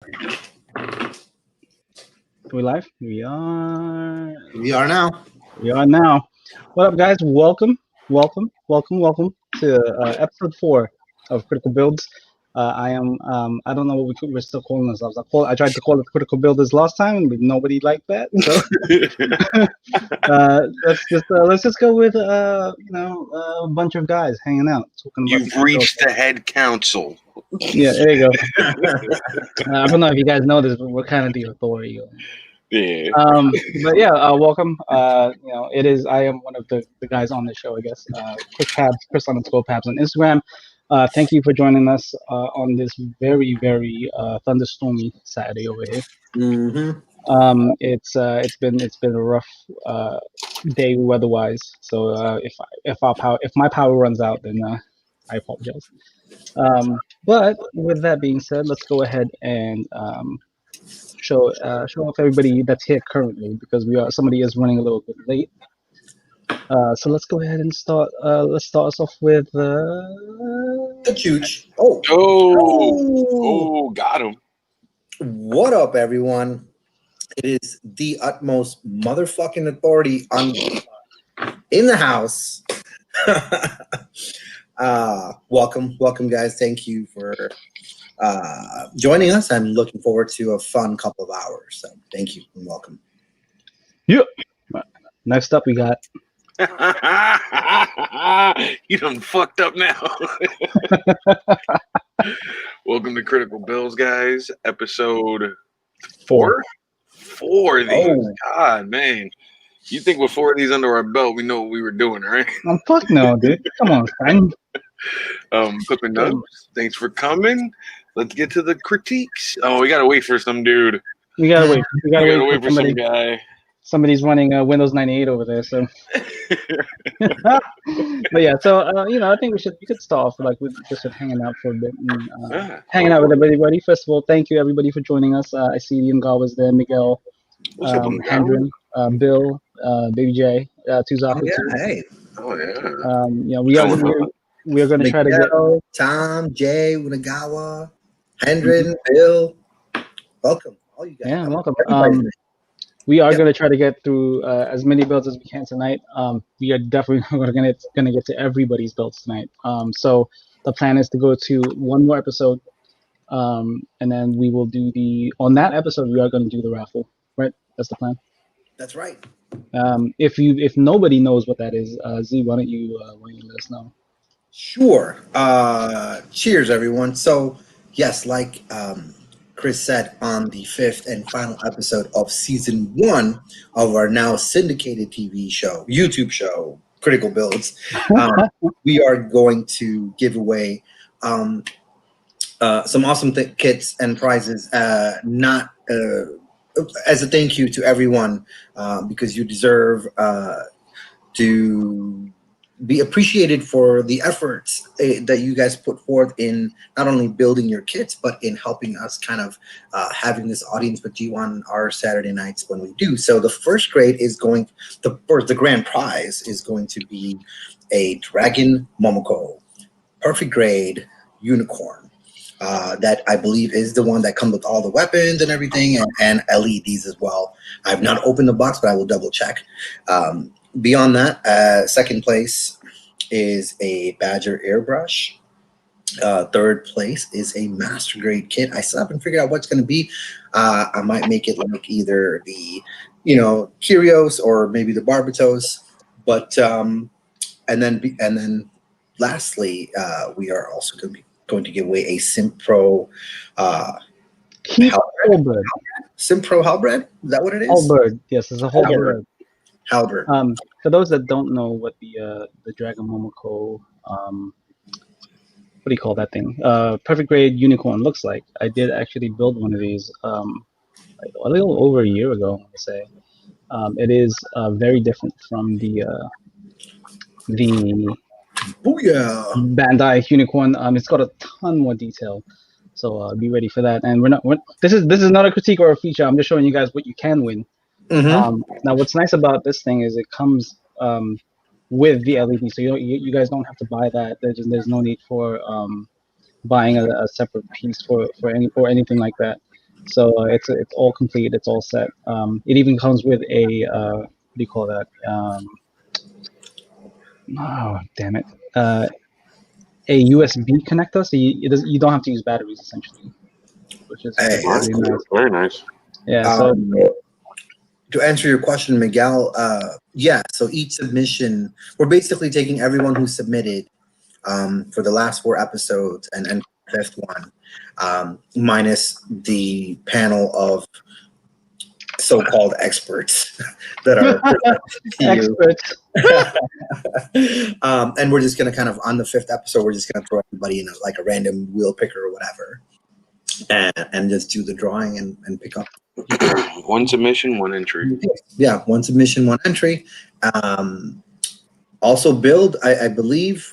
We live? We are. We are now. We are now. What up, guys? Welcome to episode 4 of Critical Builds. I am. I don't know what we're still calling ourselves. I tried to call it Critical Builders last time, but nobody liked that. So let's just go with a bunch of guys hanging out talking about. You've reached the head council. Yeah, there you go. I don't know if you guys know this, but we're kind of the authority. Yeah. But yeah, welcome. It is. I am one of the guys on the show, I guess. Chris_Pabs on Instagram. Thank you for joining us on this very, very thunderstormy Saturday over here. Mm-hmm. It's been a rough day weather-wise. So if my power runs out, then I apologize. But with that being said, let's go ahead and show off everybody that's here currently, because somebody is running a little bit late. So let's go ahead and start. Let's start us off with The Chooch. Got him. What up, everyone? It is the utmost motherfucking authority in the house. Welcome, guys. Thank you for joining us. I'm looking forward to a fun couple of hours. So thank you and welcome. Yeah. Next up, we got. You done fucked up now. Welcome to Critical Bills, guys. Episode 4. 4 of these. Oh. God, man. You think with 4 of these under our belt, we know what we were doing, right? Fuck no, dude. Come on, friend. Cooking notes. Thanks for coming. Let's get to the critiques. Oh, we gotta wait for some dude. We gotta wait. We gotta wait for some guy. Somebody's running Windows 98 over there, so. But yeah, so I think we could start off with just hanging out for a bit and hanging out with everybody. First of all, thank you everybody for joining us. I see the was there, Miguel, Hendren, Bill, Baby J, Tuzaku. Oh yeah, hey. Oh yeah. We are going to try to get Tom, Jay, Unagawa, Hendren, Bill. Welcome, all you guys. Yeah, welcome. We are going to try to get through as many builds as we can tonight. We are definitely going to get to everybody's builds tonight. So the plan is to go to one more episode, and then we will do on that episode we are going to do the raffle. Right? That's the plan. That's right. If nobody knows what that is, Z, why don't you let us know? Sure. Cheers, everyone. So yes, like Chris said, on the 5th and final episode of season 1 of our now syndicated YouTube show, Critical Builds, we are going to give away some awesome kits and prizes, not as a thank you to everyone, because you deserve to be appreciated for the efforts that you guys put forth in not only building your kits, but in helping us kind of having this audience with you on our Saturday nights when we do. So the first grade is the grand prize is going to be a Dragon Momoko perfect grade unicorn. That I believe is the one that comes with all the weapons and everything, and LEDs as well. I've not opened the box, but I will double check. Beyond that, second place is a Badger airbrush. Third place is a master grade kit. I still haven't figured out what's going to be. I might make it like either the, Kyrios or maybe the Barbatos. But and then lastly, we are also going to give away a Simpro Halberd. Simpro Halberd? Is that what it is? Halberd. Yes, it's a Halberd. Halberd. For those that don't know what the Dragon Momoko, what do you call that thing? Perfect grade unicorn looks like. I did actually build one of these a little over a year ago, I want to say. It is very different from the Bandai unicorn. It's got a ton more detail, so be ready for that. And this is not a critique or a feature. I'm just showing you guys what you can win. Mm-hmm. Now, what's nice about this thing is it comes with the LED, so you guys don't have to buy that. There's no need for buying a separate piece for anything like that. So it's all complete. It's all set. It even comes with a what do you call that? Oh damn it! A USB connector, so you don't have to use batteries essentially, which is Hey, that's really cool. nice. Very nice. Yeah. So To answer your question, Miguel, yeah. So each submission, we're basically taking everyone who submitted for the last 4 episodes and fifth one, minus the panel of so-called experts that are experts. and we're just gonna kind of on the 5th episode, we're just gonna throw everybody in like a random wheel picker or whatever, and just do the drawing and pick up. One submission, one entry. Yeah, one submission, one entry. Also, build. I believe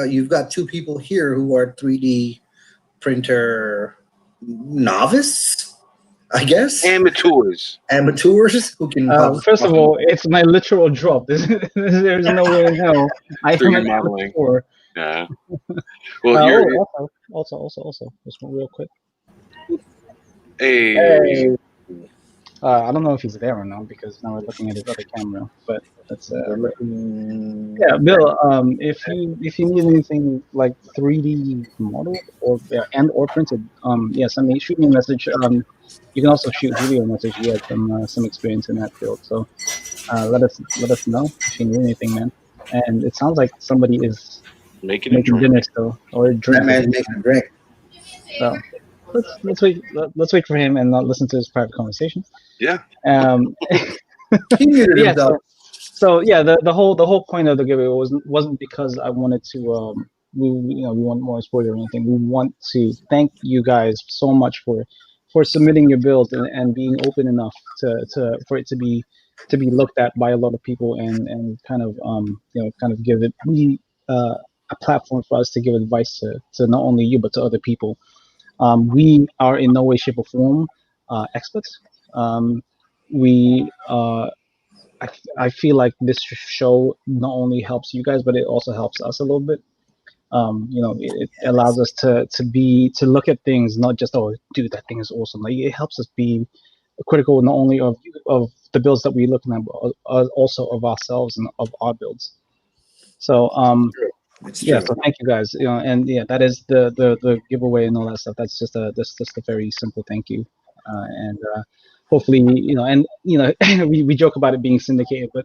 you've got 2 people here who are 3D printer novice, I guess. Amateurs who can. First of all, it's my literal job. There's no way in hell I am 3D an modeling. amateur. Yeah. Well, you're Also, just one real quick. hey. I don't know if he's there or not because now we're looking at his other camera, but that's yeah, Bill. If you need anything like 3D modeled or printed, yeah, shoot me a message. You can also shoot Julio a message. He has some experience in that field, so let us know if you need anything, man. And it sounds like somebody is making dinner still or drink. That man's making a drink. So let's wait for him and not listen to his private conversation. Yeah. He muted himself. So yeah, the whole point of the giveaway wasn't because I wanted to we want more exposure or anything. We want to thank you guys so much for submitting your builds and being open enough to for it to be looked at by a lot of people and kind of kind of give it a platform for us to give advice to not only you but to other people. We are in no way, shape, or form experts. We I feel like this show not only helps you guys, but it also helps us a little bit. It allows us to look at things not just, oh, dude, that thing is awesome. Like, it helps us be critical not only of the builds that we're looking at, but also of ourselves and of our builds. So yeah, so thank you guys. And yeah, that is the giveaway and all that stuff. That's just a very simple thank you, and hopefully, we joke about it being syndicated, but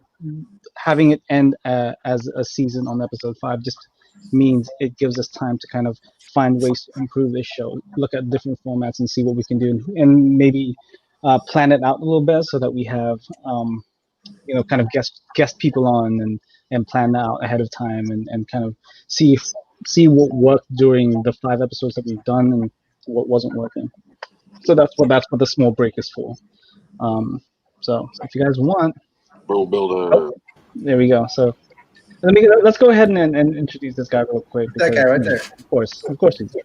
having it end as a season on episode 5 just means it gives us time to kind of find ways to improve this show, look at different formats and see what we can do, and maybe plan it out a little bit so that we have kind of guest people on and plan that out ahead of time and kind of see what worked during the 5 episodes that we've done and what wasn't working. So that's what the small break is for. So if you guys want, Bro Builder. There we go. So let's go ahead and introduce this guy real quick. That guy right there. Of course he's there.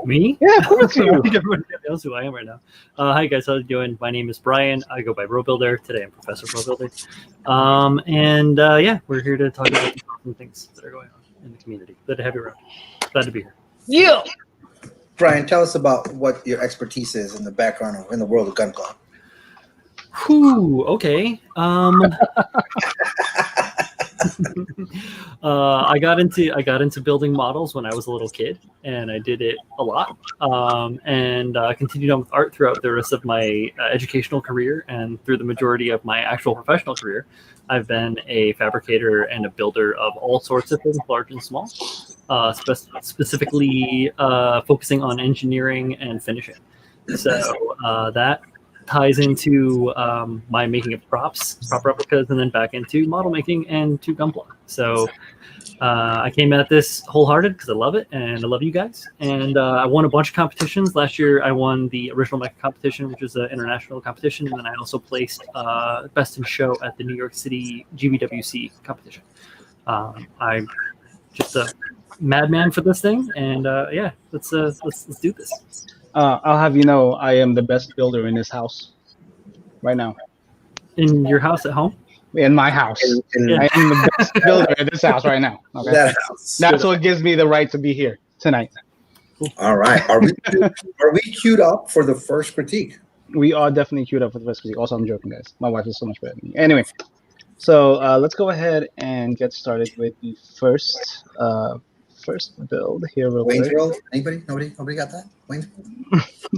Me? Yeah, of course you. Everybody knows who I am right now. Hi guys, how you doing? My name is Brian. I go by Bro Builder. Today I'm Professor Bro Builder. Yeah, we're here to talk about the awesome things that are going on in the community. Glad to have you around. Glad to be here. Yeah. Brian, tell us about what your expertise is in the background in the world of Gun Club. Whew, okay. I got into building models when I was a little kid, and I did it a lot. And continued on with art throughout the rest of my educational career, and through the majority of my actual professional career, I've been a fabricator and a builder of all sorts of things, large and small. Specifically focusing on engineering and finishing. So that ties into my making of prop replicas, and then back into model making and to Gunpla. So I came at this wholehearted because I love it and I love you guys. And I won a bunch of competitions. Last year I won the original mecha competition, which is an international competition, and then I also placed best in show at the New York City GBWC competition. I'm just a madman for this thing, and yeah, let's do this. I'll have you know, I am the best builder in this house right now. In your house at home? In my house. I am the best builder in this house right now. Okay? That's what gives me the right to be here tonight. All right. Are we queued up for the first critique? We are definitely queued up for the first critique. Also, I'm joking, guys. My wife is so much better than me. Anyway, so let's go ahead and get started with the first build here real Wayne's quick. World? Anybody? Nobody got that? Wayne's World?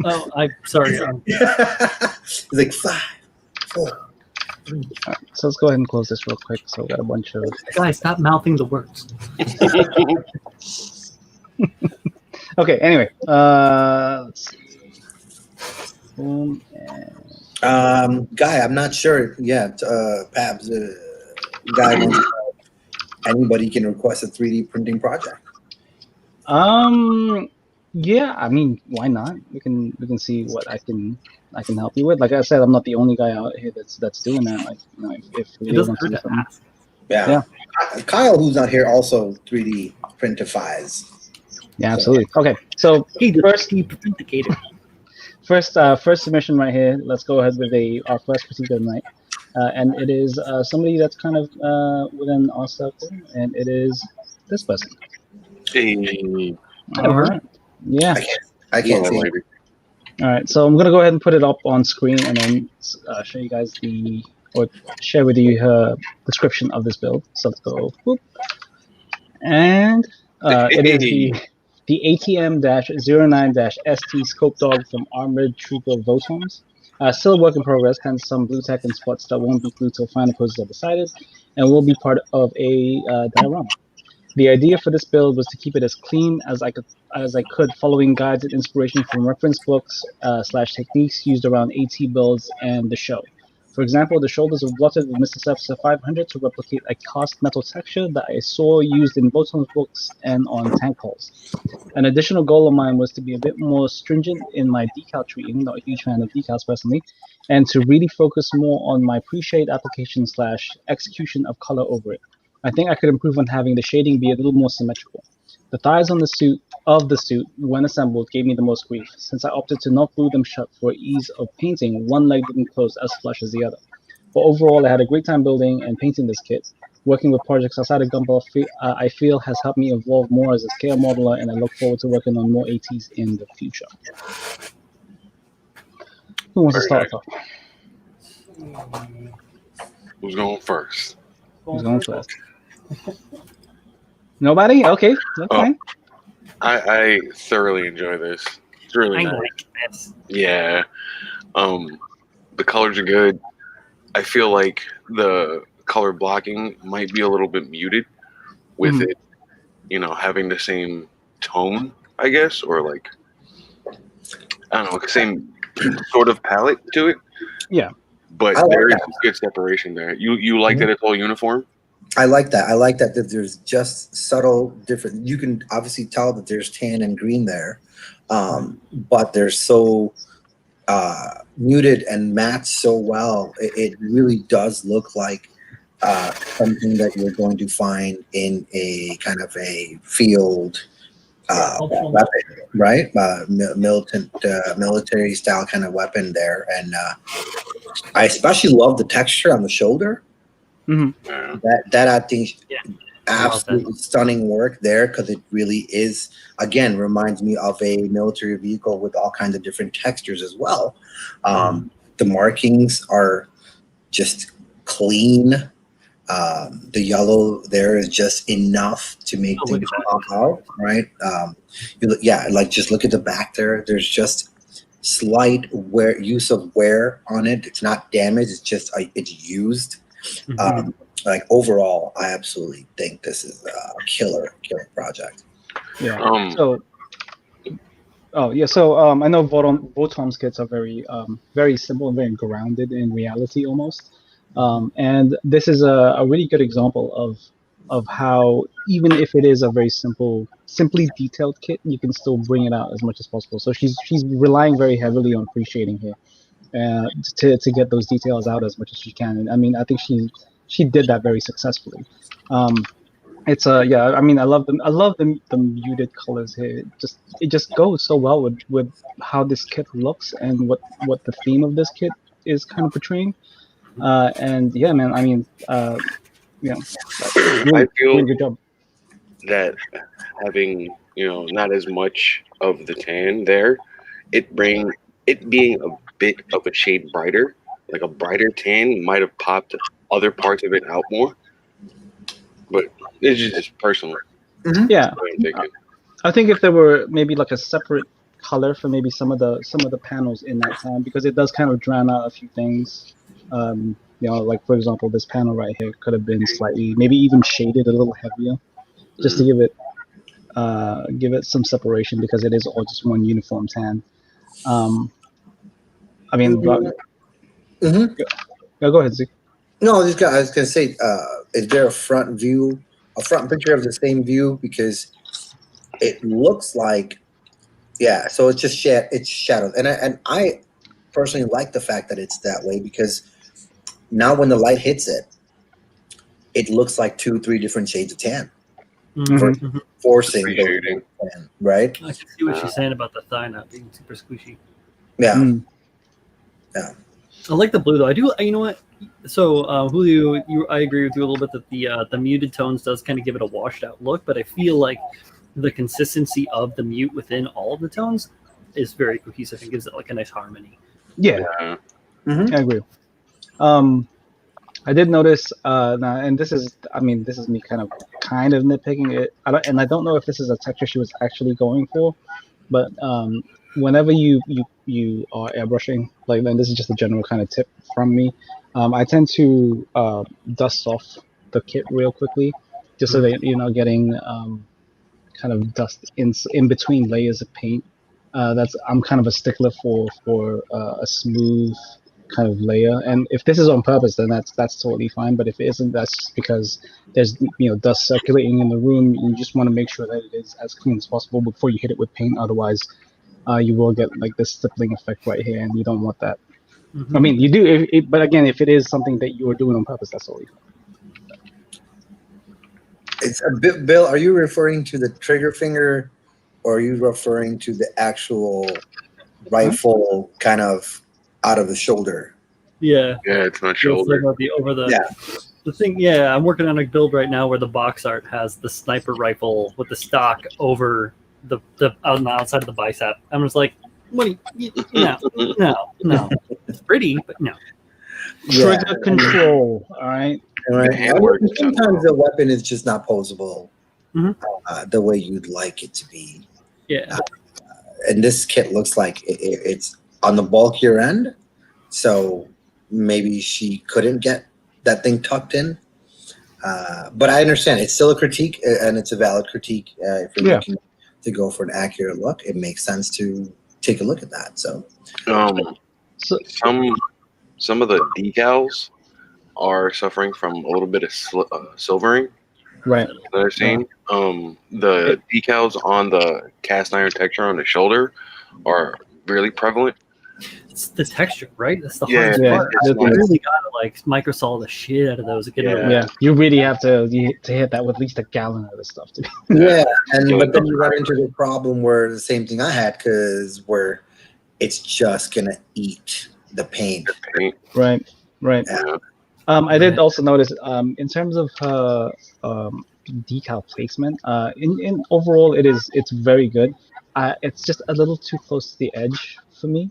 Oh, I'm sorry. It's like 5, 4, 3. All right, so let's go ahead and close this real quick. So we got a bunch of. Guys, stop mouthing the words. Okay. Anyway, let's see. Boom. And... Guy, I'm not sure yet. Perhaps Guy wants to know if anybody can request a 3D printing project. Yeah, I mean, why not? We can see what I can help you with. Like I said, I'm not the only guy out here that's doing that. Like, you know, if It really doesn't wants to hurt do to something. ask. Yeah. Kyle, who's not here, also 3D printifies. Yeah, absolutely. Okay, so He first indicator. first submission right here. Let's go ahead with our first critique of the night, and it is somebody that's kind of within our circle, and it is this person. Hey, All right. Yeah. I can't well, see. lady. All right, so I'm gonna go ahead and put it up on screen and then show you guys share with you her description of this build. So let's go, whoop. And it is the ATM-09-ST Scope Dog from Armored Trooper Votons. Still a work in progress, hence some blue tech and spots that won't be glued till final poses are decided, and will be part of a diorama. The idea for this build was to keep it as clean as I could, following guides and inspiration from reference books / techniques used around AT builds and the show. For example, the shoulders were blotted with Mr. Sepsis 500 to replicate a cast metal texture that I saw used in Boton's books and on tank hulls. An additional goal of mine was to be a bit more stringent in my decal treating, not a huge fan of decals personally, and to really focus more on my pre-shade application / execution of color over it. I think I could improve on having the shading be a little more symmetrical. The thighs on the suit, when assembled, gave me the most grief, since I opted to not glue them shut for ease of painting. One leg didn't close as flush as the other. But overall, I had a great time building and painting this kit. Working with projects outside of Gumball, I feel has helped me evolve more as a scale modeler, and I look forward to working on more ATs in the future. Who wants to start off? Who's going first? Who's going first? Nobody? Okay, that's fine. I thoroughly enjoy this. It's really nice. Like this. Yeah. The colors are good. I feel like the color blocking might be a little bit muted with it, having the same tone, I guess, or like, I don't know, same sort of palette to it. Yeah. But there is good separation there. You like that it's all uniform? I like that. I like that there's just subtle different. You can obviously tell that there's tan and green there, but they're so muted and matched so well. It really does look like something that you're going to find in a kind of a field weapon, right? Military style kind of weapon there, and I especially love the texture on the shoulder. Mm-hmm. That I think absolutely stunning work there, because it really is, again, reminds me of a military vehicle with all kinds of different textures as well. The markings are just clean. The yellow there is just enough to make things pop out, right? Just look at the back there. There's just slight use of wear on it. It's not damaged. It's just it's used. Overall, I absolutely think this is a killer project. Yeah. So I know Voton's kits are very very simple and very grounded in reality almost. And this is a really good example of how, even if it is a very simply detailed kit, you can still bring it out as much as possible. So she's relying very heavily on pre-shading here to get those details out as much as she can. And I mean, I think she did that very successfully. It's I love the muted colors here. It just goes so well with how this kit looks and what the theme of this kit is kind of portraying. And yeah, man, I mean, I feel really good job. that having not as much of the tan there, it being a bit of a shade brighter, like a brighter tan might have popped other parts of it out more. But it's just personal. Yeah, What I'm thinking. I think if there were maybe like a separate color for maybe some of the panels in that tan, because it does kind of drown out a few things. Like for example, this panel right here could have been slightly, maybe even shaded a little heavier, just to give it some separation, because it is all just one uniform tan. I mean, Mm-hmm. go ahead, Zeke. No, I was gonna say, is there a front picture of the same view? Because it looks like, yeah. So it's just it's shadowed, and I personally like the fact that it's that way, because now when the light hits it, it looks like 2-3 different shades of tan, forcing the Appreciating. tan, right? I can see what she's saying about the thigh not being super squishy. Yeah, I like the blue though. I do. You know what? So Julio, I agree with you a little bit that the muted tones does kind of give it a washed out look, but I feel like the consistency of the mute within all of the tones is very cohesive and gives it like a nice harmony. Yeah, Yeah. Mm-hmm. I agree. I did notice, now, and this is me kind of nitpicking it. I don't know if this is a texture she was actually going for, but whenever you are airbrushing, like, then this is just a general kind of tip from me. I tend to dust off the kit real quickly, just so that you're not getting kind of dust in between layers of paint. I'm kind of a stickler for a smooth kind of layer, and if this is on purpose, then that's totally fine. But if it isn't, that's just because there's dust circulating in the room. You just want to make sure that it is as clean as possible before you hit it with paint. Otherwise, you will get like this stippling effect right here, and you don't want that. I mean, you do, but again, if it is something that you are doing on purpose, that's totally fine. It's a bit, Bill. Are you referring to the trigger finger, or are you referring to the actual rifle kind of out of the shoulder? Yeah. Yeah, it's not shoulder. The thing. Yeah, I'm working on a build right now where the box art has the sniper rifle with the stock over the on the outside of the bicep. I'm just like, what? No. It's pretty, but no. Trigger control. All right. Sometimes the weapon is just not posable the way you'd like it to be. Yeah. And this kit looks like it's on the bulkier end, so maybe she couldn't get that thing tucked in. But I understand it's still a critique, and it's a valid critique. If you're looking to go for an accurate look, it makes sense to take a look at that. So, some of the decals are suffering from a little bit of silvering. Right. That I've seen. The decals on the cast iron texture on the shoulder are really prevalent. It's the texture, right? That's the hardest part. You really gotta like microsol the shit out of those. You really have to hit that with at least a gallon of this stuff. But then you run into the problem where the same thing I had, where it's just gonna eat the paint. Right. Yeah. I did also notice, in terms of her decal placement, in overall it's very good. It's just a little too close to the edge for me.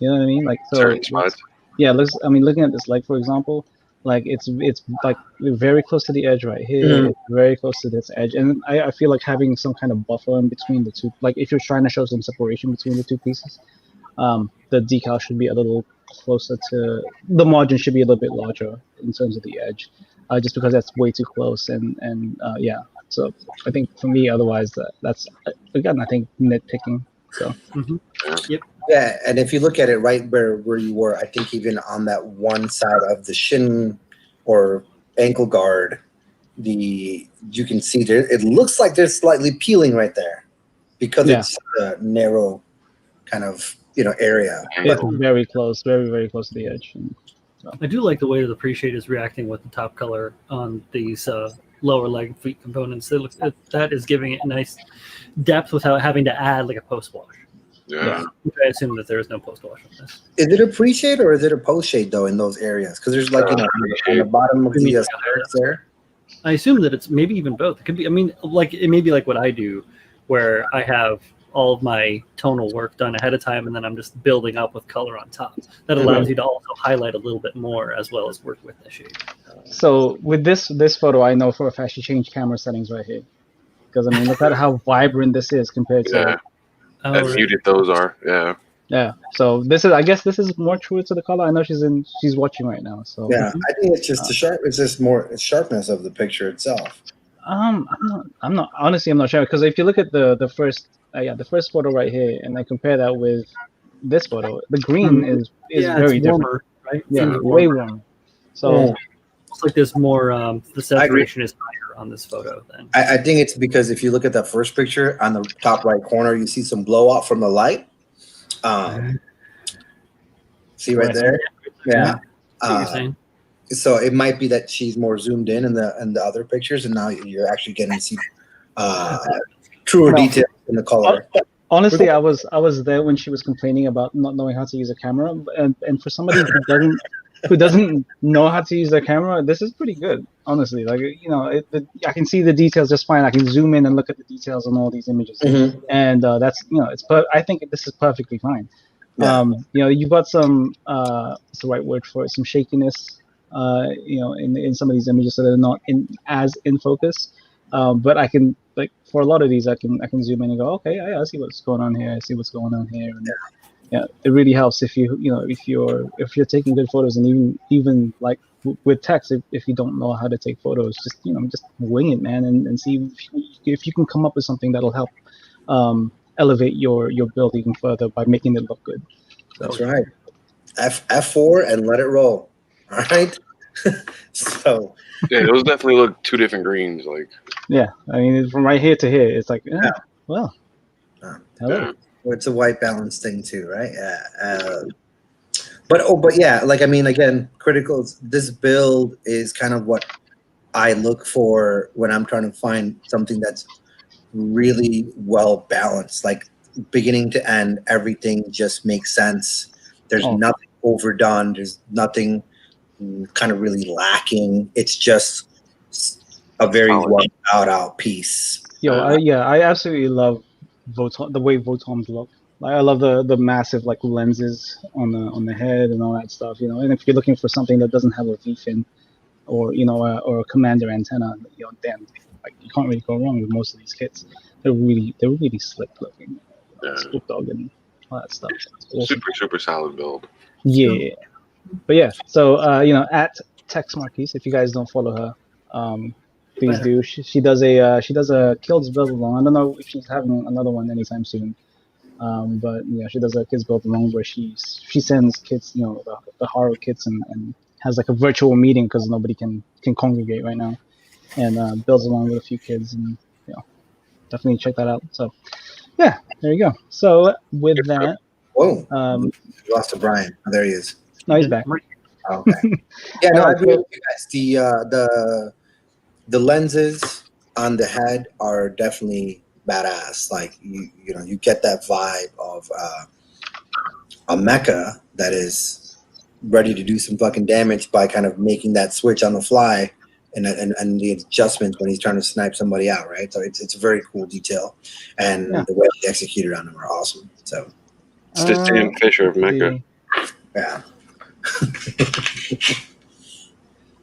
You know what I mean? Like, so certain spots. Yeah, looking at this, like, for example, like it's like very close to the edge right here. It's very close to this edge, and I feel like having some kind of buffer in between the two, like if you're trying to show some separation between the two pieces, the decal should be a little closer to the margin, should be a little bit larger in terms of the edge, just because that's way too close, and so I think for me, otherwise that's again, I think, nitpicking. So Yep. Yeah, and if you look at it right where you were, I think even on that one side of the shin or ankle guard, you can see there, it looks like there's slightly peeling right there because it's a narrow kind of area. It's very close, very, very close to the edge. I do like the way the appreciate is reacting with the top color on these lower leg feet components. That is giving it a nice depth without having to add like a post wash. Yeah. I assume that there is no post wash on this. Is it a pre-shade or is it a post-shade though in those areas? Because there's like on the bottom of the skirts there. I assume that it's maybe even both. It could be. I mean, like it may be like what I do, where I have all of my tonal work done ahead of time, and then I'm just building up with color on top. That allows you to also highlight a little bit more as well as work with the shade. So with this photo, I know for a fact she changed camera settings right here, because I mean, look at how vibrant this is compared to how muted those are. Yeah. So I guess this is more true to the color. I know she's watching right now. So yeah, I think it's just it's just more sharpness of the picture itself. I'm not honestly, I'm not sure, because if you look at the first photo right here, and I compare that with this photo, the green is very warmer, different. right? Yeah, way warmer. So it's like there's more. The saturation is higher on this photo than. I think it's because if you look at that first picture on the top right corner, you see some blow off from the light. See right there? Yeah. So it might be that she's more zoomed in the other pictures, and now you're actually getting to see truer details in the color. Honestly, I was there when she was complaining about not knowing how to use a camera, and for somebody who doesn't know how to use the camera, this is pretty good. Honestly, like, you know, I can see the details just fine. I can zoom in and look at the details on all these images, and that's, you know, I think this is perfectly fine. Yeah. You know, you've got some what's the right word for it? Some shakiness, you know, in some of these images, so they're not as in focus. But I can, like, for a lot of these, I can zoom in and go, okay, I see what's going on here. I see what's going on here. And yeah, it really helps if if you're taking good photos, and even like with text, if you don't know how to take photos, just wing it, man, and see if you can come up with something that'll help elevate your build even further by making it look good. So, that's right. F4 and let it roll. All right. So yeah, those definitely look two different greens. Like, yeah, I mean, from right here to here, it's like, well, hello. It's a white balance thing too, right? But yeah, like, I mean, again, this build is kind of what I look for when I'm trying to find something that's really well balanced, like beginning to end, everything just makes sense. There's nothing overdone. There's nothing kind of really lacking. It's just a very well thought out piece. I absolutely love the way Votoms look. Like, I love the massive, like, lenses on the head and all that stuff, you know. And if you're looking for something that doesn't have a V fin or or a commander antenna, then like, you can't really go wrong with most of these kits. They're really slick looking, Spook Dog and all that stuff. Awesome. Super solid build. Yeah, but yeah. So at Tex Marquise, if you guys don't follow her, please do. She does a Kills build along. I don't know if she's having another one anytime soon. But yeah, she does a kids build along where she sends kids, the horror kits, and has like a virtual meeting because nobody can congregate right now, and builds along with a few kids, and definitely check that out. So yeah, there you go. So with that, whoa, we lost to Brian. Oh, there he is. No, he's back. Oh, okay. Yeah, no, I agree with you guys. The lenses on the head are definitely badass. Like, you get that vibe of a mecha that is ready to do some fucking damage by kind of making that switch on the fly and the adjustments when he's trying to snipe somebody out, right? So it's a very cool detail, and the way he executed on them are awesome. So it's the Sam Fisher of mecha. Yeah.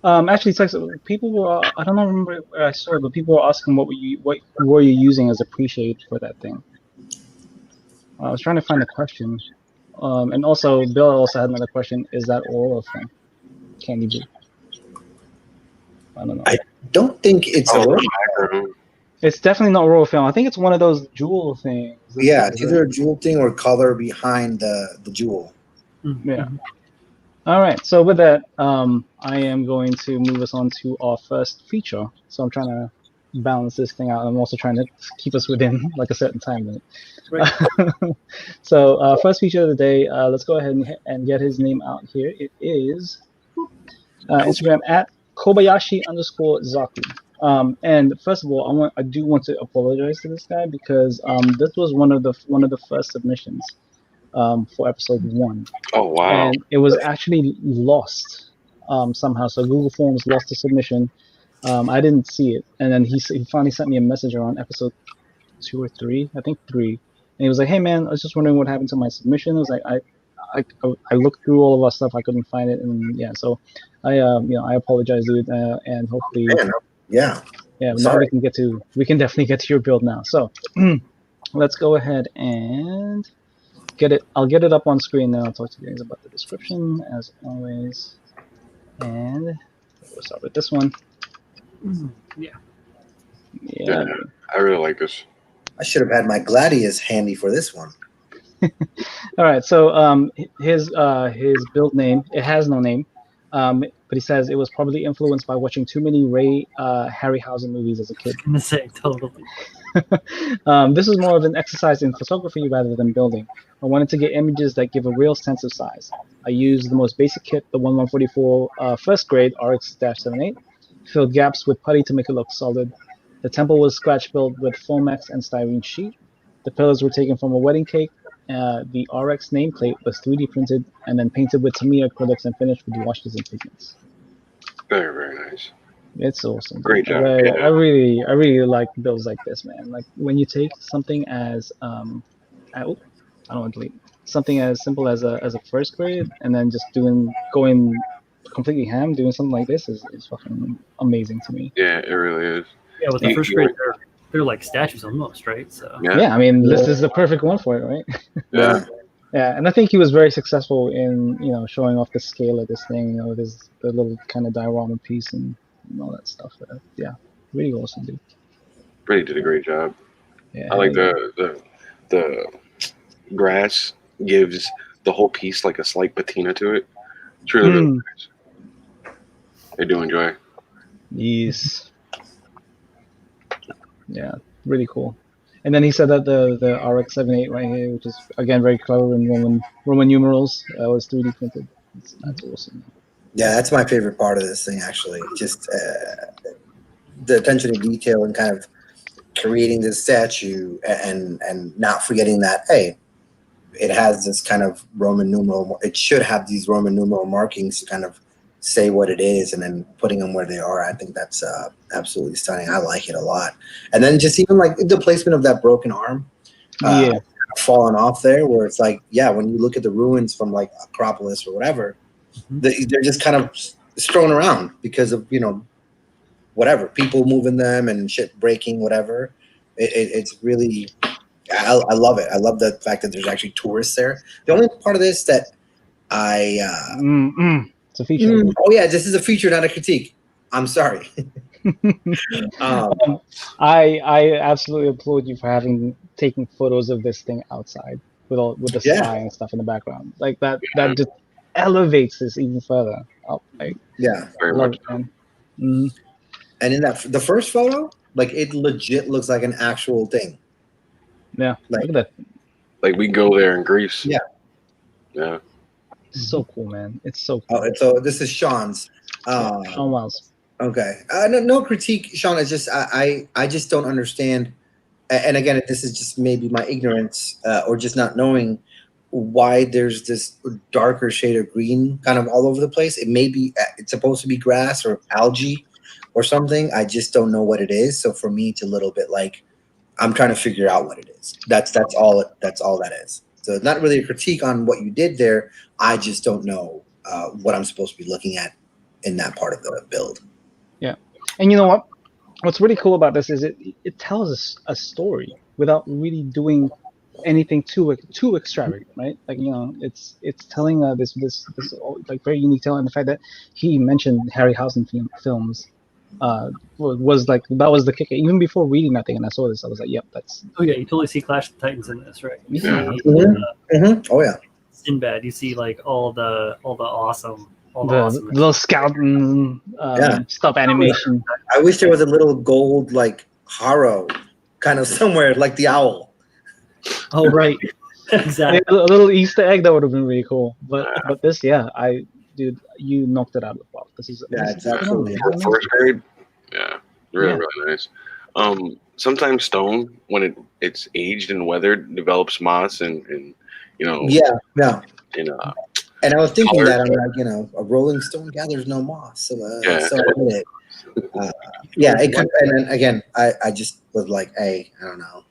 Actually, people were, I don't remember where I saw it, but people were asking what were you using as a pre-shade for that thing. I was trying to find the question. And also, Bill also had another question. Is that oral film? Candy Blue. I don't know. I don't think it's oral. It's definitely not oral film. I think it's one of those jewel things. Yeah, it's either a jewel thing or color behind the jewel. Yeah. All right. So with that, I am going to move us on to our first feature. So I'm trying to balance this thing out. I'm also trying to keep us within like a certain time limit. Right. So first feature of the day. Let's go ahead and get his name out here. It is Instagram at Kobayashi_Zaku. And first of all, I do want to apologize to this guy because this was one of the first submissions for episode 1. Oh wow! And it was actually lost somehow. So Google Forms lost the submission. I didn't see it, and then he finally sent me a message around episode 2 or 3, I think 3. And he was like, "Hey man, I was just wondering what happened to my submission." I was like, I looked through all of our stuff, I couldn't find it, and yeah, so I apologize, dude, and hopefully, Man, yeah. yeah, now Sorry. we can definitely get to your build now. So let's go ahead and get it. I'll get it up on screen now. I'll talk to you guys about the description as always, and we'll start with this one. Yeah. Yeah. I really like this. I should have had my Gladius handy for this one. All right. So his build name, it has no name, but he says it was probably influenced by watching too many Ray Harryhausen movies as a kid. I'm gonna say totally. This is more of an exercise in photography rather than building. I wanted to get images that give a real sense of size. I used the most basic kit, the 1144 first grade RX-78, filled gaps with putty to make it look solid. The temple was scratch built with Foamex and styrene sheet. The pillars were taken from a wedding cake. The RX nameplate was 3D printed and then painted with Tamiya acrylics and finished with washes and pigments. Very, very nice. It's awesome. Great job. I Yeah. really like builds like this, man. Like when you take something as I don't want to delete something as simple as a first grade and then just going completely ham, doing something like this is fucking amazing to me. Yeah, it really is. Yeah, with the first grade, they're like statues almost, right? So Yeah, I mean this is the perfect one for it, right? Yeah. Yeah, and I think he was very successful in showing off the scale of this thing, the little kind of diorama piece and all that stuff. Yeah, really awesome, dude. Really did a great job. Yeah, I like the grass gives the whole piece like a slight patina to it. It's really, really nice. I do enjoy. Yes. Yeah, really cool. And then he said that the RX-78 right here, which is again very clever in Roman numerals, was 3D printed. That's awesome. Yeah, that's my favorite part of this thing, actually. Just the attention to detail and kind of creating this statue and not forgetting that, hey, it has this kind of Roman numeral. It should have these Roman numeral markings to kind of say what it is, and then putting them where they are. I think that's absolutely stunning. I like it a lot. And then just even like the placement of that broken arm, falling off there, where it's like, yeah, when you look at the ruins from like Acropolis or whatever, they're just kind of strewn around because of whatever, people moving them and shit breaking, whatever. It's really, I love it. I love the fact that there's actually tourists there. The only part of this that it's a feature. Oh yeah, this is a feature, not a critique. I'm sorry. I absolutely applaud you for taking photos of this thing outside with the sky and stuff in the background. Like that just elevates this even further. Very much. And in the first photo, like it legit looks like an actual thing. Yeah, like, look at that. Like we go there in Greece. Yeah. Yeah. So cool, man. It's so cool. So this is Sean's. Sean Wiles. Okay. No critique, Sean. It's just I just don't understand. And again, this is just maybe my ignorance or just not knowing why there's this darker shade of green kind of all over the place. It's supposed to be grass or algae or something. I just don't know what it is. So for me, it's a little bit like I'm trying to figure out what it is. That's all that is. So it's not really a critique on what you did there. I just don't know what I'm supposed to be looking at in that part of the build. Yeah, and you know what? What's really cool about this is it tells us a story without really doing anything too extravagant, right? Like it's telling this like very unique tale, and the fact that he mentioned Harryhausen films was like that was the kicker. Even before reading that thing and I saw this, I was like, yep, that's. Oh yeah, you totally see Clash of Titans in this, right? You see, Oh yeah. Sinbad. You see like all the awesome. The little scouting stop animation. I wish there was a little gold like Haro kind of somewhere like the owl. Oh right, exactly. A little Easter egg that would have been really cool. But this, dude, you knocked it out of the park. This is it's absolutely first grade. Yeah, really nice. Sometimes stone when it's aged and weathered develops moss and And I was thinking that I'm like, a rolling stone gathers no moss. So it could. And then again, I just was like, hey, I don't know.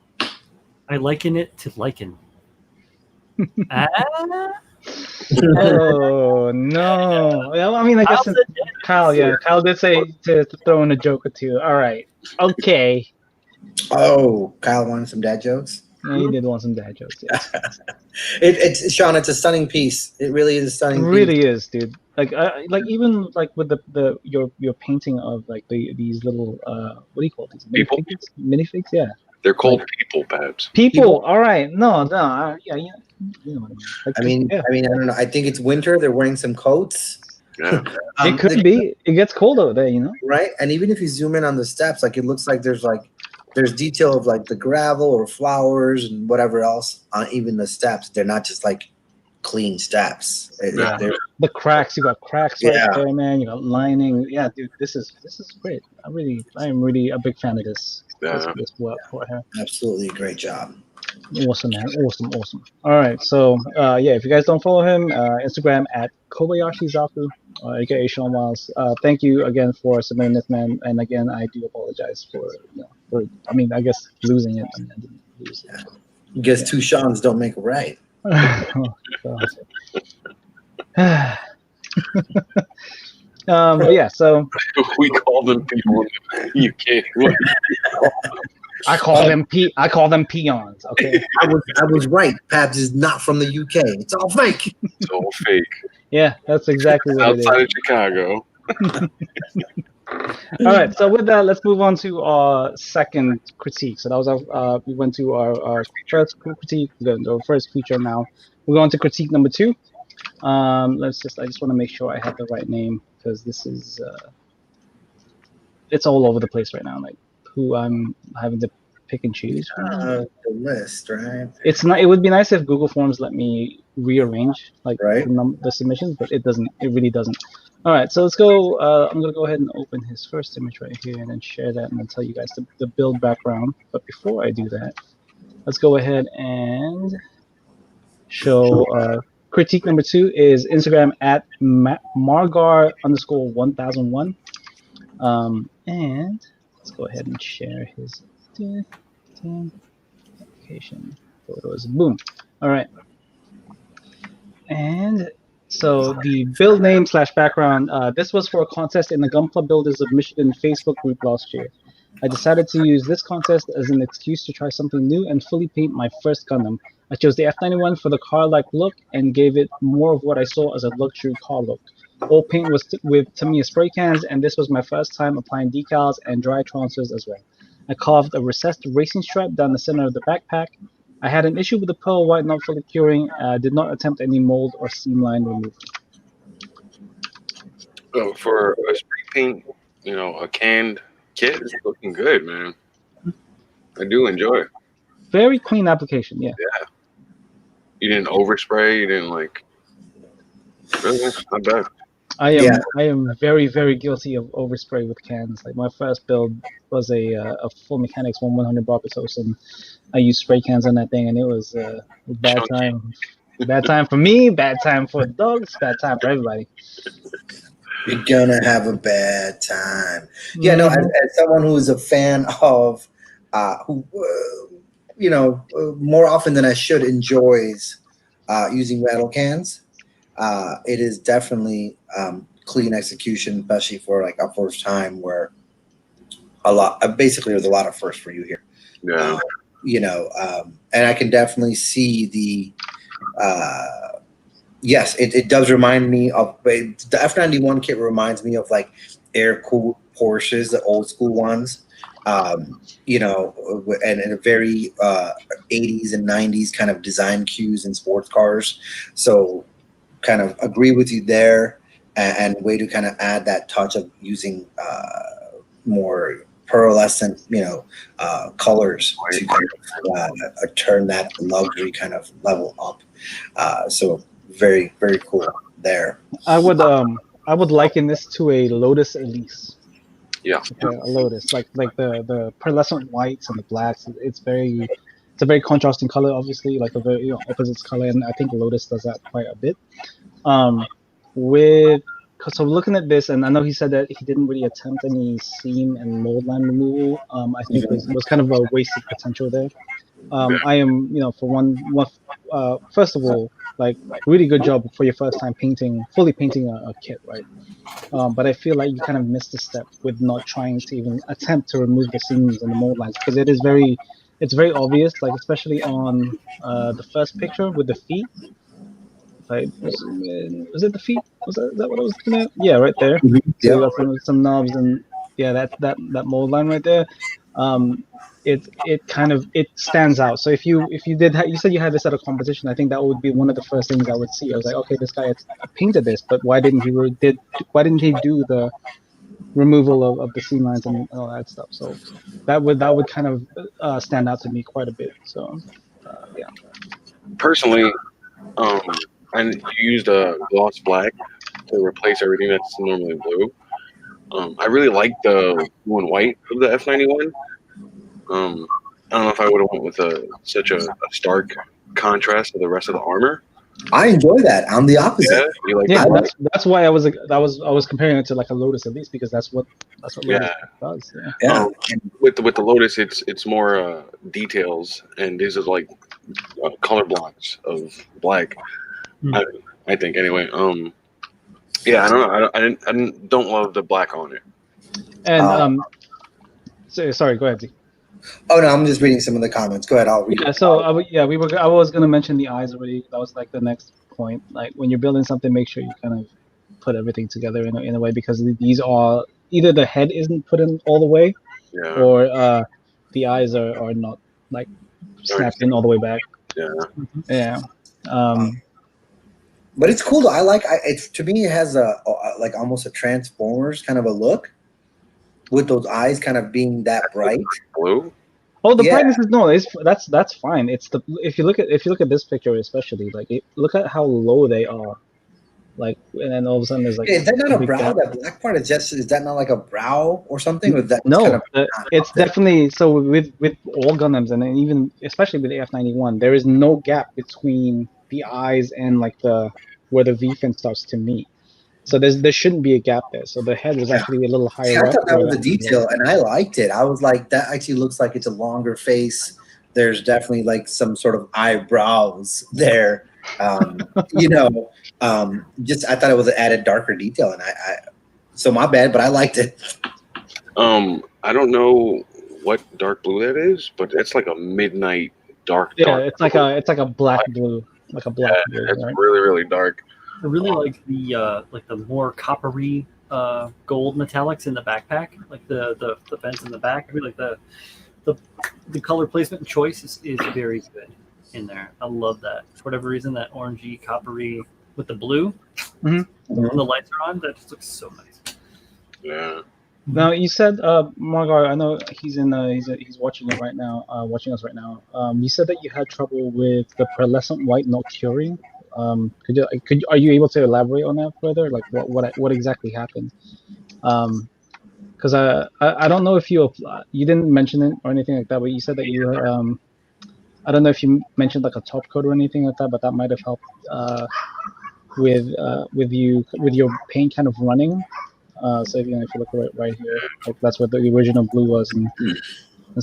I liken it to lichen. Ah, Oh no! Well, I mean, I guess Kyle's a Kyle. Yeah, genius. Kyle did say to throw in a joke or two. All right, okay. Oh, Kyle wanted some dad jokes. Yeah, he did want some dad jokes. Yes, It's Sean. It's a stunning piece. It really is a it stunning piece. really is, dude. Like even like with the your painting of like these little what do you call these People? minifigs? Minifigs, yeah. They're called people, Babs. People. All right, no, yeah, you know what I mean. Like, I mean, yeah, I don't know. I think it's winter. They're wearing some coats. Yeah. it could be. It gets cold over there, you know. Right. And even if you zoom in on the steps, like it looks like there's detail of like the gravel or flowers and whatever else on even the steps. They're not just like clean steps. Yeah. They're- The cracks, you got cracks right Yeah. there, man. You got lining. Yeah, dude, this is great. I am really a big fan of this. Yeah. This work for her. absolutely a great job. Awesome, man. Awesome. All right, so yeah, if you guys don't follow him, Instagram at Kobayashi Zaku, aka Sean Miles. Thank you again for submitting this, man. And again, I do apologize for I mean, I guess losing it. I mean, I didn't lose it. Guess two Sean's don't make a right. Oh, God. But yeah, so We call them people in the UK. I call them peons. Okay. I was right. Pabs is not from the UK. It's all fake. It's all fake. Yeah, that's exactly what it is. Outside of Chicago. All right, so with that, let's move on to our second critique. So that was our we went to our first critique, the first feature. Now we're going to critique number 2. I just want to make sure I have the right name because this is it's all over the place right now. Like who I'm having to pick and choose from. The list, right? It's not. It would be nice if Google Forms let me rearrange like Right. the submissions, but it doesn't. It really doesn't. All right, so let's go. I'm gonna go ahead and open his first image right here, and then share that, and then tell you guys the build background. But before I do that, let's go ahead and show critique number 2 is Instagram at Margar_1001. And let's go ahead and share his application photos. Boom. All right. And so the build name / background, this was for a contest in the Gunpla Builders of Michigan Facebook group last year. I decided to use this contest as an excuse to try something new and fully paint my first Gundam. I chose the F91 for the car-like look and gave it more of what I saw as a luxury car look. All paint was with Tamiya spray cans, and this was my first time applying decals and dry transfers as well. I carved a recessed racing stripe down the center of the backpack. I had an issue with the pearl white not fully curing. Did not attempt any mold or seam line removal. So for a spray paint, a canned kit is looking good, man. I do enjoy it. Very clean application, yeah. Yeah. You didn't overspray. You didn't not bad. I am very, very guilty of overspray with cans. Like my first build was a Full Mechanics 100 Barbatos, and I used spray cans on that thing, and it was a bad time. Bad time for me, bad time for the dogs, bad time for everybody. You're gonna have a bad time. Yeah, no. As someone who is a fan of, more often than I should enjoys using rattle cans. It is definitely clean execution, especially for like a first time where basically there's a lot of firsts for you here. Yeah. And I can definitely see the, yes, it does remind me of the F91 kit reminds me of like air-cooled Porsches, the old school ones. And a very 80s and 90s kind of design cues in sports cars. So kind of agree with you there, and way to kind of add that touch of using more pearlescent, colors to kind of turn that luxury kind of level up. So very, very cool there. I would liken this to a Lotus Elise. Yeah. A Lotus, like the pearlescent whites and the blacks. It's a very contrasting color, obviously, like a very opposites color, and I think Lotus does that quite a bit. So looking at this, and I know he said that he didn't really attempt any seam and mold line removal. I think it was kind of a wasted potential there. I am, for one, first of all, like really good job for your first time fully painting a kit, right? But I feel like you kind of missed a step with not trying to even attempt to remove the seams and the mold lines because it's very obvious, like especially on the first picture with the feet. Like, was it the feet? Is that what I was looking at? Yeah, right there. So you Yep. got some knobs and yeah, that mold line right there. Um, it kind of it stands out. So if you did you said you had this at a competition, I think that would be one of the first things I would see. I was like, okay, this guy had painted this, but why didn't he do the removal of the seam lines and all that stuff? So that would kind of stand out to me quite a bit. So yeah. Personally, um, and you used a gloss black to replace everything that's normally blue. I really like the blue and white of the F91. I don't know if I would have went with such a stark contrast to the rest of the armor. I enjoy that. I'm the Yeah, opposite. you like Yeah, that? that's why I was comparing it to like a Lotus at least because that's what Lotus Yeah. does. Yeah. Yeah. With the Lotus, it's more details, and these are like color blocks of black. Hmm. I think anyway. Yeah, I don't know. Don't love the black on it. And Um, sorry, go ahead. Z. Oh no, I'm just reading some of the comments. Go ahead, I'll read Yeah, it. so I was gonna mention the eyes already. That was like the next point. Like when you're building something, make sure you kind of put everything together in a way because these are either the head isn't put in all the way Yeah. or the eyes are not like snapped in all the way back. Yeah. Yeah. Um, But it's cool though. I like it's to me it has a like almost a Transformers kind of a look with those eyes kind of being that bright. Blue. Oh, the Yeah. brightness is that's fine. It's the if you look at this picture especially, like look at how low they are, like and then all of a sudden there's like Is that not a big brow? gap. That black part is that not like a brow or something? Or is that just No, kind of it's definitely so with all Gundams and then even especially with the F91, there is no gap between the eyes and like where the V fin starts to meet. So there shouldn't be a gap there. So the head was Yeah. actually a little See, I higher up. thought that where was a detail, and I liked it. I was like, that actually looks like it's a longer face. There's definitely like some sort of eyebrows there. You know, just I thought it was an added darker detail, and so my bad, but I liked it. I don't know what dark blue that is, but it's like a midnight dark. Yeah, dark it's like blue. a black blue, like a black blue, It's right? really really dark. I really like the more coppery gold metallics in the backpack, like the vents in the back. I really like the color placement and choice is very good in there. I love that. For whatever reason, that orangey coppery with the blue Mhm. when the lights are on, that just looks so nice. Yeah. Now you said, Margar, I know he's watching it right now, watching us right now. You said that you had trouble with the pearlescent white not curing. Are you able to elaborate on that further? Like what exactly happened? Because I don't know if you didn't mention it or anything like that, but you said that you I don't know if you mentioned like a top coat or anything like that, but that might have helped with your paint kind of running. So if you look right here, like that's what the original blue was and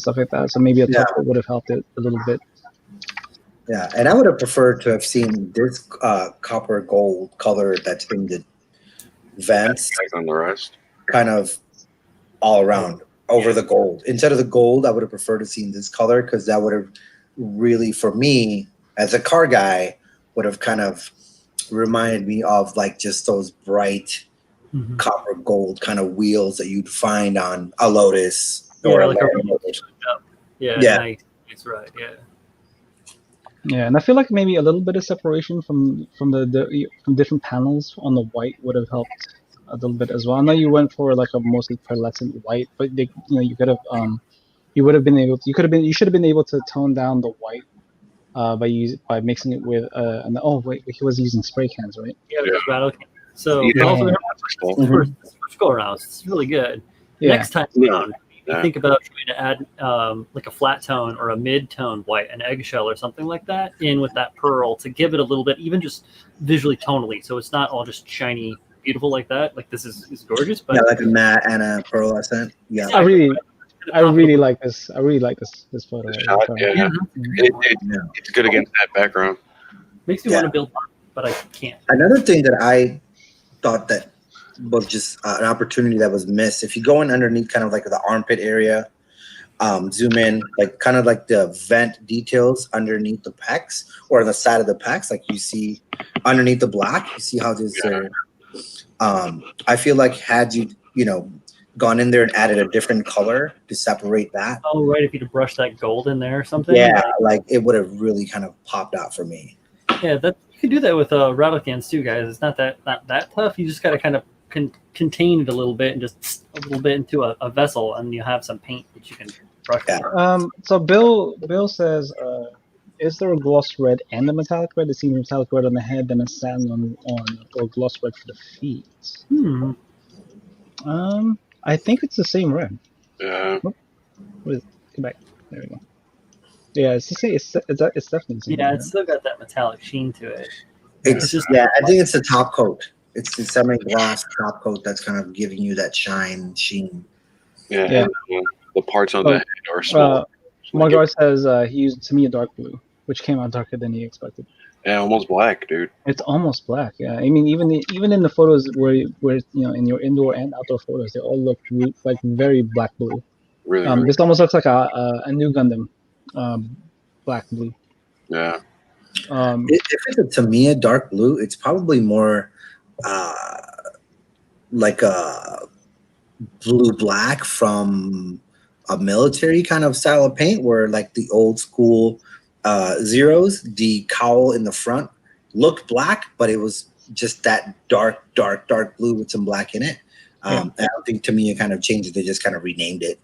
stuff like that. So maybe a top coat would have helped it a little bit. Yeah, and I would have preferred to have seen this copper gold color that's in the vents On the rest. kind of all around over the gold. Instead of the gold, I would have preferred to seen this color because that would have really, for me as a car guy, would have kind of reminded me of like just those bright copper gold kind of wheels that you'd find on a Lotus or like a Lotus. Yeah. Nice, right. Yeah. Yeah, and I feel like maybe a little bit of separation from from different panels on the white would have helped a little bit as well. I know you went for like a mostly pearlescent white, but you could have you would have been able to, you should have been able to tone down the white by mixing it with he was using spray cans, right? Yeah, just rattle can. So Yeah. also first go around, it's really good. Yeah. Next time around, you think about trying to add like a flat tone or a mid tone white, an eggshell or something like that in with that pearl to give it a little bit, even just visually tonally, so it's not all just shiny, beautiful like that. Like this is gorgeous, but Yeah, like a matte and a pearlescent. Yeah, I I really like this. I really like this photo. The Right shot, here. yeah. Yeah. It's good against that background. Makes me Yeah. want to build, but I can't. Another thing that I thought that was just an opportunity that was missed. If you go in underneath kind of like the armpit area, zoom in, like kind of like the vent details underneath the pecs or on the side of the pecs, like you see underneath the black, you see how there's I feel like had you gone in there and added a different color to separate that, Oh, right. If you'd brush that gold in there or something. yeah, like it would have really kind of popped out for me. Yeah, that you can do that with rattle cans too, guys. It's not that tough. You just got to kind of contain it a little bit and just a little bit into a vessel, and you have some paint that you can brush. Yeah. So Bill says, is there a gloss red and a metallic red? It seems metallic red on the head, then a sand on or gloss red for the feet. I think it's the same red. Yeah. What is it? Come back. There we go. Yeah, it's the same. It's definitely the same. Yeah, red. it's still got that metallic sheen to it. It's just yeah, I think it's the top coat. It's the semi-gloss top coat that's kind of giving you that sheen. Yeah. Yeah. And, the parts on the head are small. Margar says he used to me a dark blue, which came out darker than he expected. Yeah, almost black, dude. It's almost black. Yeah, I mean, even in the photos where in your indoor and outdoor photos, they all look like very black blue. Really. This almost looks like a new Gundam, black blue. Yeah. If it's a Tamiya dark blue, it's probably more like a blue black from a military kind of style of paint, where like the old school Zeros, the cowl in the front looked black, but it was just that dark blue with some black in it. I don't think Tamiya kind of changed it; they just kind of renamed it.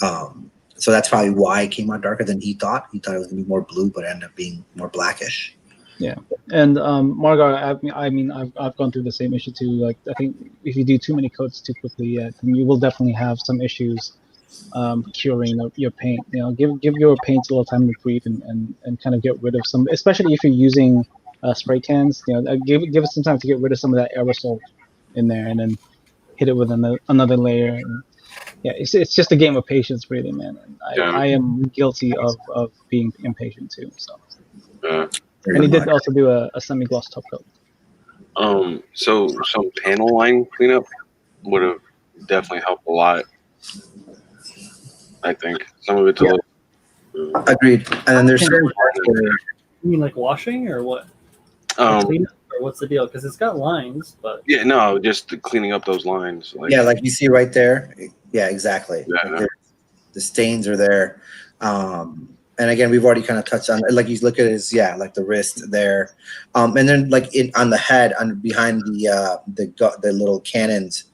So that's probably why it came out darker than he thought. He thought it was gonna be more blue, but it ended up being more blackish. Yeah, and Margar, I mean, I've gone through the same issue too. Like, I think if you do too many coats too quickly, then you will definitely have some issues curing your paint. Give your paints a little time to breathe and kind of get rid of some, especially if you're using spray cans. Give it some time to get rid of some of that aerosol in there, and then hit it with another layer. And, yeah, it's just a game of patience, really, man. And I am guilty of being impatient too. So. And he did also do a semi-gloss top coat. So some panel line cleanup would have definitely helped a lot. I think some of it's a little. Agreed. And then there's certain parts where You mean like washing or what? Cleanup, or what's the deal? Because it's got lines, but yeah, no, just cleaning up those lines. Like, yeah, like you see right there. Yeah, exactly. Yeah. Like the stains are there. And again, we've already kind of touched on, like you look at his, like the wrist there, and then like on the head, behind the little cannons,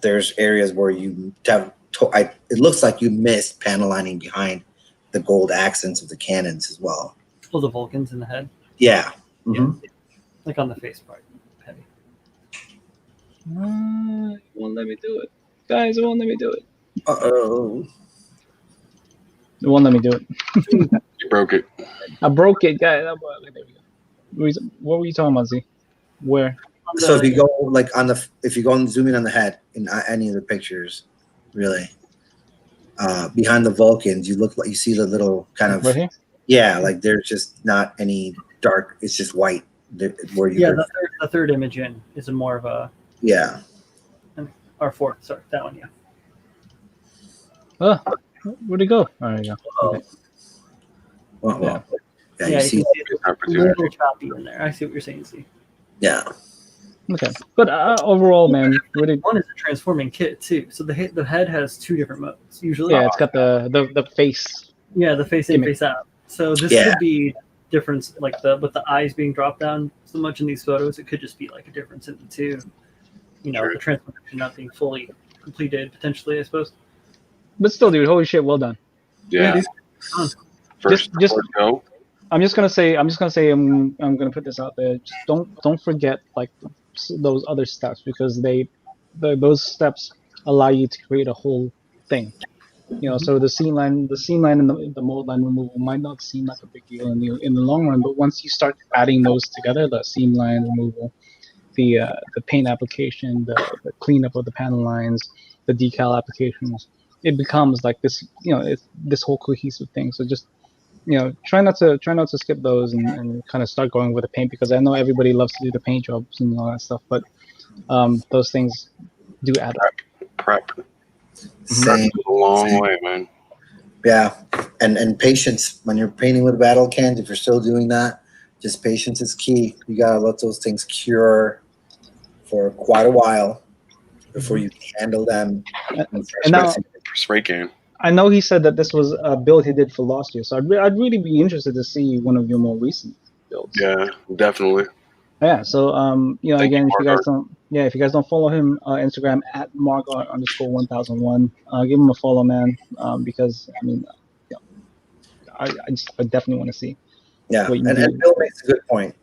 there's areas where you have. It looks like you missed panel lining behind the gold accents of the cannons as well. oh, the Vulcans in the head, Yeah. Mm-hmm. like on the face part, heavy. It won't let me do it, guys. It won't let me do it. Uh-oh. It won't let me do it. You broke it. I broke it, guys. There we go. What were you talking about, Z? Where? So if you go like if you go and zoom in on the head in any of the pictures, really, behind the Vulcans, you see the little kind of Right here? like there's just not any dark. It's just white. Where you the third image in is a more of a or fourth. Sorry, that one. Yeah. Oh, where'd it go? There you go. Okay. Well, Yeah, you see, can see it's a little choppy in there. I see what you're saying, Z. yeah. Okay, but overall, man, really, One is a transforming kit too. So the head has two different modes usually. yeah, it's got the face. Yeah, the face in, Gimmick. face out. So this Yeah. could be difference, like with the eyes being dropped down so much in these photos. It could just be like a difference in the two. The transformation not being fully completed potentially, I suppose. But still, dude, holy shit, well done. Yeah. First Just go. I'm just gonna say I'm gonna put this out there. Just don't forget like those other steps, because those steps allow you to create a whole thing. So the scene line and the mold line removal might not seem like a big deal in the long run, but once you start adding those together, the seam line removal, the paint application, the cleanup of the panel lines, the decal applications, it becomes like this, it's this whole cohesive thing. So just try not to skip those and kind of start going with the paint, because I know everybody loves to do the paint jobs and all that stuff, but those things do add up. Prep. Same. Prep goes a long Same. way, man. Yeah, and patience when you're painting with battle cans. If you're still doing that, just patience is key. You gotta let those things cure for quite a while before you can handle them. And now, Spray can. I know he said that this was a build he did for last year, so I'd really be interested to see one of your more recent builds. Yeah, definitely. Yeah. So Thank again, you, if you guys don't follow him, Instagram at @markart_1001, give him a follow, man. Because I mean, I definitely want to see. Yeah, what you and do. Bill makes a good point.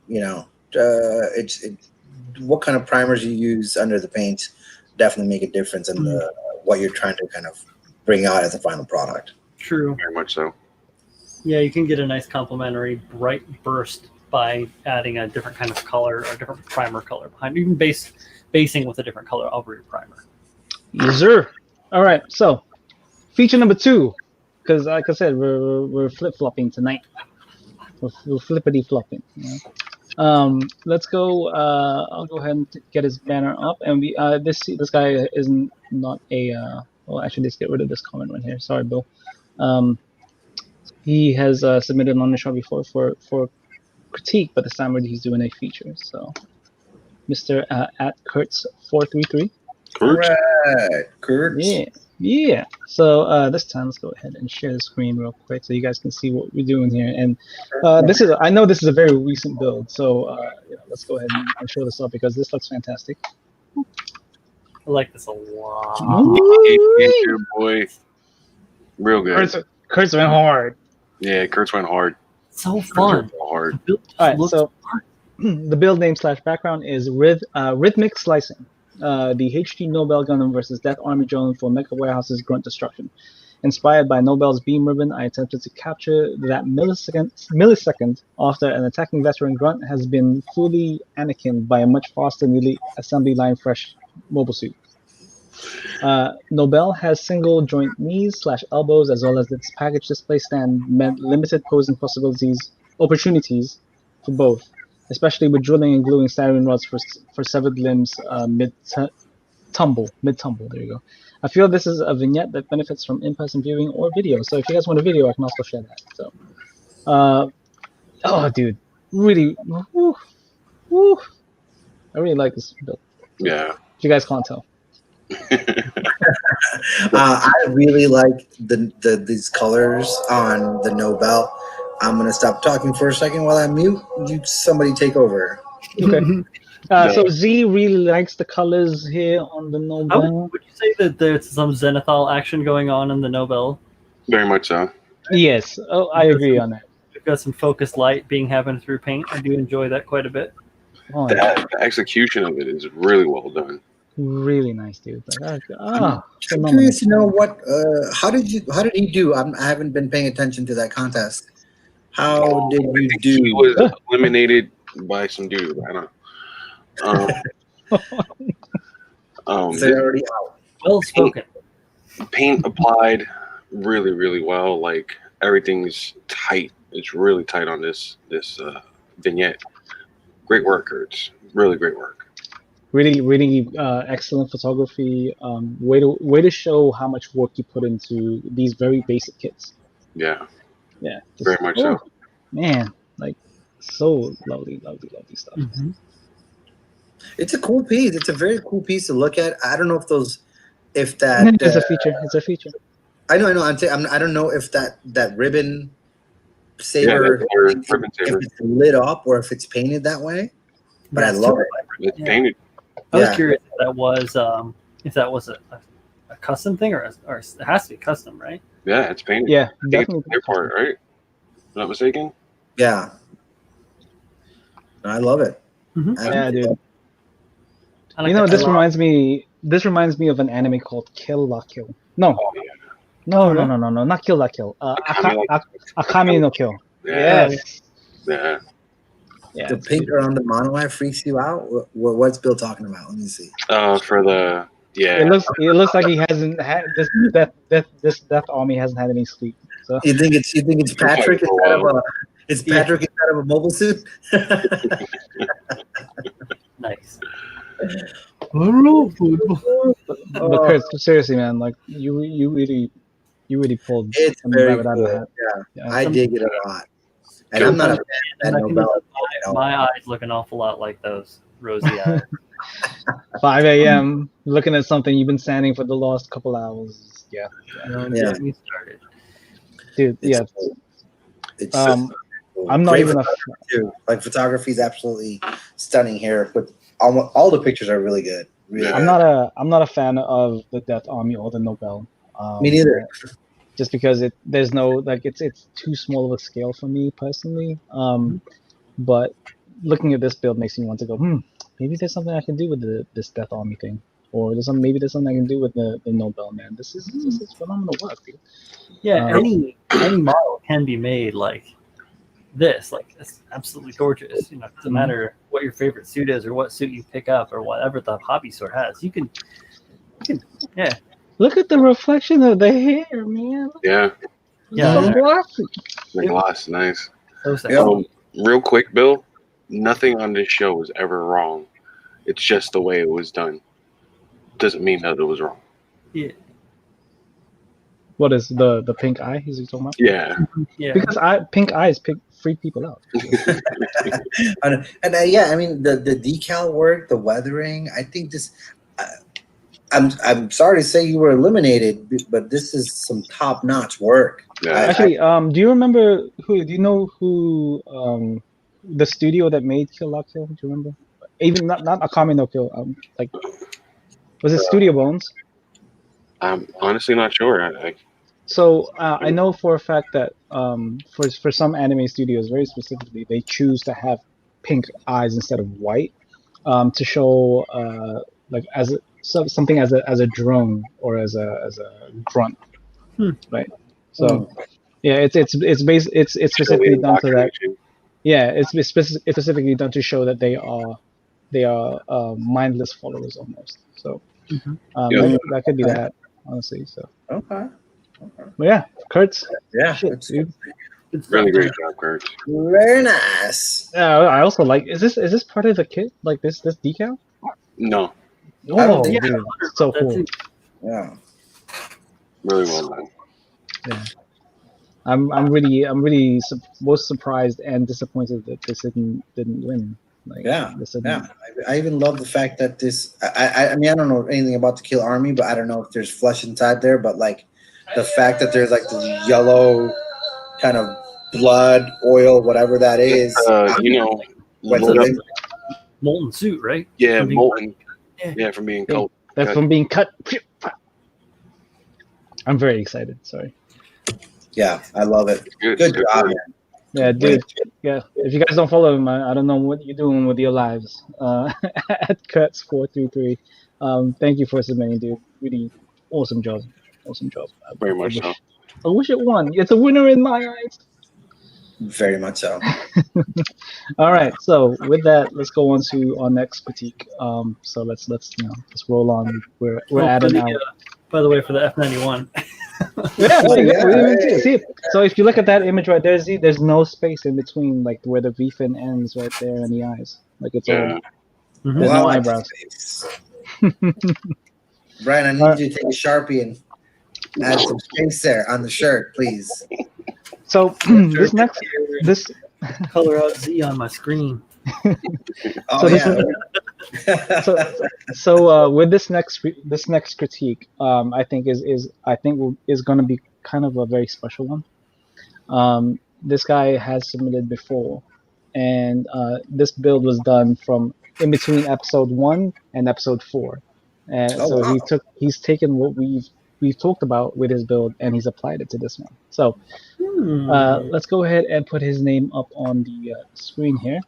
What kind of primers you use under the paint definitely make a difference in what you're trying to kind of bring out as a final product. True. Very much so. Yeah, you can get a nice complementary bright burst by adding a different kind of color or different primer color behind, even basing with a different color over your primer. Yes, sir. All right, so feature number 2, because like I said, we're flip flopping tonight. We're flippity flopping. Let's go. I'll go ahead and get his banner up, and this guy isn't not a. Well, actually, let's get rid of this comment right here. Sorry, Bill. He has submitted on the show before for critique, but this time he's doing a feature. So, Mr. At Kurtz433. Kurtz. Yeah. So this time, let's go ahead and share the screen real quick so you guys can see what we're doing here. And I know this is a very recent build, so let's go ahead and show this up because this looks fantastic. I like this a lot. Yeah, boy. Real good. Kurtz went hard. Yeah, Kurtz went hard. So fun. Hard. All right, so the build name / background is Rhythmic Slicing. The HG Nobel Gundam versus Death Army drone for Mecha Warehouse's Grunt Destruction. Inspired by Nobel's beam ribbon, I attempted to capture that millisecond after an attacking veteran Grunt has been fully Anakin'd by a much faster, nearly assembly line fresh mobile suit. Nobel has single joint knees / elbows, as well as its package display stand meant limited posing opportunities for both, especially with drilling and gluing styrene rods for severed limbs mid tumble. There you go. I feel this is a vignette that benefits from in-person viewing or video. So if you guys want a video, I can also share that. So, oh, dude, really, woo, I really like this build. Yeah. If you guys can't tell. I really like these colors on the Nobel. I'm gonna stop talking for a second while I mute. Somebody take over. Okay. So Z really likes the colors here on the Nobel. Would you say that there's some Zenithal action going on in the Nobel? Very much so. Yes. Oh, I agree on that. We've got some focused light being happened through paint. I do enjoy that quite a bit. Oh, the execution of it is really well done. Really nice, dude. I'm curious to know what. How did he do? I haven't been paying attention to that contest. How did you do? He was eliminated by some dude. I don't know. They're already out. Well spoken. Paint applied really, really well. Like everything's tight. It's really tight on this vignette. Great work, Kurtz. Really great work. Really, really excellent photography. Way to show how much work you put into these very basic kits. Yeah. Yeah. Very much so. Man, like so lovely stuff. Mm-hmm. It's a cool piece. It's a very cool piece to look at. I don't know if It's a feature. It's a feature. I know. I don't know if that ribbon saber, ribbon saber, if it's lit up or if it's painted that way. But I love it. It's painted. I was curious if that was a custom thing or it has to be custom, right? Yeah, it's painted. Yeah, definitely. It's part, right? If I'm not mistaken. Yeah. I love it. Mm-hmm. Yeah, dude. This reminds me of an anime called Kill La Kill. No. Oh, yeah. No, not Kill La Kill. Akame no Kill. Yeah. Yes. Yeah. The pink around the monolith freaks you out? What's Bill talking about? Let me see. For the Yeah. It looks like he hasn't had this death army hasn't had any sleep. So You think it's Patrick For a instead of while. it's Patrick instead of a mobile suit? Nice. I don't know, but Kurt, seriously, man, like you really pulled It's some very rabbit out of the cool. hat. Yeah, Yeah. I dig it a lot. And I'm not a fan of that Nobel. My eyes look an awful lot like those rosy eyes. 5 a.m. looking at something you've been standing for the last couple hours. Yeah, Don't Yeah. get me started. dude. Yeah. It's I'm not great even a. photography too. Like photography is absolutely stunning here, but all the pictures are really good. Really Yeah. good. I'm not a fan of the Death Army or the Nobel. Me neither. Just because there's no like it's too small of a scale for me personally. But looking at this build makes me want to go, maybe there's something I can do with this Death Army thing, or maybe there's something I can do with the Nobel, man. This is phenomenal work, dude. Yeah, any model can be made like this. Like it's absolutely gorgeous. You know, it doesn't matter what your favorite suit is or what suit you pick up or whatever the hobby store has. You can yeah. Look at the reflection of the hair, man. Yeah. Yeah, So yeah. glossy. The gloss, nice. So sexy. Real quick, Bill. Nothing on this show was ever wrong. It's just the way it was done. Doesn't mean that it was wrong. Yeah. What is the pink eye? Is he talking about? Yeah. Yeah. Because pink eyes freak people out. And yeah, I mean the decal work, the weathering. I think this. I'm sorry to say you were eliminated, but this is some top notch work. Yeah. Actually, do you remember who? Do you know who? The studio that made Kill La Kill. Do you remember? Even not Akame no Kill. Like, was it Studio Bones? I'm honestly not sure. So I know for a fact that for some anime studios, very specifically, they choose to have pink eyes instead of white, to show like something as a drone or as a grunt, right? So yeah, it's specifically done to that. Yeah, it's specifically done to show that they are mindless followers almost. So that could be that, honestly. So Okay. but yeah, Kurtz. Yeah. Shit, dude. Really great job, Kurt. Very nice. I also like. Is this part of the kit? Like this decal? No, I don't Oh, think- dude, so cool. Yeah. really well done. Yeah. I'm really both surprised and disappointed that this didn't win. Like, Yeah, this didn't- yeah. I even love the fact that this. I mean, I don't know anything about the Kill Army, but I don't know if there's flesh inside there. But like, the fact that there's like the yellow kind of blood, oil, whatever that is. Molten suit, right? Yeah, From being- molten. Yeah. Yeah, from being Yeah, cold. that's from being cut. I'm very excited. Sorry. Yeah, I love it. Good. Good job, man. Yeah, dude. Yeah, if you guys don't follow him, I don't know what you're doing with your lives. At Cuts433. Thank you for submitting, dude. Really awesome job. Awesome job. Very much so. I wish it won. It's a winner in my eyes. Very much so. All right. So with that, let's go on to our next critique. So let's roll on. We're at an hour. By the way, for the F91. Yeah, Oh, yeah, we didn't hey. see it. So if you look at that image right there, see, there's no space in between, like where the V fin ends, right there, and the eyes. Like it's all. Yeah. There's Well, I no like eyebrows. this. Brian, I need you to take a Sharpie and add some space there on the shirt, please. So this Color out Z on my screen. Oh, So this yeah. so with this next critique, I think is going to be kind of a very special one. This guy has submitted before, and this build was done from in between episode 1 and episode 4, and Oh, so wow. he's taken what we've talked about with his build and he's applied it to this one. So let's go ahead and put his name up on the screen here.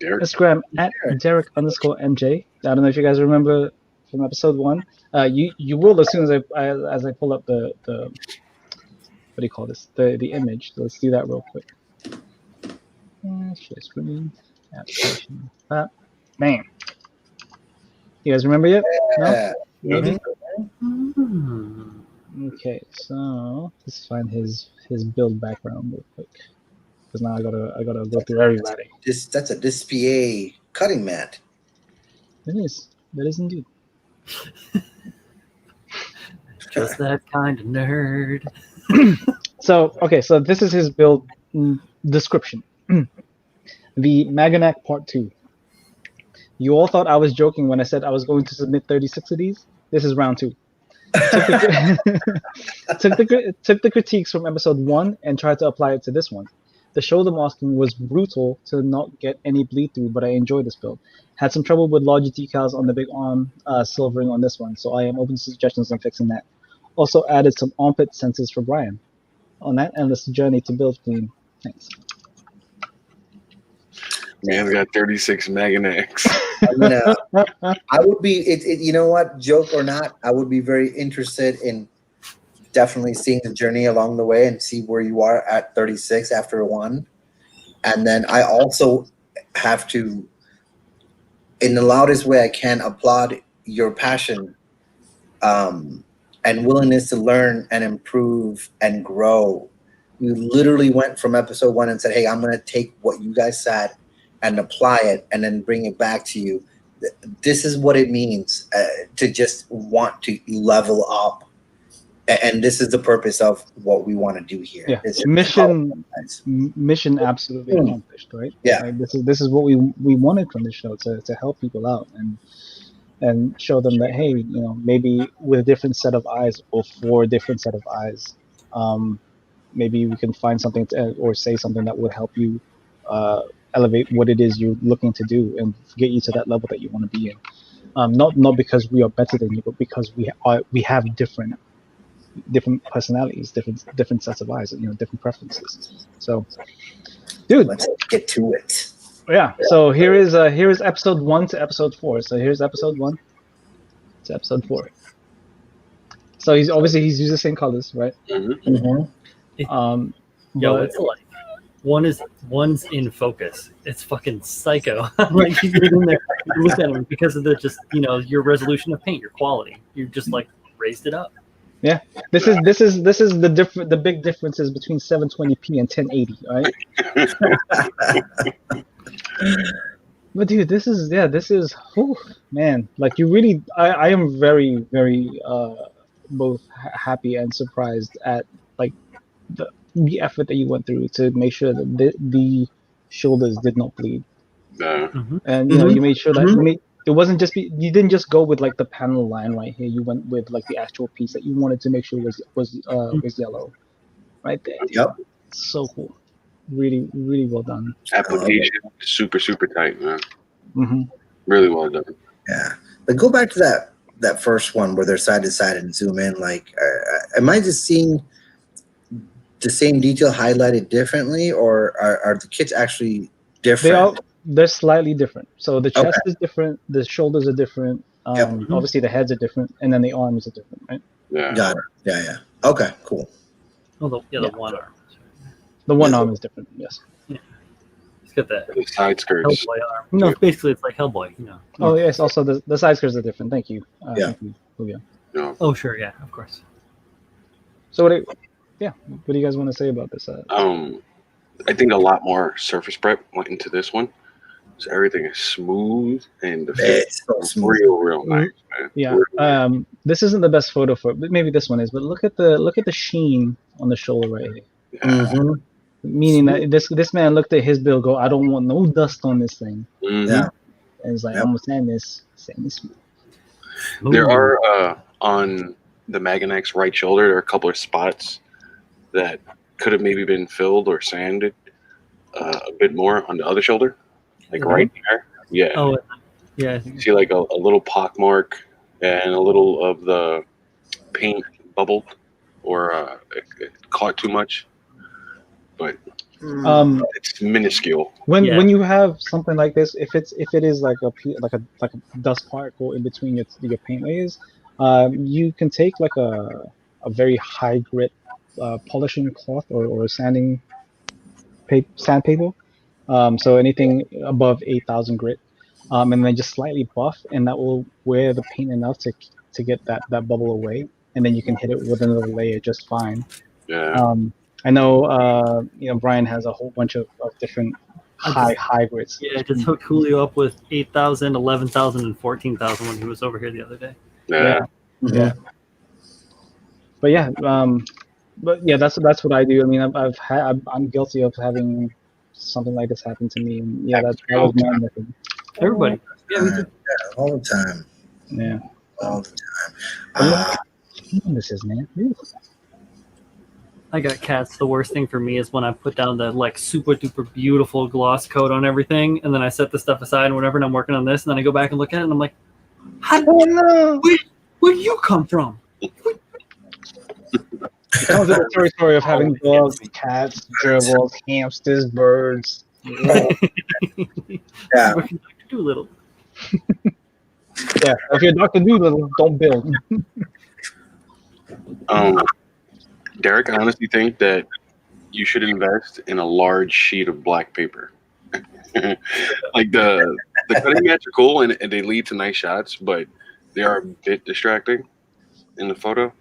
Derek. Instagram at Derek_MJ. I don't know if you guys remember from episode 1. You will as soon as I pull up the what do you call this, the image. So let's do that real quick. Share screen application. Bam. You guys remember yet? No? Yeah. Maybe? Hmm. Okay, so let's find his build background real quick. Because now I gotta go through everybody. That's a DisPA cutting mat. It is. That is indeed. Just that kind of nerd. So okay, so this is his build description. The Maganak Part 2. You all thought I was joking when I said I was going to submit 36 of these. This is round 2. Took the critiques from episode 1 and tried to apply it to this one. The shoulder masking was brutal to not get any bleed through, but I enjoyed this build. Had some trouble with larger decals on the big arm silvering on this one, so I am open to suggestions on fixing that. Also added some armpit sensors for Brian. On that endless journey to build clean. Thanks. Man's got 36 Maganax. I would be, you know what, joke or not, I would be very interested in definitely seeing the journey along the way and see where you are at 36 after one. And then I also have to, in the loudest way I can, applaud your passion and willingness to learn and improve and grow. You literally went from episode 1 and said, hey, I'm going to take what you guys said and apply it and then bring it back to you. This is what it means to just want to level up. And this is the purpose of what we want to do here. Yeah, It's mission absolutely accomplished, right? Yeah. Like, this is what we wanted from the show to help people out and show them that, hey, you know, maybe with a different set of eyes or for a different set of eyes, maybe we can find something or say something that would help you elevate what it is you're looking to do and get you to that level that you want to be in. Not because we are better than you, but because we have different personalities, different sets of eyes, you know, different preferences. So, dude, let's get to it. Yeah. So here is episode 1 to episode 4. So here's episode 1 to episode 4. So he's used the same colors, right? Mm-hmm. Yo, it's like one's in focus. It's fucking psycho. Like you get in there, you look at them because of the just, you know, your resolution of paint, your quality. You just like raised it up. Yeah. This is the big differences between 720p and 1080, right? But dude, this is whew, man, like you really I am very, very both happy and surprised at like the effort that you went through to make sure that the shoulders did not bleed. And you know, you made sure that it wasn't just you didn't just go with like the panel line right here. You went with like the actual piece that you wanted to make sure was yellow, right there. Yep. So cool. Really, really well done. Application super tight, man. Mm-hmm. Really well done. Yeah, but go back to that first one where they're side to side and zoom in. Like, am I just seeing the same detail highlighted differently, or are the kits actually different? They're slightly different. So the chest is different, the shoulders are different. Obviously the heads are different, and then the arms are different, right? Yeah. Got it. Yeah. Okay, cool. Oh, the one arm. The one arm is different. Yes. Yeah. It's got that The side skirts. Hellboy arm. No, basically it's like Hellboy. You know. Oh yes. Also the side skirts are different. Thank you. Yeah. Thank you, Julio. No. Oh sure, yeah, of course. So what do you guys want to say about this? I think a lot more surface prep went into this one. So everything is smooth and the fit It's so is smooth. real nice, man. Yeah. Real This isn't the best photo for it, but maybe this one is. But look at the sheen on the shoulder right here. nice. Mm-hmm. Meaning that this man looked at his bill, go, I don't want no dust on this thing. Mhm. Yeah. And it's like, Yep. I'm saying this smooth. There are on the Maganax right shoulder, there are a couple of spots that could have maybe been filled or sanded a bit more on the other shoulder, like right there. Yeah. Oh, yeah. You see like a little pock mark and a little of the paint bubbled or it caught too much, but it's minuscule. When Yeah. when you have something like this, if it is like a dust particle in between your paint layers, you can take like a very high grit polishing cloth or sanding sandpaper. So anything above 8,000 grit, and then just slightly buff, and that will wear the paint enough to get that bubble away, and then you can hit it with another layer just fine. Yeah. I know Brian has a whole bunch of different high grades. Yeah, I just hooked Julio up with 8,000, 11,000, and 14,000 when he was over here the other day. Yeah. Yeah. But yeah, that's what I do. I mean, I'm guilty of having something like this happen to me. And yeah, that was my method. Everybody. Yeah, me too. Yeah, all the time. Yeah. All the time. This is, man. I got cats. The worst thing for me is when I put down the like super duper beautiful gloss coat on everything, and then I set the stuff aside and whatever, and I'm working on this, and then I go back and look at it, and I'm like, where do you come from? It comes with the territory of having dogs, cats, gerbils, hamsters, birds. Yeah. Dr. Doolittle. Yeah, if you're Dr. Doolittle, don't build. Derek, I honestly think that you should invest in a large sheet of black paper. Like the cutting mats are cool and they lead to nice shots, but they are a bit distracting in the photo.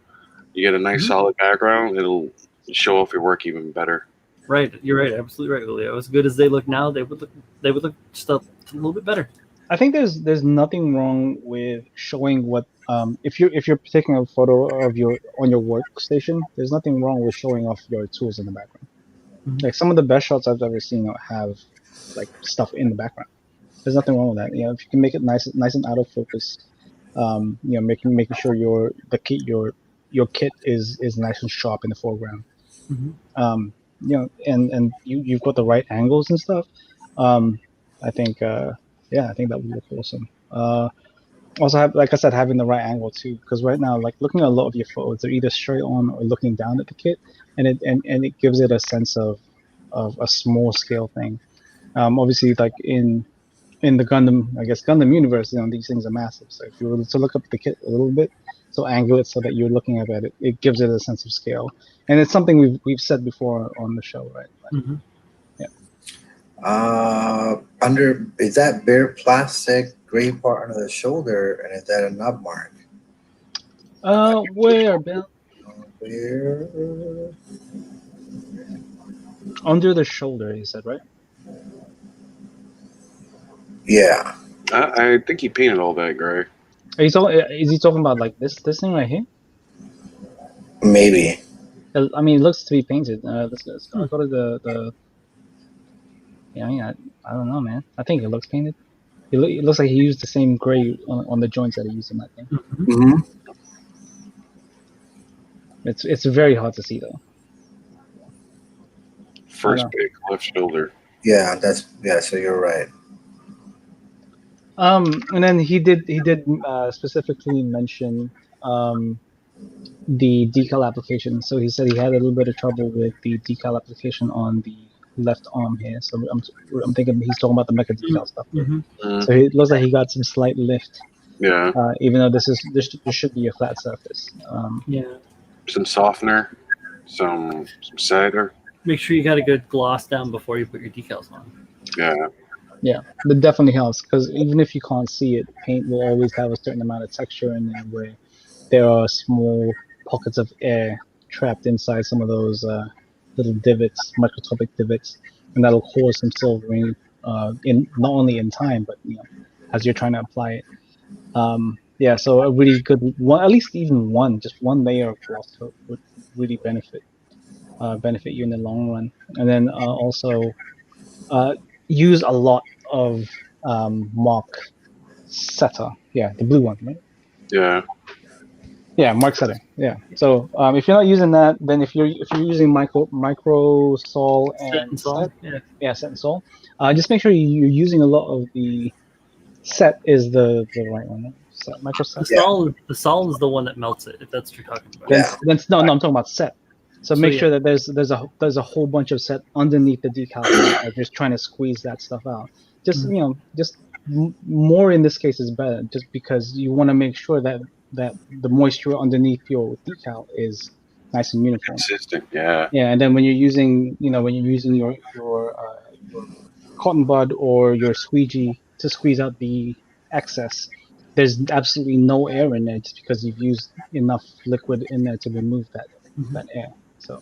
You get a nice solid background, it'll show off your work even better. Right, you're right, absolutely right, Julio. As good as they look now, they would look just a little bit better. I think there's nothing wrong with showing what if you're taking a photo of your workstation, there's nothing wrong with showing off your tools in the background. Like some of the best shots I've ever seen have like stuff in the background. There's nothing wrong with that. If you can make it nice and out of focus, making sure your kit is nice and sharp in the foreground. And you've got the right angles and stuff. I think I think that would look awesome. Also, like I said, having the right angle too, because right now, like looking at a lot of your photos, they're either straight on or looking down at the kit, and it gives it a sense of a small scale thing. Obviously, like in the Gundam universe, these things are massive. So if you were to look up the kit a little bit, so angle it so that you're looking at it, it gives it a sense of scale, and it's something we've said before on the show, right? Like, Is that bare plastic gray part under the shoulder, and is that a nub mark? Where, Bill? Where? Under the shoulder, you said, right? Yeah. I think he painted all that gray. Is he talking about like this thing right here? Maybe. I mean, it looks to be painted. Let's go to the. Yeah, I mean, I don't know, man. I think it looks painted. It looks like he used the same gray on the joints that he used in that thing. It's very hard to see though. First pick, left shoulder. Yeah, so you're right. And then he did specifically mention the decal application. So he said he had a little bit of trouble with the decal application on the left arm here. So I'm thinking he's talking about the mecha decal stuff. So it looks like he got some slight lift. Yeah. Even though this should be a flat surface. Some softener, some cider. Make sure you got a good gloss down before you put your decals on. Yeah, that definitely helps, because even if you can't see it, paint will always have a certain amount of texture in there where there are small pockets of air trapped inside some of those little divots, microscopic divots, and that'll cause some silvering in not only in time, but as you're trying to apply it. So a really good one, at least even just one layer of gloss coat would really benefit you in the long run. And then also use a lot of Mark Setter. Yeah, the blue one, right? Yeah, Mark Setter. Yeah. So if you're not using that, then if you're using micro sol and set and sol, just make sure you're using a lot of the set is the right one. Right? Set, micro set. The sol is the one that melts it. If that's what you're talking about. Then I'm talking about set. So make sure that there's a whole bunch of set underneath the decal, just trying to squeeze that stuff out. Just more in this case is better, just because you want to make sure that the moisture underneath your decal is nice and uniform, consistent. Yeah. And then when you're using your cotton bud or your squeegee to squeeze out the excess. There's absolutely no air in there just because you've used enough liquid in there to remove that air. So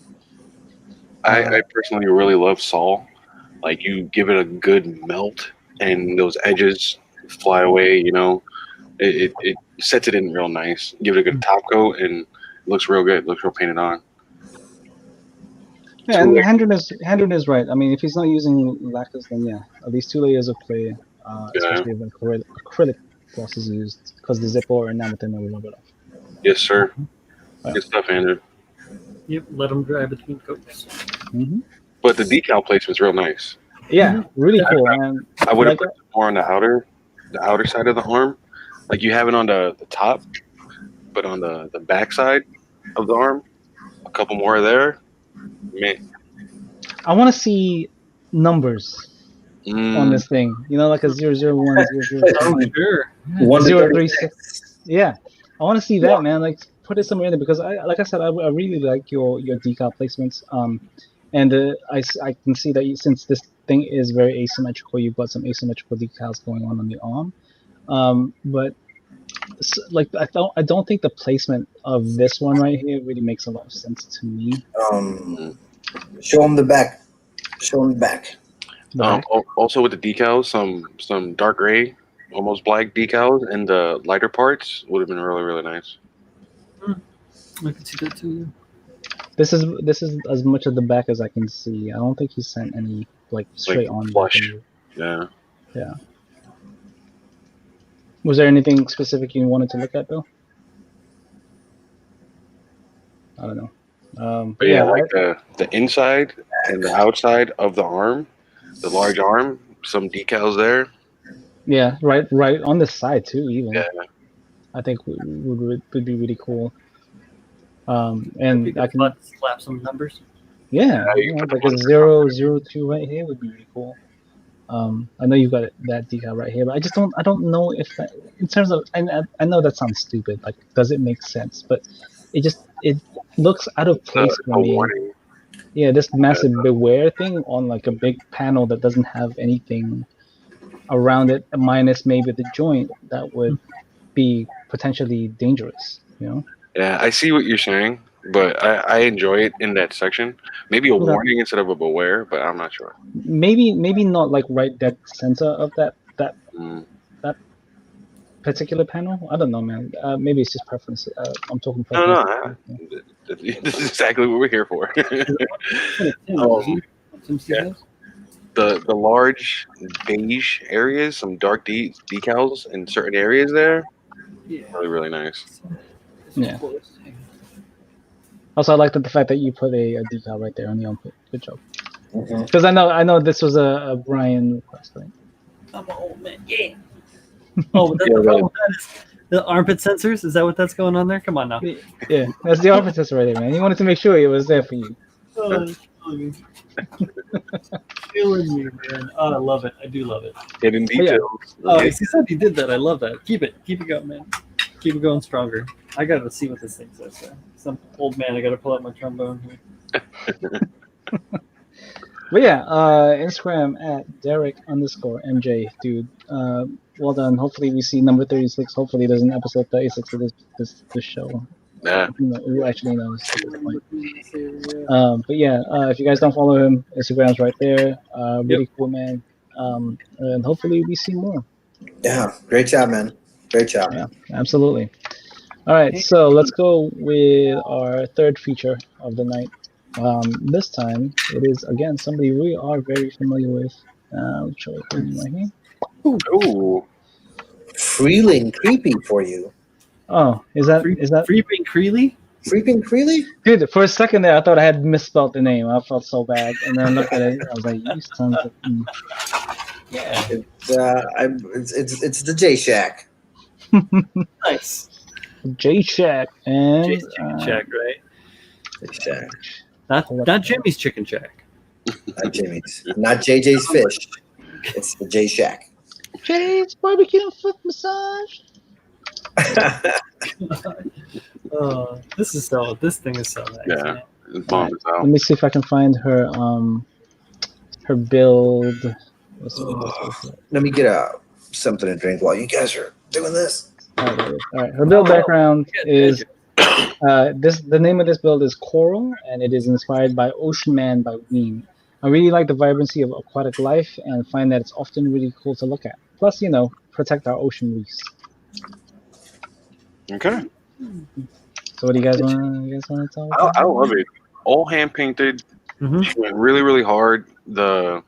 I personally really love Sol. Like you give it a good melt, and those edges fly away. It sets it in real nice. Give it a good top coat, and it looks real good. It looks real painted on. yeah, and Hendren is right. I mean, if he's not using lacquers, then yeah, at least 2 layers of clay, especially if acrylic gloss is used, because the zipper or enamel thinner will rub it off. Yes, sir. Right. Good stuff, Andrew. Yep, let them dry between coats. Mm-hmm. But the decal placement's real nice. Yeah, really cool. And I would have put more on the outer side of the arm. Like you have it on the top, but on the back side of the arm, a couple more there. Man. I want to see numbers on this thing. Like a 001, 002, Oh, sure. 036. Yeah, I want to see that, man. Like, put it somewhere in there because like I said, I really like your decal placements. And I can see that since this thing is very asymmetrical, you've got some asymmetrical decals going on the arm. But like I don't think the placement of this one right here really makes a lot of sense to me. Show him the back. Show him the back. Also with the decals, some dark gray, almost black decals, and the lighter parts would have been really, really nice. I can see that too. This is as much of the back as I can see. I don't think he sent any like straight on flush. Yeah. Yeah. Was there anything specific you wanted to look at, Bill? I don't know. But yeah, like the inside and the outside of the arm, the large arm, some decals there. Yeah, right on the side too. Even yeah, I think would be really cool. And I can slap some numbers. Yeah, like a 002 right here would be really cool. I know you've got that decal right here, but I don't know if that, in terms of, I know that sounds stupid. Like, does it make sense? But it looks out of place for me. Warning. Yeah, this massive beware thing on like a big panel that doesn't have anything around it, minus maybe the joint, that would be potentially dangerous. Yeah, I see what you're saying, but I enjoy it in that section. Maybe a warning instead of a beware, but I'm not sure. Maybe not like right dead center of that particular panel. I don't know, man. Maybe it's just preference. I'm talking preference. No. This is exactly what we're here for. The large beige areas, some dark decals in certain areas there. Yeah. Really, really nice. Yeah. Also, I like the fact that you put a decal right there on the armpit. Good job. Because I know this was a Brian request, right? I'm an old man. Yeah. Oh, that's the problem with that is the armpit sensors. Is that what that's going on there? Come on now. Yeah, that's the armpit sensor right there, man. He wanted to make sure it was there for you. Killing me, man. Oh, I love it. I do love it. Hidden details. Oh, he said he did that. I love that. Keep it going, man. Keep it going stronger. I gotta see what this thing says. Some old man. I gotta pull out my trombone here. But yeah, Instagram at Derek_MJ, dude. Well done. Hopefully we see number 36. Hopefully there's an episode 36 of this show. Yeah. Who actually knows at this point. But yeah, if you guys don't follow him, Instagram's right there. Really cool, man. And hopefully we see more. Yeah, great job, man. Great job. Yeah, absolutely. All right, so let's go with our third feature of the night. This time it is again somebody we are very familiar with. I'll show it right here. Ooh. Freeling creepy for you. Oh, is that Freeping Creeley? Freeping Creeley? Dude, for a second there I thought I had misspelled the name. I felt so bad, and then I looked at it. I was like, "You sons of." Yeah, it's the J Shack. Nice. J Shack and Jay's Chicken Shack, right? J Shack. Not Jimmy's Chicken Shack. Not Jimmy's. Not JJ's Fish. It's the J Shack. Jay's barbecue and foot massage. This thing is so nice. Yeah, it's bomb as hell. Let me see if I can find her build. Let me get a something to drink while you guys are doing this. All right. Her build background is the name of this build is Coral, and it is inspired by Ocean Man by Ween. I really like the vibrancy of aquatic life and find that it's often really cool to look at. Plus, protect our ocean reefs. Okay. So, what do you guys want? To talk about? I love it. All hand painted. Mhm. She went really, really hard. The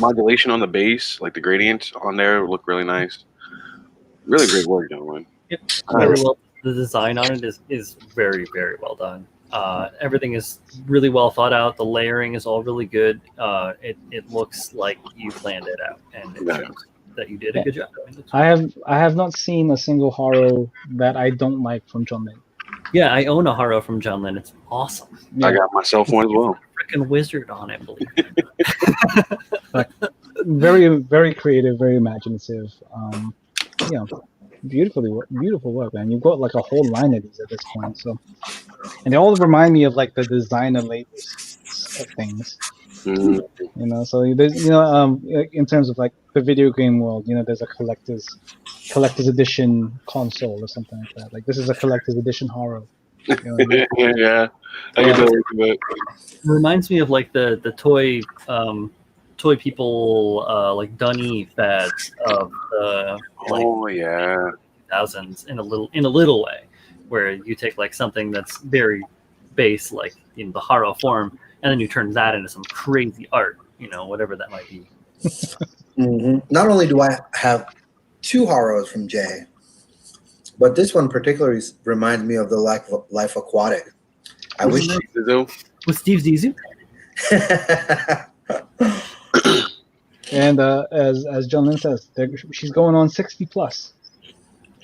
modulation on the base, like the gradients on there, look really nice. Really great work, gentlemen. Really well. The design on it is very, very well done. Everything is really well thought out. The layering is all really good. It looks like you planned it out, and it shows that you did a good job. I have not seen a single Haro that I don't like from John Lin. Yeah, I own a Haro from John Lin. It's awesome. Yeah. I got myself one as well. Freaking wizard on it, believe it. Very, very creative, very imaginative. Beautiful work, man. You've got like a whole line of these at this point, so, and they all remind me of like the designer labels of things. So there's in terms of like the video game world, there's a collector's edition console or something like that. Like this is a collector's edition Haro. Yeah, I can totally do that. It reminds me of like the toy people like Dunny fads of the yeah 2000s in a little way, where you take like something that's very base, like in the Haro form, and then you turn that into some crazy art, whatever that might be. Not only do I have 2 Haros from Jay, but this one particularly reminds me of the Life Aquatic. I wish with Steve Zissou. And as John Lin says, she's going on 60 plus.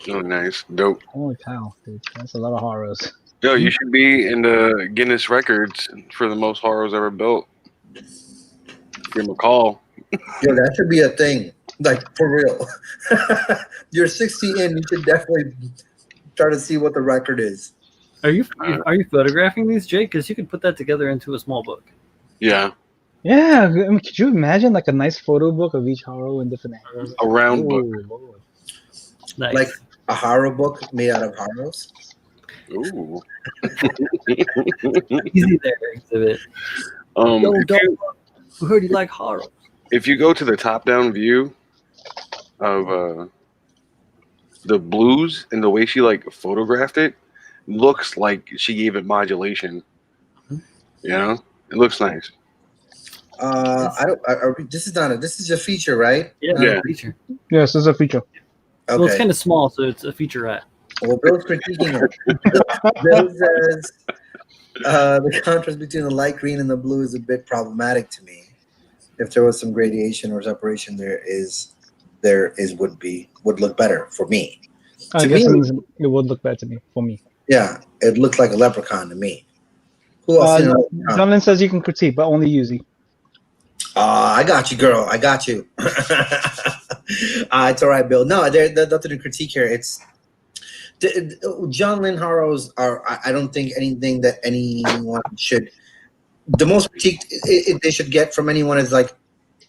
Oh, nice, dope. Holy cow, dude, that's a lot of Haros. Yo, you should be in the Guinness Records for the most Haros ever built. Give him a call. Yo, that should be a thing. Like, for real. You're 60 in, you should definitely try to see what the record is. Are you photographing these, Jake? Because you could put that together into a small book. Yeah. Yeah, I mean, could you imagine like a nice photo book of each Haro in different angles? A round book. Lord. Nice. Like a Haro book made out of Haros. Ooh. Easy there, Exhibit. We heard you like Haro. If you go to the top-down view of the blues and the way she like photographed it, looks like she gave it modulation. It looks nice. This is a feature, right? Yeah. Feature. Yes, it's a feature. Okay. Well, it's kind of small, so it's a featurette. Well, Bill's critiquing it. Bill says the contrast between the light green and the blue is a bit problematic to me. If there was some gradation or separation, would look better for me. I guess it would look better to me for me. Yeah, it looked like a leprechaun to me. Who else? John Lin says you can critique, but only Yuzi. I got you, girl. I got you. It's all right, Bill. No, there's nothing to critique here. It's John Lin Haros are. I don't think anything that anyone should. The most critique they should get from anyone is like,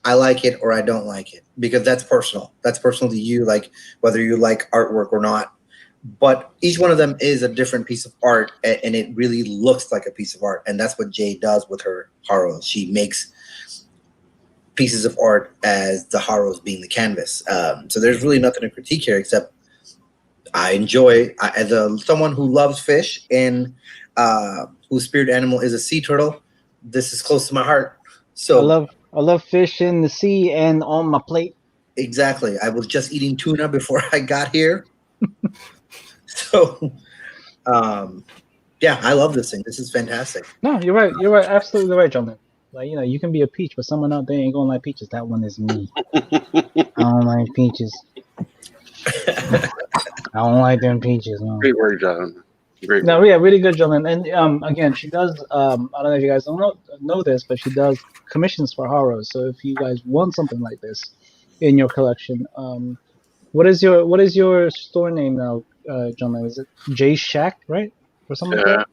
I like it or I don't like it, because that's personal. That's personal to you, like whether you like artwork or not. But each one of them is a different piece of art, and it really looks like a piece of art. And that's what Jay does with her Haros. She makes pieces of art as the Haros being the canvas. So there's really nothing to critique here, except I enjoy, as someone who loves fish and whose spirit animal is a sea turtle, this is close to my heart. So I love fish in the sea and on my plate. Exactly. I was just eating tuna before I got here. So, yeah, I love this thing. This is fantastic. No, you're right. You're right. Absolutely right, Jonathan. Like, you can be a peach, but someone out there ain't gonna like peaches. That one is me. I don't like peaches. I don't like them peaches. No. Great work, John. Great. No, yeah, really good, Jonathan. And again, she does. I don't know if you guys don't know this, but she does commissions for Haros. So if you guys want something like this in your collection, what is your store name now, Jonathan? Is it J Shack, right, or something like that?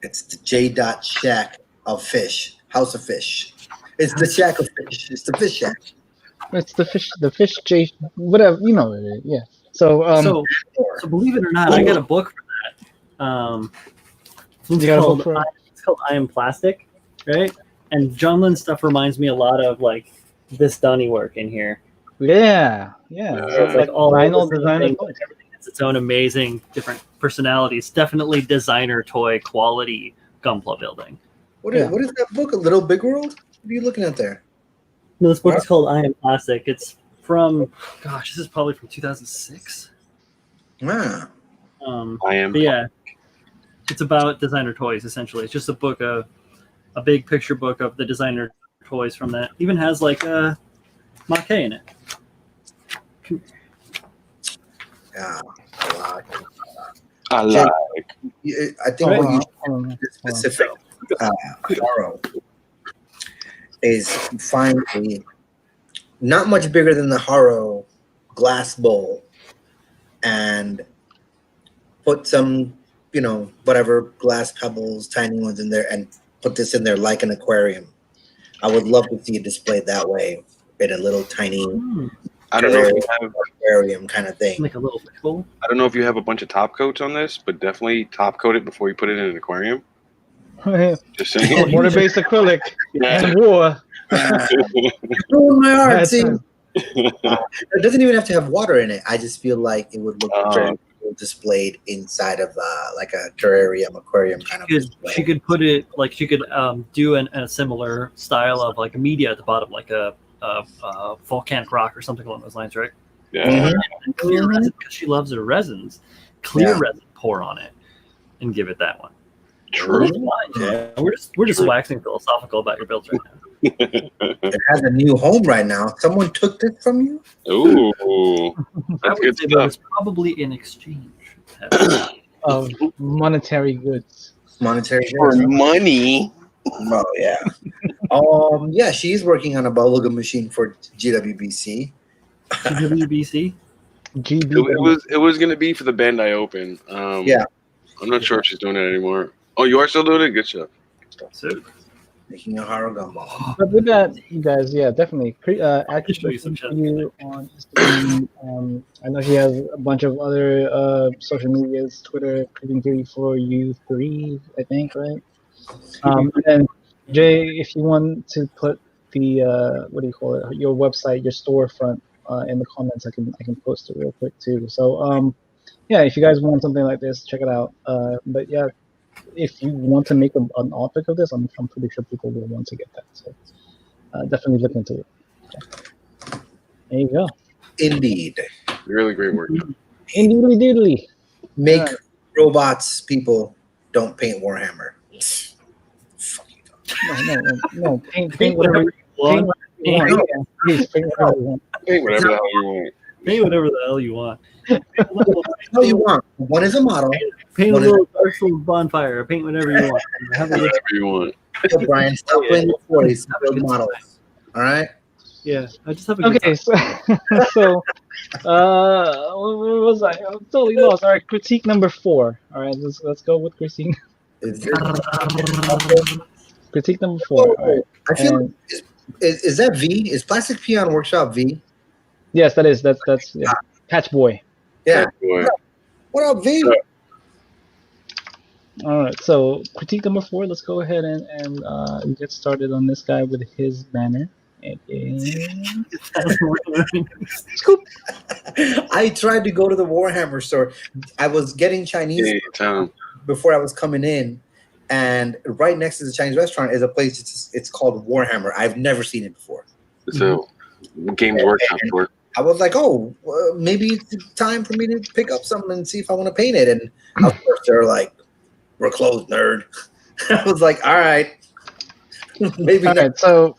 It's the J. Shack of Fish, House of Fish. It's the Shack of Fish. It's the Fish Shack. It's the fish J, whatever, you know what it is. Yeah. So So believe it or not, I got a book for that. you got a book Called for it's called I Am Plastic, right? And John Lynn stuff reminds me a lot of like this Donnie work in here. yeah. So It's like all vinyl the same designer thing, but toys. everything has its own amazing different personalities. Definitely designer toy quality Gunpla building. What is Yeah. what is that book? A Little Big World? What are you looking at there? No, this book is called I Am Plastic. It's from, gosh, this is probably from 2006. Ah, I am. But yeah, it's about designer toys essentially. It's just a book of a big picture book of the designer toys from that. Even has like a maquet in it. yeah. I like it. I Jake, like. I think Oh, what you hold on. specific Haro is find a not much bigger than the Haro glass bowl and put some, whatever glass pebbles, tiny ones in there, and put this in there like an aquarium. I would love to see it displayed that way in a little tiny I don't know if you have. aquarium kind of thing. Like a little fish bowl. I don't know if you have a bunch of top coats on this, but definitely top coat it before you put it in an aquarium. Just saying. Water-based acrylic Yeah. and war. You ruined my art. That's See, it. it doesn't even have to have water in it. I just feel like it would look very cool displayed inside of like a terrarium, aquarium kind of. She could put it like she could do a similar style of like a media at the bottom, like a volcanic rock or something along those lines, right? Yeah. And clear resin because she loves her resins. Clear Yeah. resin pour on it and give it that one. True. Yeah, we're just waxing philosophical about your builds right now. It has a new home right now. Someone took this from you? Ooh, I that's would good say that stuff. it's probably in exchange. Of monetary goods. Monetary For goods. money. Oh yeah. Yeah, she's working on a bubblegum machine for GWBC. GWBC. GB. It was gonna be for the Bandai Open. Yeah. I'm not sure if she's doing it anymore. Oh, you are still doing it? Good stuff. So Making a Haro gumball. But with that, you guys, yeah, definitely. Actually, show you some shit. you on Instagram. I know she has a bunch of other social medias, Twitter, Critic4U3, I think, right? And then Jay, if you want to put the what do you call it? Your website, your storefront, in the comments, I can post it real quick too. So yeah, if you guys want something like this, check it out. But yeah, if you want to make an art book of this, I'm pretty sure people will want to get that. So definitely look into it. Okay. There you go. Indeed. Really great work. Indeedly doodly. Make Alright. robots, people. Don't paint Warhammer. Fuck you. No. Paint paint whatever. whatever you want. Paint whatever you want. Yeah, please, paint whatever you want. Hey, whatever the hell you want. Paint whatever the hell you want. What you want? One is a model. Paint a What is- little Dark Souls bonfire. Paint whatever you want. Have a good Whatever you want. Yo, Brian, stop playing with toys. Build models. All right. Yeah, I just have a good Okay, time. so where was I? I'm totally lost. All right, critique number 4. All right, let's go with critique. Is this- Critique number 4. All right. I feel And is that V? Is Plastic Peon Workshop V? yes, that's yeah. Catch Boy. Yeah. Boy. What up, V? All right, so critique number 4. Let's go ahead and get started on this guy with his banner. It is Scoop. I tried to go to the Warhammer store. I was getting Chinese Hey, Tom. before I was coming in, and right next to the Chinese restaurant is a place. It's called Warhammer. I've never seen it before. So, Games Workshop store. I was like, oh, maybe it's time for me to pick up something and see if I want to paint it. And of course, they're like, "We're closed, nerd." I was like, all right, maybe All not. right, so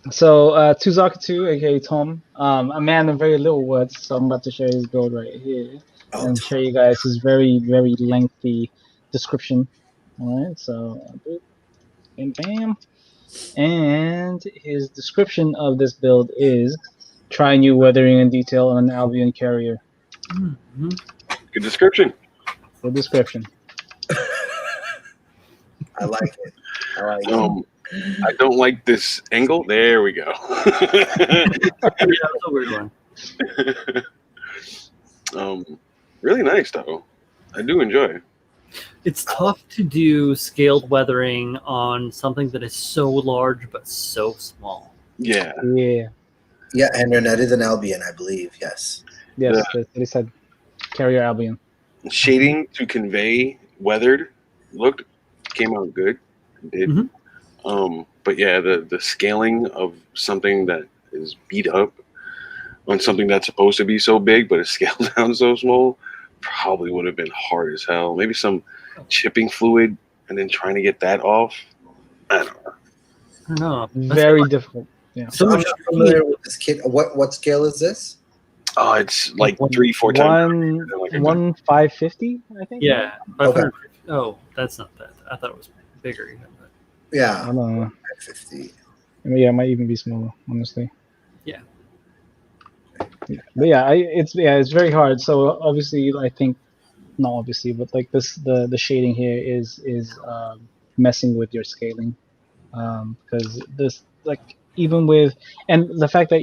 Tuzaka2, aka Tom, a man of very little words. So I'm about to share his build right here Oh, and show you guys his very, very lengthy description. All right, so bam, bam, and his description of this build is: try new weathering and detail on an Albion carrier. Mm-hmm. Good description. Full description. I like it. I like it. I don't like this angle. There we go. Yeah, that's a weird one. Really nice though. I do enjoy. It's tough to do scaled weathering on something that is so large but so small. Yeah. Yeah. Yeah, and that is an Albion, I believe. Yes. Yes, they said carrier Albion. Shading to convey weathered looked came out good. It did. But yeah, the scaling of something that is beat up on something that's supposed to be so big but is scaled down so small probably would have been hard as hell. Maybe some chipping fluid and then trying to get that off. I don't know. I don't know. Very difficult. Yeah. So I'm not familiar with this kit. What scale is this? Oh, it's like One- 3-4 times. One 550, I think. Yeah. Okay. Oh, that's not bad. I thought it was bigger even. But I Yeah, don't know. 50. Yeah, it might even be smaller, honestly. Yeah. But yeah, it's very hard. So obviously, I think not obviously, but like the shading here is messing with your scaling, because this like even with and the fact that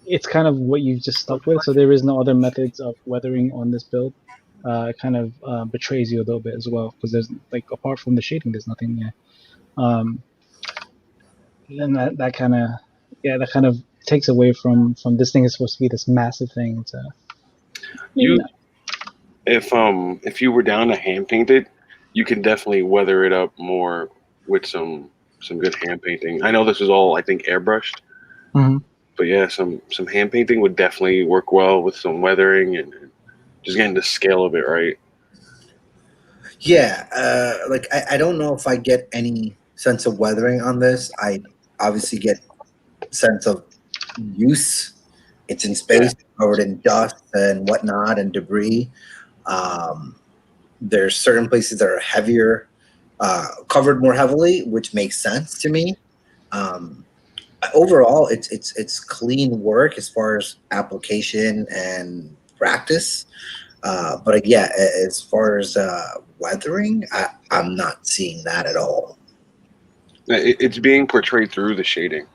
it's kind of what you've just stuck with. So there is no other methods of weathering on this build. It kind of betrays you a little bit as well because there's like apart from the shading, there's nothing there. And that kind of takes away from this thing is supposed to be this massive thing. If you were down to hand paint it, you can definitely weather it up more with some good hand painting. I know this is all I think airbrushed, but yeah, some hand painting would definitely work well with some weathering and just getting the scale of it right. Yeah, like I don't know if I get any sense of weathering on this. I obviously get sense of use. It's in space, covered in dust and whatnot and debris. There's certain places that are heavier, covered more heavily, which makes sense to me. Overall, it's clean work as far as application and practice. But yeah, as far as weathering, I'm not seeing that at all. It's being portrayed through the shading.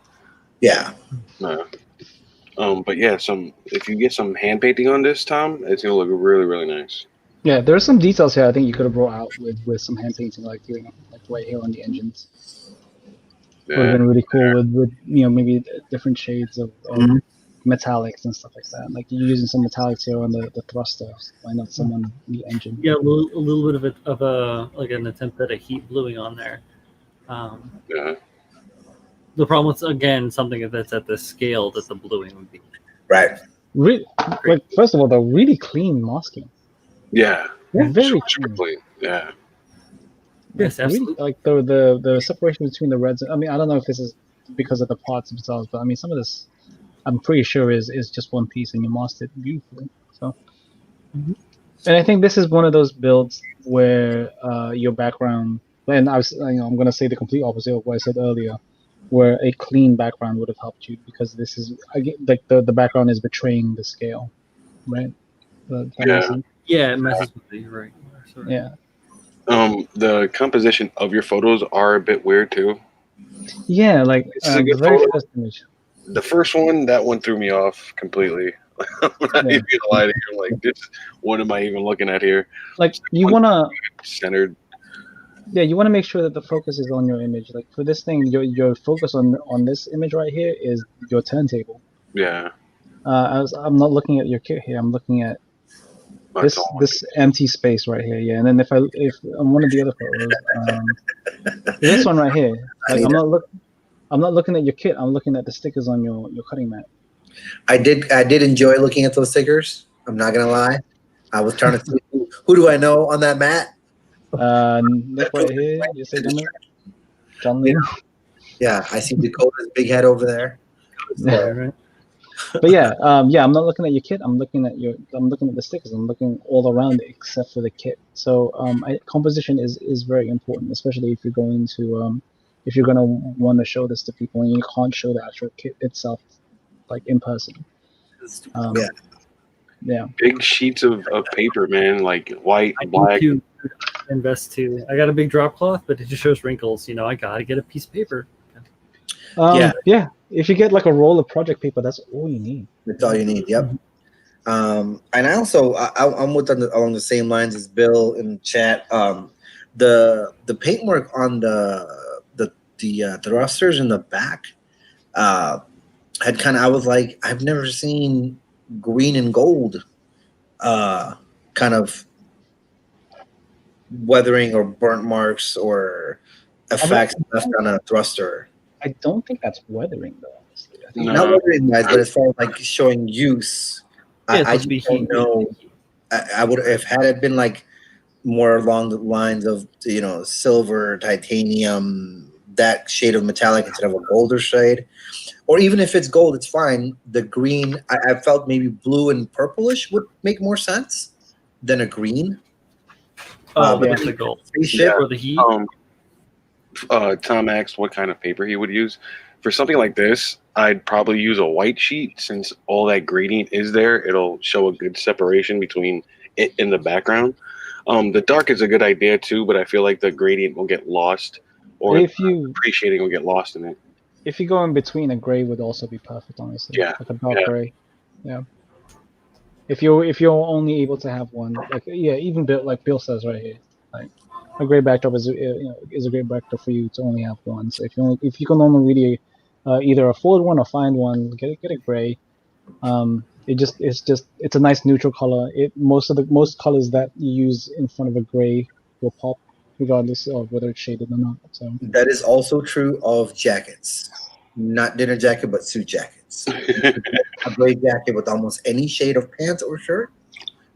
Yeah. But yeah, if you get some hand painting on this, Tom, it's gonna look really, really nice. Yeah, there are some details here I think you could have brought out with some hand painting, like like right here on the engines. Would have been really cool with maybe different shades of metallics and stuff like that. Like you're using some metallics here on the thrusters. Why not some on the engine? Yeah, a little bit of a like an attempt at a heat bluing on there. Yeah. The problem with again something that's at the scale that the bluing would be. Right. Like first of all, the really clean masking. Yeah. Very super clean. Yeah. Yes, absolutely. Really, like the separation between the reds. I mean, I don't know if this is because of the parts themselves, but I mean, some of this, I'm pretty sure is just one piece, and you mastered it beautifully. So, and I think this is one of those builds where your background, and I'm gonna say the complete opposite of what I said earlier, where a clean background would have helped you because this is like the background is betraying the scale, right? That makes sense? Yeah, it messes with you, right? Sorry. Yeah. The composition of your photos are a bit weird too. Yeah, like This is a good the very photo. first image. The first one, that one threw me off completely. I'm not even gonna lie to you. I'm like, what am I even looking at here? Like you wanna centered. Yeah, you want to make sure that the focus is on your image. Like for this thing, your focus on this image right here is your turntable. Yeah. I'm not looking at your kit here. I'm looking at this empty space right here. Yeah, and then if on one of the other photos, this one right here, like I'm not looking at your kit. I'm looking at the stickers on your cutting mat. I did enjoy looking at those stickers. I'm not gonna lie. I was trying to see who do I know on that mat. Nick right here. You say John Lee. Yeah, I see Dakota's big head over there. Yeah, right. But yeah, I'm not looking at your kit. I'm looking at the stickers. I'm looking all around it except for the kit. So composition is very important, especially if you're going to want to show this to people and you can't show the actual kit itself, like in person. Yeah. Yeah. Big sheets of paper, man, like white, black, invest too. I got a big drop cloth, but it just shows wrinkles. I gotta get a piece of paper. Yeah. If you get like a roll of project paper, that's all you need. That's all you need. Yep. And I also I'm along the same lines as Bill in the chat. The paintwork on the thrusters in the back had kind of, I was like, I've never seen green and gold kind of weathering or burnt marks or effects left on a thruster. I don't think that's weathering though. Honestly, I think No. Not weathering wise, but as far as like showing use, Yeah, it's I supposed to be don't heat. know. I would, if had it been like more along the lines of silver, titanium, that shade of metallic instead of a golder shade, or even if it's gold, it's fine. The green, I felt maybe blue and purplish would make more sense than a green. Oh, but with the gold spaceship, or the heat. Tom asked what kind of paper he would use. For something like this, I'd probably use a white sheet since all that gradient is there. It'll show a good separation between it and the background. The dark is a good idea too, but I feel like the gradient will get lost, or if you appreciating will get lost in it. if you go in between, a gray would also be perfect. Honestly, Yeah. like a dark Yeah. gray. Yeah. If you're only able to have one, like even Bill, like Bill says right here, like a gray backdrop is is a great backdrop for you to only have one. So if you can only really either afford one or find one, get a gray. It's a nice neutral color. Most colors that you use in front of a gray will pop, regardless of whether it's shaded or not. So that is also true of jackets. Not dinner jacket, but suit jackets. A gray jacket with almost any shade of pants or shirt.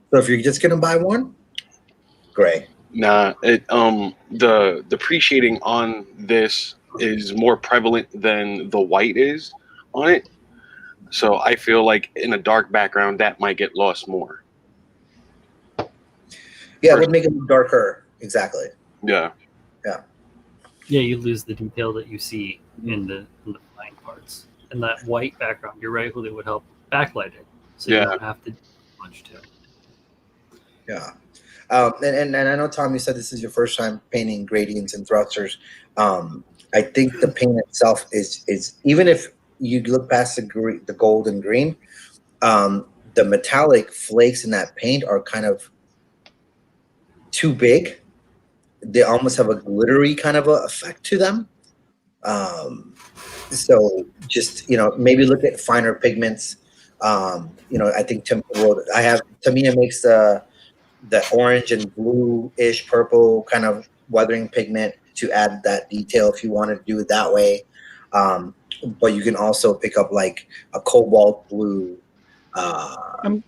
So if you're just gonna buy one, gray. Nah, the depreciating on this is more prevalent than the white is on it. So I feel like in a dark background that might get lost more. Yeah, it would make it look darker. Exactly. Yeah. Yeah, you lose the detail that you see in the fine parts. And that white background, you're right, Julio, would help backlight it. So you Yeah. don't have to do much to it. Yeah. And I know, Tom, you said this is your first time painting gradients and thrusters. I think the paint itself is even if you look past the gold and green, the metallic flakes in that paint are kind of too big. They almost have a glittery kind of a effect to them. So just maybe look at finer pigments. I think Tamina makes the orange and blue-ish purple kind of weathering pigment to add that detail if you want to do it that way. But you can also pick up like a cobalt blue, or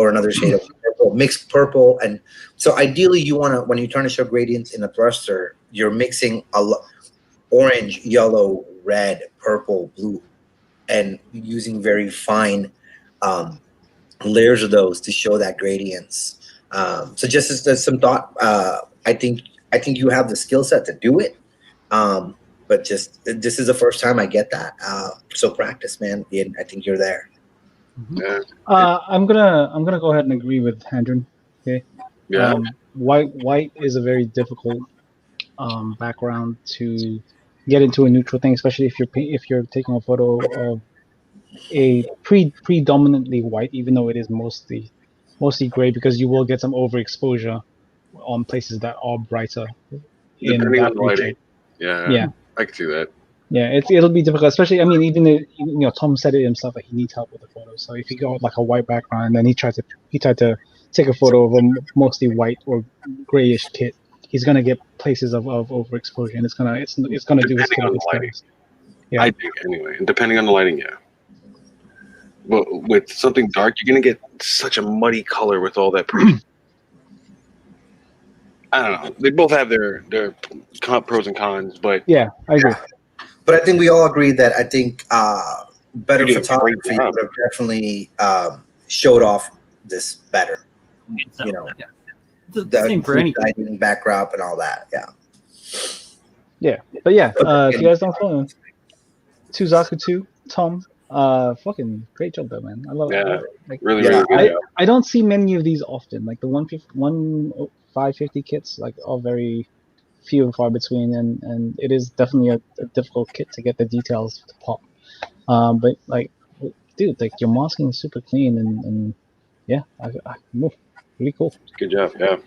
another shade of purple, mixed purple. And so ideally you want to, when you're trying to show gradients in a thruster, you're mixing orange, yellow, red, purple, blue, and using very fine layers of those to show that gradients. So just as some thought, I think you have the skill set to do it. But just this is the first time I get that. So practice, man. I think you're there. Yeah. I'm gonna go ahead and agree with Hendren. Okay. Yeah. White is a very difficult background to get into a neutral thing, especially if you're taking a photo of a predominantly white, even though it is mostly gray, because you will get some overexposure on places that are brighter in Depending that on the lighting. region. Yeah. Yeah. I can see that. Yeah, it'll be difficult, especially. I mean, even if, Tom said it himself that he needs help with the photos. So if you go with like a white background and then he tried to take a photo of a mostly white or grayish kit, he's gonna get places of overexposure, and it's gonna do his Depending on the lighting. disservice. Yeah. I think anyway. And depending on the lighting, yeah. But with something dark, you're gonna get such a muddy color with all that. I don't know. They both have their pros and cons, but Yeah, I agree. But I think we all agree that I think better You did a great photography job. would have definitely showed off this better. So, You know, yeah. It's the same for any. lighting, backdrop, and all that. Yeah. Yeah, but yeah, if you guys don't follow him, Tuzaku 2, Tom, fucking great job though, man. I love Yeah, it. Like, really, Yeah, really good. I don't see many of these often. Like the 150 550 kits, like all very few and far between, and it is definitely a difficult kit to get the details to pop. But like, dude, like your masking is super clean, and yeah, really cool. Good job. Yeah.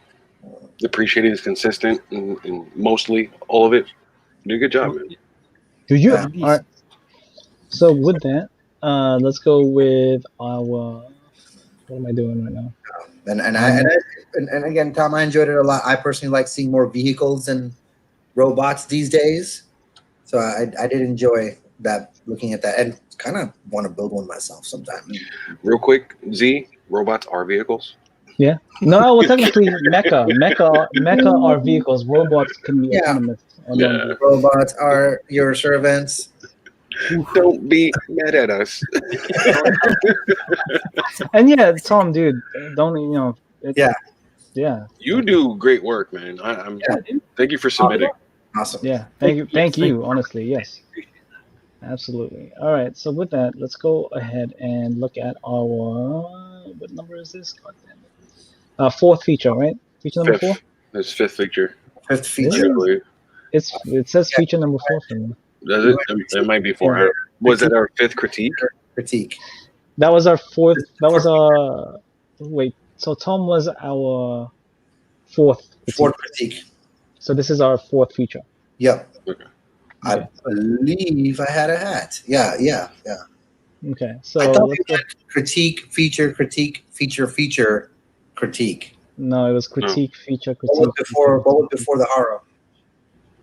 Appreciated is consistent in mostly all of it. You did a good job, man. Do you? Yeah. All right. So with that, let's go with our. What am I doing right now? And again, Tom, I enjoyed it a lot. I personally like seeing more vehicles and robots these days, so I did enjoy that, looking at that, and kind of want to build one myself sometime. Real quick, Z, robots are vehicles. Yeah. No, well, technically, mecha are vehicles. Robots can be Yeah. autonomous. Yeah. Robots are your servants. Don't be mad at us. And yeah, Tom, dude, don't Yeah. yeah. You do great work, man. I'm. Thank you for submitting. Awesome. Yeah, thank you, Thank you. honestly, yes, absolutely. All right, so with that, let's go ahead and look at our what number is this? God damn it. Fourth feature, right? Feature number 4. Fifth. That's fifth feature. Fifth Really? feature. I believe. It says feature number 4 for me. Does it? It might be four. Yeah. Was that our fifth critique? Critique. That was our fourth. That was wait. So Tom was our fourth. Fourth critique. So this is our fourth feature. Yep. Okay. I believe I had a hat. Yeah. Okay, I so thought let's we go. had critique, feature, critique, feature, critique. No, it was critique, feature, critique. What was before the horror?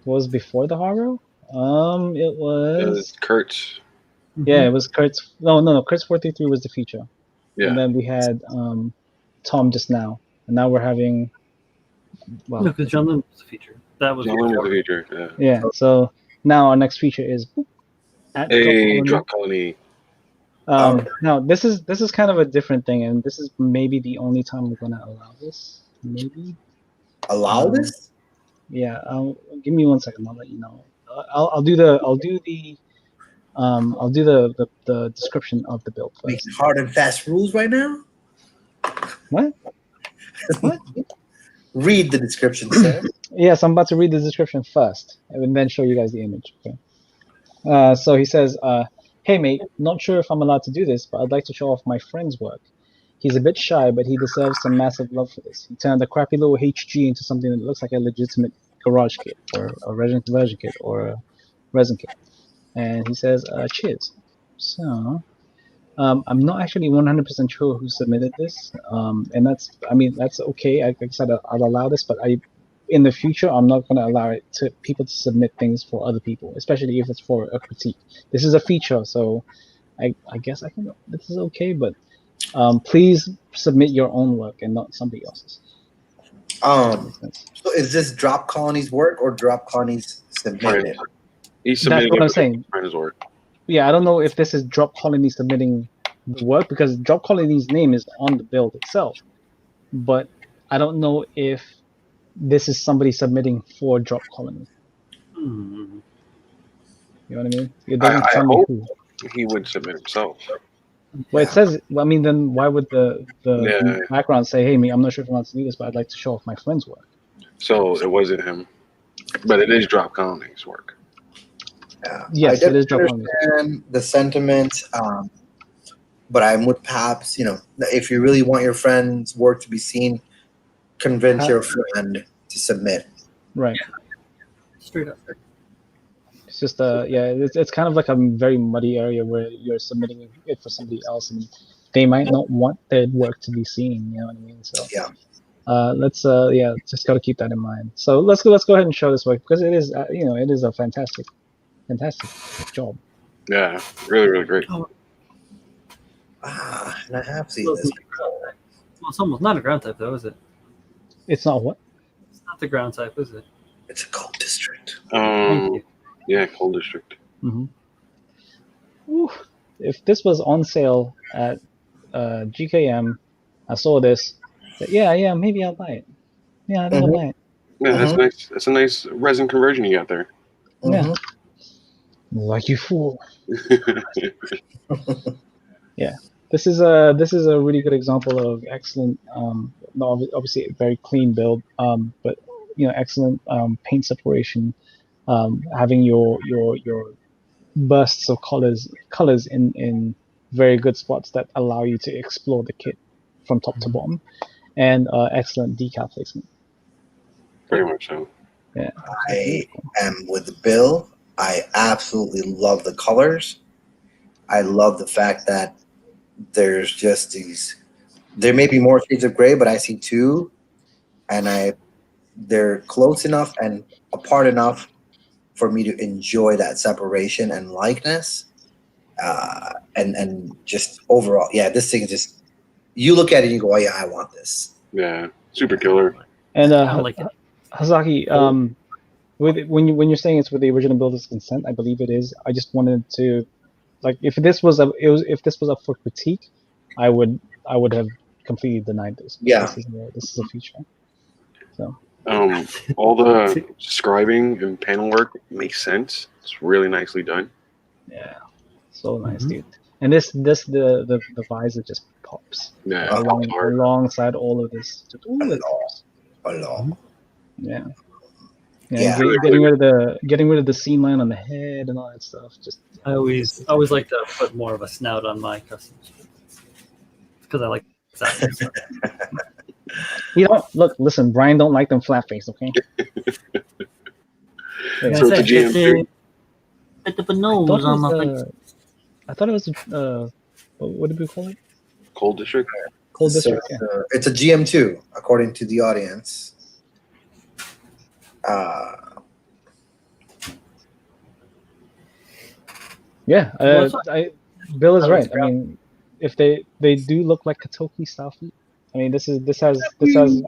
What was before the horror? It was Kurtz. yeah, it was Kurt's. No, Kurt's 433 was the feature, Yeah. and then we had Tom just now, and now we're having. Well, No, because John Lim was a feature. That was John Lim was the feature. Yeah. yeah. So now our next feature is at Hey, Drop Drop Colony. Colony. Now this is kind of a different thing, and this is maybe the only time we're gonna allow this. Maybe. Allow this? Yeah. Give me 1 second. I'll let you know. I'll do the description of the build first. Making hard and fast rules right now? What? What? Read the description, sir. Yes, I'm about to read the description first, and then show you guys the image. Okay. So he says, "Hey mate, not sure if I'm allowed to do this, but I'd like to show off my friend's work. He's a bit shy, but he deserves some massive love for this. He turned a crappy little HG into something that looks like a legitimate garage kit, or a resin conversion kit, or a resin kit." And he says, "Cheers." So, I'm not actually 100% sure who submitted this, and that's okay. Like I said, I'll allow this, but in the future, I'm not going to allow it to people to submit things for other people, especially if it's for a critique. This is a feature, so I guess I can. This is okay, but please submit your own work and not somebody else's. So is this Drop Colony's work or Drop Colony's submitted? He's That's submitting what I'm saying. his work. Yeah, I don't know if this is Drop Colony submitting the work, because Drop Colony's name is on the build itself, but I don't know if this is somebody submitting for Drop Colony. Hmm. You know what I mean? It doesn't I tell me hope who. he would submit himself. Well, it says. Well, I mean, then why would the Yeah. background say, "Hey, me, I'm not sure if I want to do this, but I'd like to show off my friend's work." So it wasn't him, but it is Drop Colony's work. Yeah. Yes, I it is Drop Colony. understand the sentiment, but I would perhaps, if you really want your friend's work to be seen, convince your friend to submit. Right. Straight up. It's just it's kind of like a very muddy area where you're submitting it for somebody else, and they might not want their work to be seen. You know what I mean? So Yeah. let's just got to keep that in mind. So let's go ahead and show this work, because it is it is a fantastic job. Yeah, really, really great. And I have seen Well, this. it's almost not a ground type, though, is it? It's not what? It's not the ground type, is it? It's a cold district. Thank you. Yeah, Cold District. Ooh, if this was on sale at GKM, I saw this. Yeah, maybe I'll buy it. Yeah, I think I'll buy it. Yeah, that's nice. That's a nice resin conversion you got there. Yeah. Like you fool. Yeah. This is a really good example of excellent obviously a very clean build, but excellent paint separation, having your bursts of colors in very good spots that allow you to explore the kit from top to bottom, and excellent decal placement. Very much so. Yeah, I am with Bill. I absolutely love the colors. I love the fact that there's just these. There may be more shades of gray, but I see two, and they're close enough and apart enough for me to enjoy that separation and likeness. And just overall, yeah, this thing is just. You look at it and you go, "Oh yeah, I want this." Yeah, super killer. And I like it. Hazaki, when you're saying it's with the original builder's consent, I believe it is. I just wanted to, like, if this was up for critique, I would have completely denied this. Yeah. This is a feature. So All the scribing and panel work makes sense. It's really nicely done. yeah, so nice, dude. And the visor just pops. Yeah, Alongside all of this. Hello. Yeah. Yeah. Getting rid of the seam line on the head and all that stuff. Just I always like to put more of a snout on my customs because I like that. Listen, Brian don't like them flat face, okay? So it's a GM2. Bit of a nose on my face. I thought it was what did we call it? Cold District. Cold District. So, it's a GM2 according to the audience. Bill is right. I mean, if they do look like Katoki style feet. I mean, this has Hajime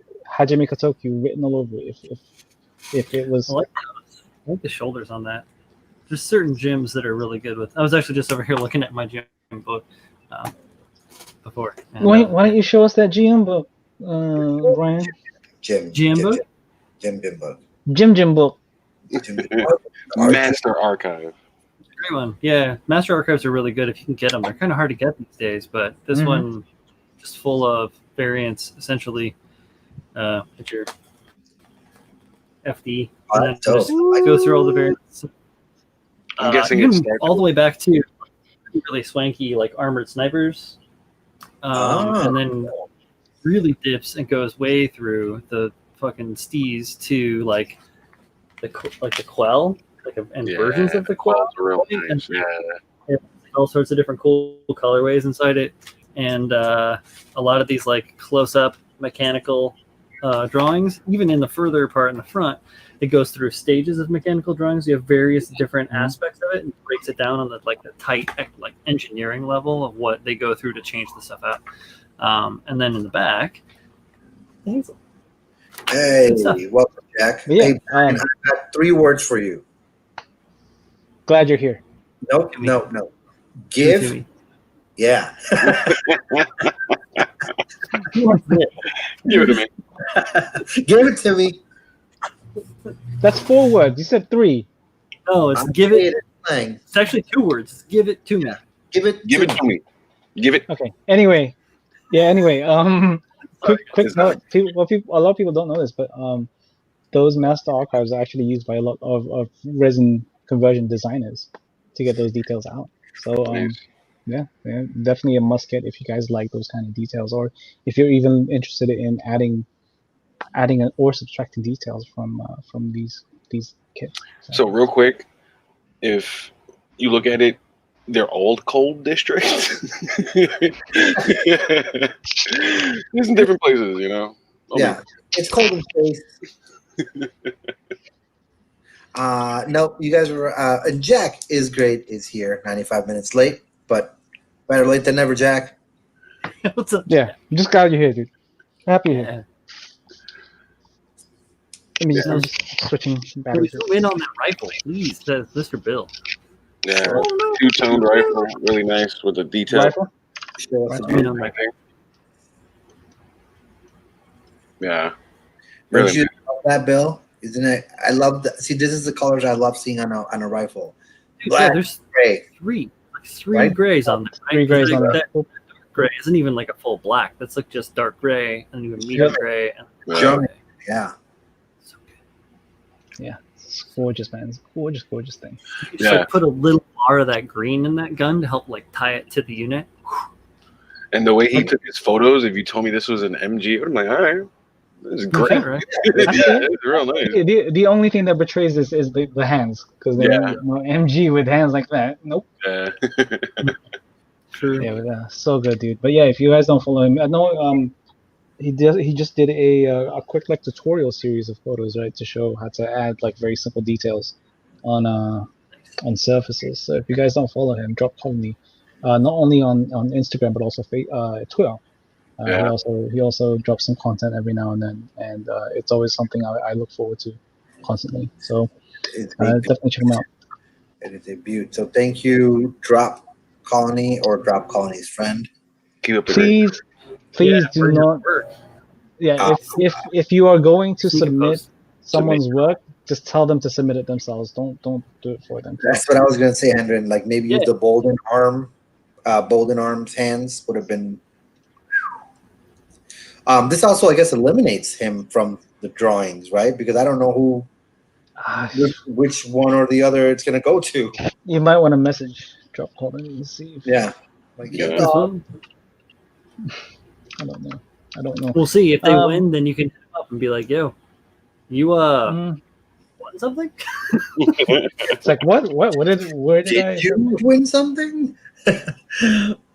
Katoki written all over it. If it was, I like the shoulders on that. There's certain gyms that are really good with. I was actually just over here looking at my gym book before. And, why don't you show us that GM book, Brian? GM book? Gym book. Master Archive. Great one. Yeah, Master Archives are really good if you can get them. They're kind of hard to get these days, but this one just full of variants, essentially. It's your FD. And then just go through all the variants. I'm guessing even it's all the way back to really swanky, like armored snipers, and then really dips and goes way through the fucking stees to like the Quell, versions of the Quell, nice. and all sorts of different cool colorways inside it, and a lot of these like close-up mechanical drawings. Even in the further part in the front, it goes through stages of mechanical drawings. You have various different aspects of it, and breaks it down on the tight engineering level of what they go through to change the stuff out. And then in the back, Hazel. Hey, welcome, Jack. Yeah, hey, Brian, I got 3 words for you. Glad you're here. Nope. Give. Yeah. Give it to me. Give it to me. That's 4 words. You said 3. No, it's give it. It's actually 2 words. Give it to me. Give it to me. Give it. Okay. Anyway. Quick note. A lot of people don't know this, but those master archives are actually used by a lot of resin conversion designers to get those details out. So yeah, definitely a must get if you guys like those kind of details, or if you're even interested in adding or subtracting details from these kits. So real quick, if you look at it, they're all cold districts. It's in different places, you know. Yeah, it's cold in space. No, you guys were. And Jack is great. Is here 95 minutes late, but better late than never, Jack. What's up? Yeah, I'm just glad you're here, dude. Happy you're here. I'm just switching batteries. Zoom in on that rifle, please, says Mr. Bill. Yeah, two-toned rifle, really nice with the detail. Rifle? Right there. Yeah, really. You love that, Bill? Isn't it? I love that. See, this is the colors I love seeing on a rifle. Dude, Black, there's gray. three grays on there. Right? 3 grays on that. gray isn't even like a full black. That's like just dark gray and even medium gray. And Jump. Yeah. So good. Yeah, it's gorgeous, man. It's a gorgeous, gorgeous thing. You just like put a little bar of that green in that gun to help like tie it to the unit. And the way he took his photos, if you told me this was an MG, I'm like, all right, this is great. Yeah, right? It's real nice. The only thing that betrays this is the hands, because MG with hands like that. Nope. Yeah. True. Yeah, so good, dude. But yeah, if you guys don't follow him, I know he just did a quick like tutorial series of photos, right, to show how to add like very simple details on surfaces. So if you guys don't follow him, drop Colony, not only on Instagram but also Twitter. He also drops some content every now and then, and it's always something I look forward to constantly. So definitely check him out. It is a beaut. So thank you, Drop Colony or Drop Colony's friend. Keep up the Please do not. Yeah, if you are going to submit someone's work, just tell them to submit it themselves. Don't do it for them. That's what I was gonna say, Hendren. Like maybe use the Bolden Arm's hands would have been. This also, I guess, eliminates him from the drawings, right? Because I don't know which one or the other it's gonna go to. You might want to message Drop Colony and see. I don't know. We'll see if they win. Then you can hit them up and be like, "Yo, you won something?" It's like what did I win something?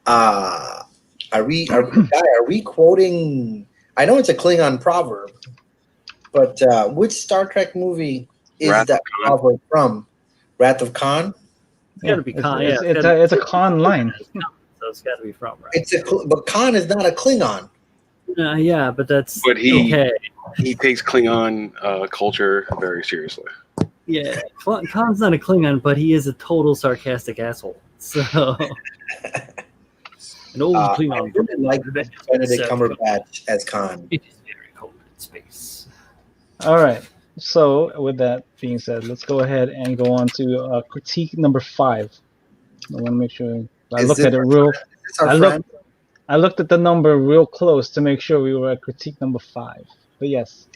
Are we quoting? I know it's a Klingon proverb, but which Star Trek movie is that proverb from? Wrath of Khan. It's got to be Khan. It's a Khan line. So it's got to be from. Right? But Khan is not a Klingon. Yeah, but that's. But he takes Klingon culture very seriously. Yeah, Khan's not a Klingon, but he is a total sarcastic asshole. So. An old Klingon. I really like Benedict Cumberbatch as Khan. It is very cold in space. All right. So with that being said, let's go ahead and go on to critique number 5. I want to make sure I looked at it real. I looked at the number real close to make sure we were at critique number 5. But yes,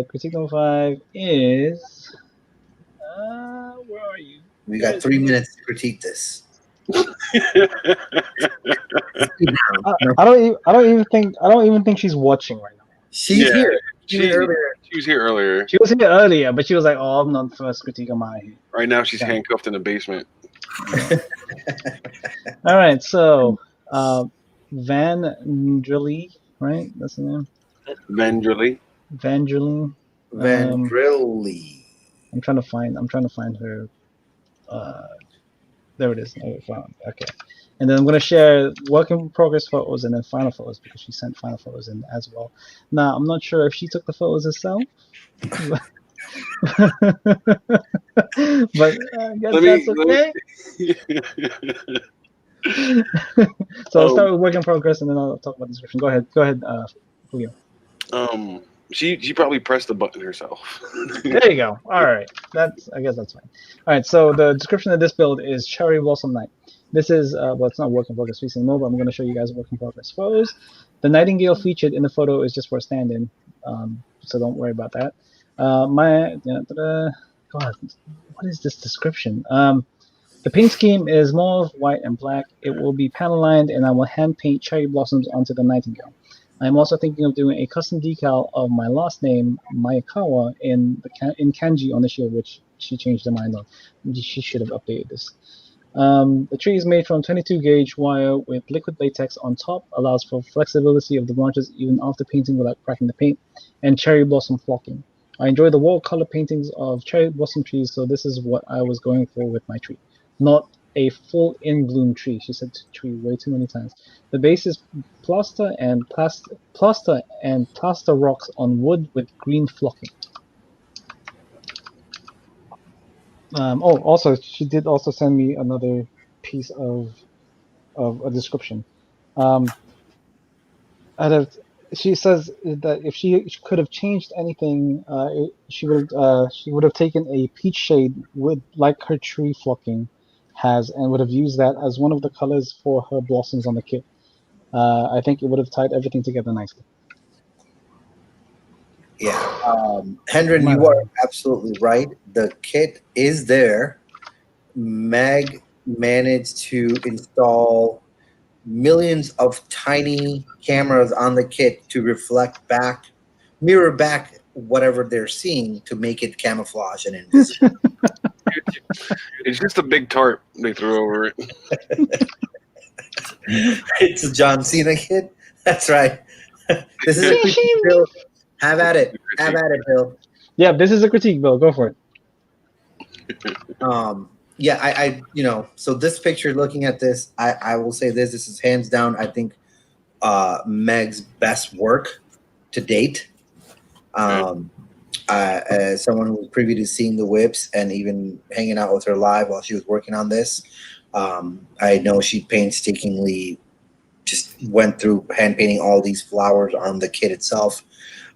critique number 5 is. Where are you? We got 3 minutes to critique this. I don't even think she's watching right now. She's here. She was here earlier. She was here earlier, but she was like, "Oh, I'm not the first critique. I'm out here." Right now, she's handcuffed in the basement. All right, so Vandrelli, right? That's the name. Vandrelli. Vandrelli. I'm trying to find her. There it is. Okay. And then I'm going to share work in progress photos and then final photos because she sent final photos in as well. Now, I'm not sure if she took the photos herself. But I guess that's okay. So I'll start with work in progress and then I'll talk about the description. Go ahead, Julio. She probably pressed the button herself. There you go. All right. I guess that's fine. All right. So the description of this build is Cherry Blossom Night. This is it's not work in progress facing more, but I'm going to show you guys work in progress photos. The Nightingale featured in the photo is just for a stand-in, so don't worry about that. God, what is this description? The paint scheme is mauve, white, and black. It will be panel lined, and I will hand paint cherry blossoms onto the Nightingale. I'm also thinking of doing a custom decal of my last name, Mayakawa, in kanji on the shield, which she changed her mind on. She should have updated this. The tree is made from 22 gauge wire with liquid latex on top, allows for flexibility of the branches even after painting without cracking the paint, and cherry blossom flocking. I enjoy the watercolor paintings of cherry blossom trees, so this is what I was going for with my tree. Not a full in bloom tree. She said tree way too many times. The base is plaster rocks on wood with green flocking. Also, she did also send me another piece of a description. She says that if she could have changed anything, she would have taken a peach shade with like her tree flocking, has and would have used that as one of the colors for her blossoms on the kit, I think it would have tied everything together nicely. Yeah, Hendren, you are absolutely right. The kit is there. Meg managed to install millions of tiny cameras on the kit to mirror back whatever they're seeing to make it camouflage and invisible. It's just a big tarp they threw over it. It's a John Cena kit. That's right. This is a critique, Bill. Have at it. Have at it, Bill. Yeah, this is a critique, Bill. Go for it. Yeah, I so this picture, looking at this, I will say this is hands down, I think, Meg's best work to date. As someone who was privy to seeing the whips and even hanging out with her live while she was working on this, I know she painstakingly just went through hand painting all these flowers on the kit itself.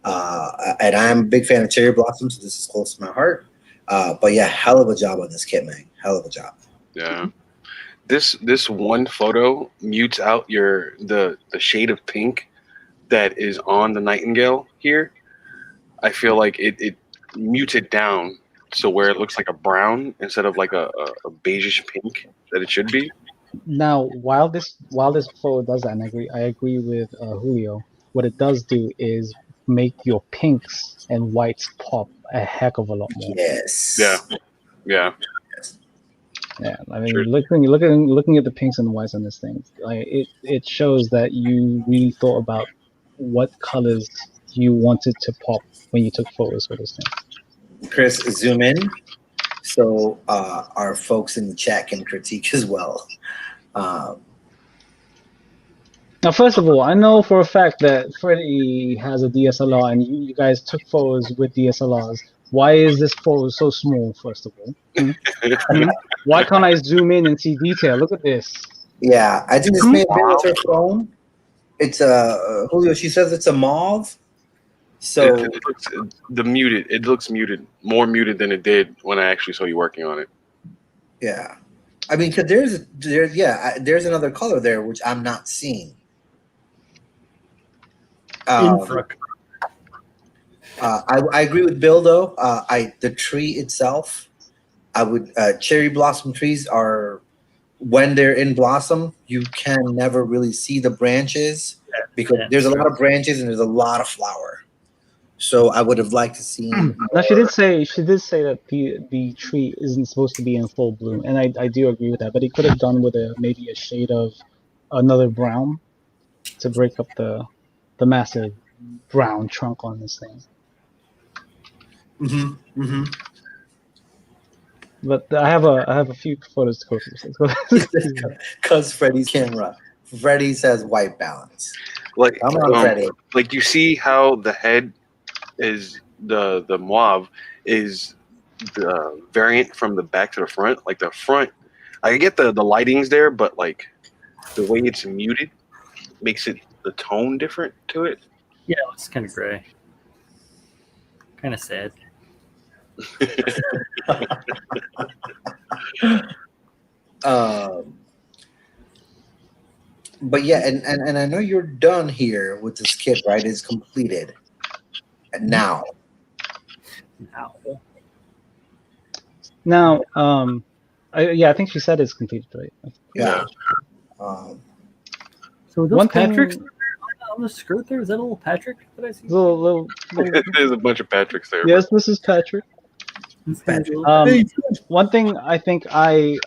And I'm a big fan of cherry blossoms, so this is close to my heart. But yeah, hell of a job on this kit, Meg. Hell of a job. Yeah. This one photo mutes out the shade of pink that is on the nightingale here. I feel like it mutes it down so where it looks like a brown instead of like a beigeish pink that it should be. Now, while this photo does that, and I agree with Julio, what it does do is make your pinks and whites pop a heck of a lot more. Yes. Yeah. Yeah. Yeah, I mean, Sure. looking at the pinks and whites on this thing, like it shows that you really thought about what colors you wanted to pop when you took photos for this thing. Chris, zoom in so our folks in the chat can critique as well. Now, first of all, I know for a fact that Freddie has a DSLR, and you guys took photos with DSLRs. Why is this photo so small? First of all, why can't I zoom in and see detail? Look at this. Yeah, I think this may have been with her phone. It's Julio. She says it's a mauve. So It looks muted, more muted than it did when I actually saw you working on it. yeah, I mean, because there's another color there which I'm not seeing. I agree with Bill though. The tree itself, I would cherry blossom trees are, when they're in blossom, you can never really see the branches because there's a lot of branches and there's a lot of flower. So I would have liked to see. Now she did say that the tree isn't supposed to be in full bloom, and I do agree with that. But he could have done with maybe a shade of another brown to break up the massive brown trunk on this thing. But I have a few photos to go through. Because Freddie's camera. Freddie says white balance. Like, come on, Freddie. Like you see how the head is the mauve is the variant from the back to the front. Like the front, I get the lighting's there, but like the way it's muted makes it the tone different to it. Yeah, it's kind of gray. Kind of sad. But yeah, and I know you're done here with this kit, right? It's completed. And now. Now, I think she said it's completed, right? Yeah. So those Patrick's on the skirt there, is that a little Patrick that I see? Little There's a bunch of Patricks there. Yes, this is Patrick. One thing I think I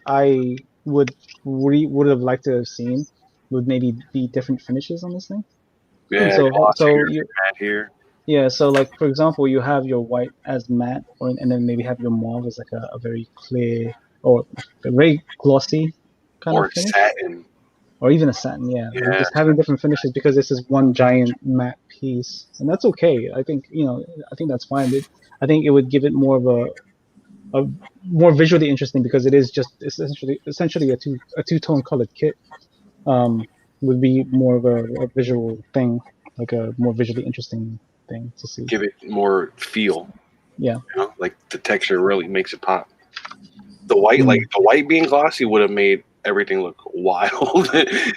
would have liked to have seen would maybe be different finishes on this thing. Yeah. Here. Yeah, so like for example, you have your white as matte, and then maybe have your mauve as like a very clear or a very glossy kind of finish. Or satin. Or even a satin, yeah. Just having different finishes because this is one giant matte piece, and that's okay. I think that's fine. I think it would give it more of a more visually interesting because it's essentially a two-tone colored kit. Would be more of a visual thing, like a more visually interesting thing to see. Give it more feel. Yeah. Like the texture really makes it pop. The white, Mm. like the white being glossy, would have made everything look wild.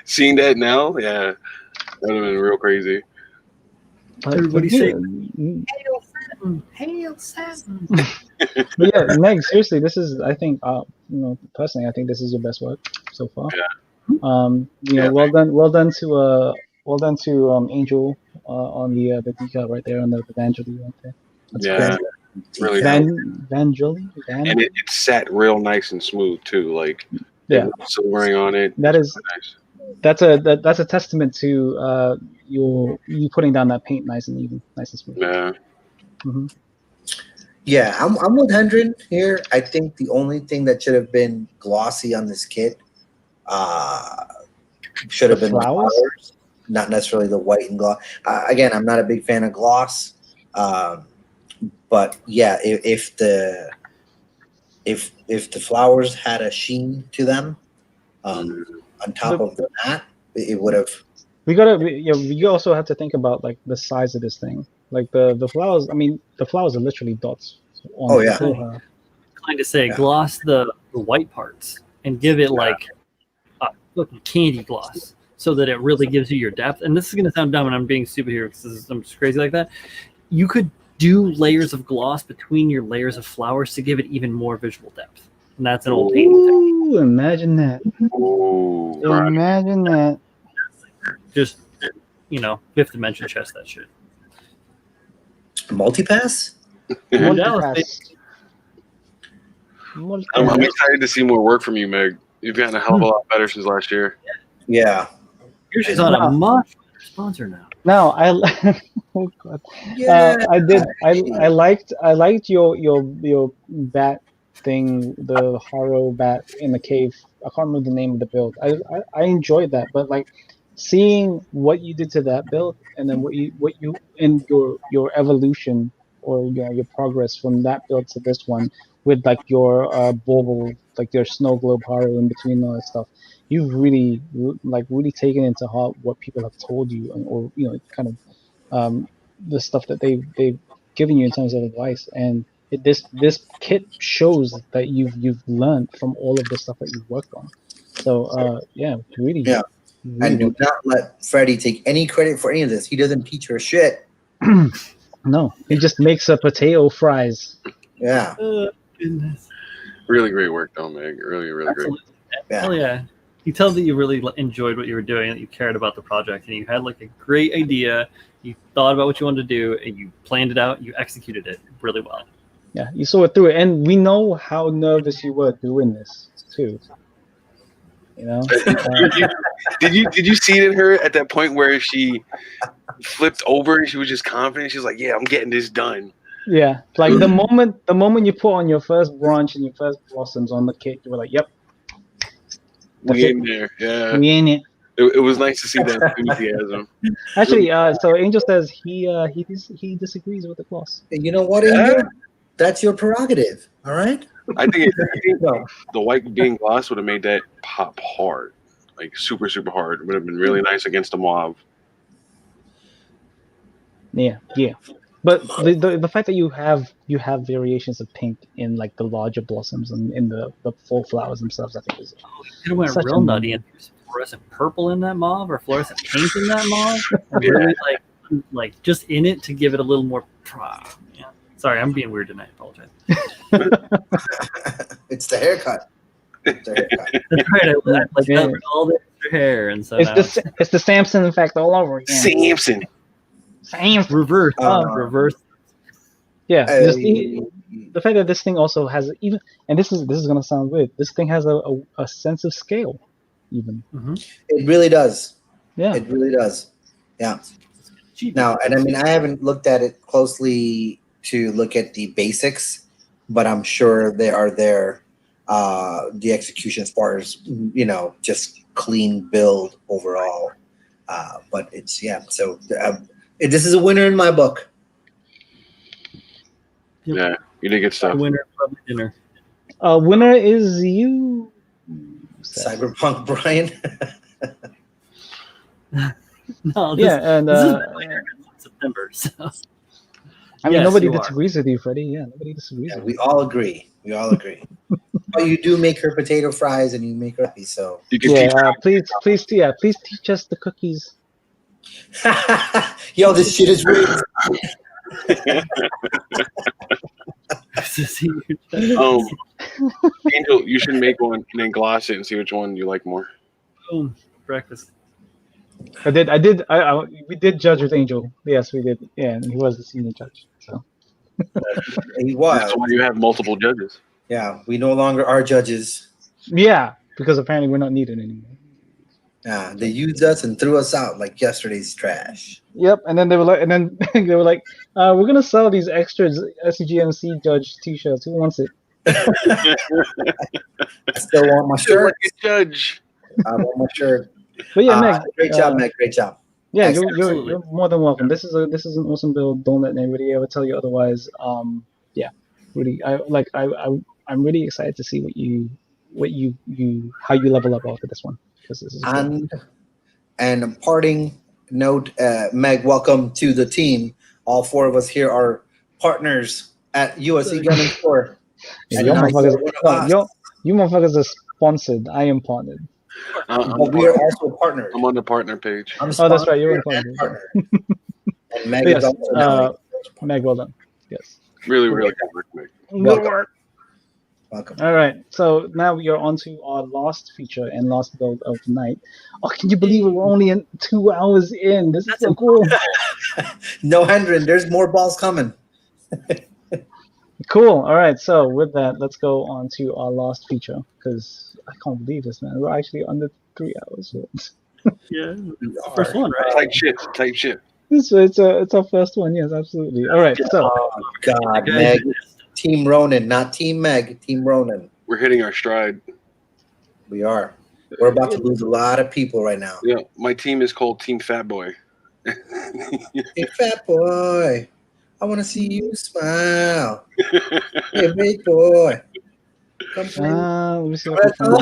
Seeing that now, yeah, that would have been real crazy. Everybody say, mm, "Hail Satin! Hail Satin!" but yeah, Meg, seriously, this is, I think, personally, I think this is your best work so far. Yeah, Well done to Angel on the decal right there on the Vangelie right there. That's yeah, great. really. Vangelie? And it sat real nice and smooth too. Like Yeah, it was silvering on it. that It's is really nice. that's a testament to you putting down that paint nice and even, nice and smooth. Yeah, Hmm. Yeah, I'm with Hendren here. I think the only thing that should have been glossy on this kit should have The been the flowers? flowers, not necessarily the white and gloss. Again, I'm not a big fan of gloss, but yeah, if the flowers had a sheen to them on top of the mat, it would have. You also have to think about like the size of this thing. Like the flowers. I mean, the flowers are literally dots on Oh the yeah, floor. Trying to say Yeah. gloss the white parts and give it like a fucking candy gloss so that it really gives you your depth. And this is gonna sound dumb, and I'm being stupid here because I'm just crazy like that. You could do layers of gloss between your layers of flowers to give it even more visual depth, and that's an old painting technique. Ooh, imagine that! Ooh, right. Imagine that! Just fifth dimension chest that shit. multipass. Dallas, Multipass. I'm Multipass. excited to see more work from you, Meg. You've gotten a hell of a lot better since last year. Yeah, She's on a much better sponsor now. No, oh God. yeah. I did. I liked your bat thing, the horror bat in the cave. I can't remember the name of the build. I enjoyed that, but like seeing what you did to that build, and then what you in your evolution or your progress from that build to this one with like your bauble, like your snow globe horror in between all that stuff. You've really taken into heart what people have told you, or kind of the stuff that they've given you in terms of advice, and this kit shows that you've learned from all of the stuff that you've worked on. So yeah, really, Yeah. really And do well not let Freddie take any credit for any of this. He doesn't teach her shit. done. No, he just makes a potato fries. Yeah. Goodness. Really great work, though, Meg. Really, really great. Absolutely. Yeah. Hell yeah. You tell that you really enjoyed what you were doing, that you cared about the project, and you had like a great idea. You thought about what you wanted to do, and you planned it out. You executed it really well. Yeah, you saw it through it, and we know how nervous you were doing this too. Did you see it in her at that point where she flipped over and she was just confident? She was like, "Yeah, I'm getting this done." Yeah, like the moment you put on your first branch and your first blossoms on the kit, you were like, "Yep, that's We it. in there, yeah. We in it." It was nice to see that enthusiasm. Actually, so Angel says he disagrees with the gloss. And you know what, Angel? That's your prerogative. All right. I think No. the white being gloss would have made that pop hard, like super, super hard. It would have been really nice against a mauve. Yeah. But the fact that you have variations of pink in like the larger blossoms and in the full flowers themselves, I think is It went Such real a- nutty and there's fluorescent purple in that mauve or fluorescent pink in that mauve. And really like just in it to give it a little more. Yeah. Sorry, I'm being weird tonight. I apologize. It's the haircut. It's the haircut. That's right. I like Yeah. covered all the extra hair, and so it's the Samson effect all over again. Samson. Samson. reverse. Reverse. Yeah. Uh, The fact that this thing also has even, and this is gonna sound weird. This thing has a sense of scale, even. It really does. Yeah. It really does. Yeah. Cheap. Now, and I mean, I haven't looked at it closely to look at the basics, but I'm sure they are there. The execution as far as, just clean build overall. But it's, so this is a winner in my book. Yeah, you did good stuff. Winner from dinner. Winner is you. Cyberpunk Brian. No, Yeah, and this is September. So. I mean, Yes, nobody you are. disagrees with you, Freddie. Yeah, nobody disagrees. Yeah, with we all agree. We all agree. But you do make her potato fries and you make her happy. So You can teach her. Please teach us the cookies. yo, this shit is rigged. Angel, you should make one and then gloss it and see which one you like more. Boom. Breakfast. We did judge with Angel. Yes, we did. Yeah, and he was the senior judge. So He was. That's why you have multiple judges. Yeah, we no longer are judges. yeah, because apparently we're not needed anymore. Yeah, they used us and threw us out like yesterday's trash. Yep, and then they were like, we're gonna sell these extra SCGMC judge T-shirts. Who wants it? I still want my shirt. Like a judge. I want my shirt. But yeah, Meg, great job, Meg. Great job. Yeah, Excellent. you're more than welcome. This is an awesome build. Don't let anybody ever tell you otherwise. Yeah, really, I'm really excited to see how you level up after this one. This is and a parting note, Meg, welcome to the team. All four of us here are partners at USC Gun and Store. Yeah, you motherfuckers are sponsored. I am partnered. But we are also partners. I'm on the partner page. That's right. You're in partner. And Meg is also Meg, well done. Yes. Really good work, Meg. Welcome. All right. So now we are on to our last feature and last build of the night. Oh, can you believe it? We're only 2 hours in? This is so cool. No hindering. There's more balls coming. Cool. All right. So with that, let's go on to our last feature because I can't believe this, man. We're actually under 3 hours. Yeah. First one, right? Tight shit. It's our first one. Yes, absolutely. All right. So. Oh God, Meg. Team Ronan, not Team Meg. Team Ronan. We're hitting our stride. We are. We're about to lose a lot of people right now. Yeah, my team is called Team Fat Boy. Hey, Fat Boy. I want to see you smile. Hey, big boy. Come let me see if I can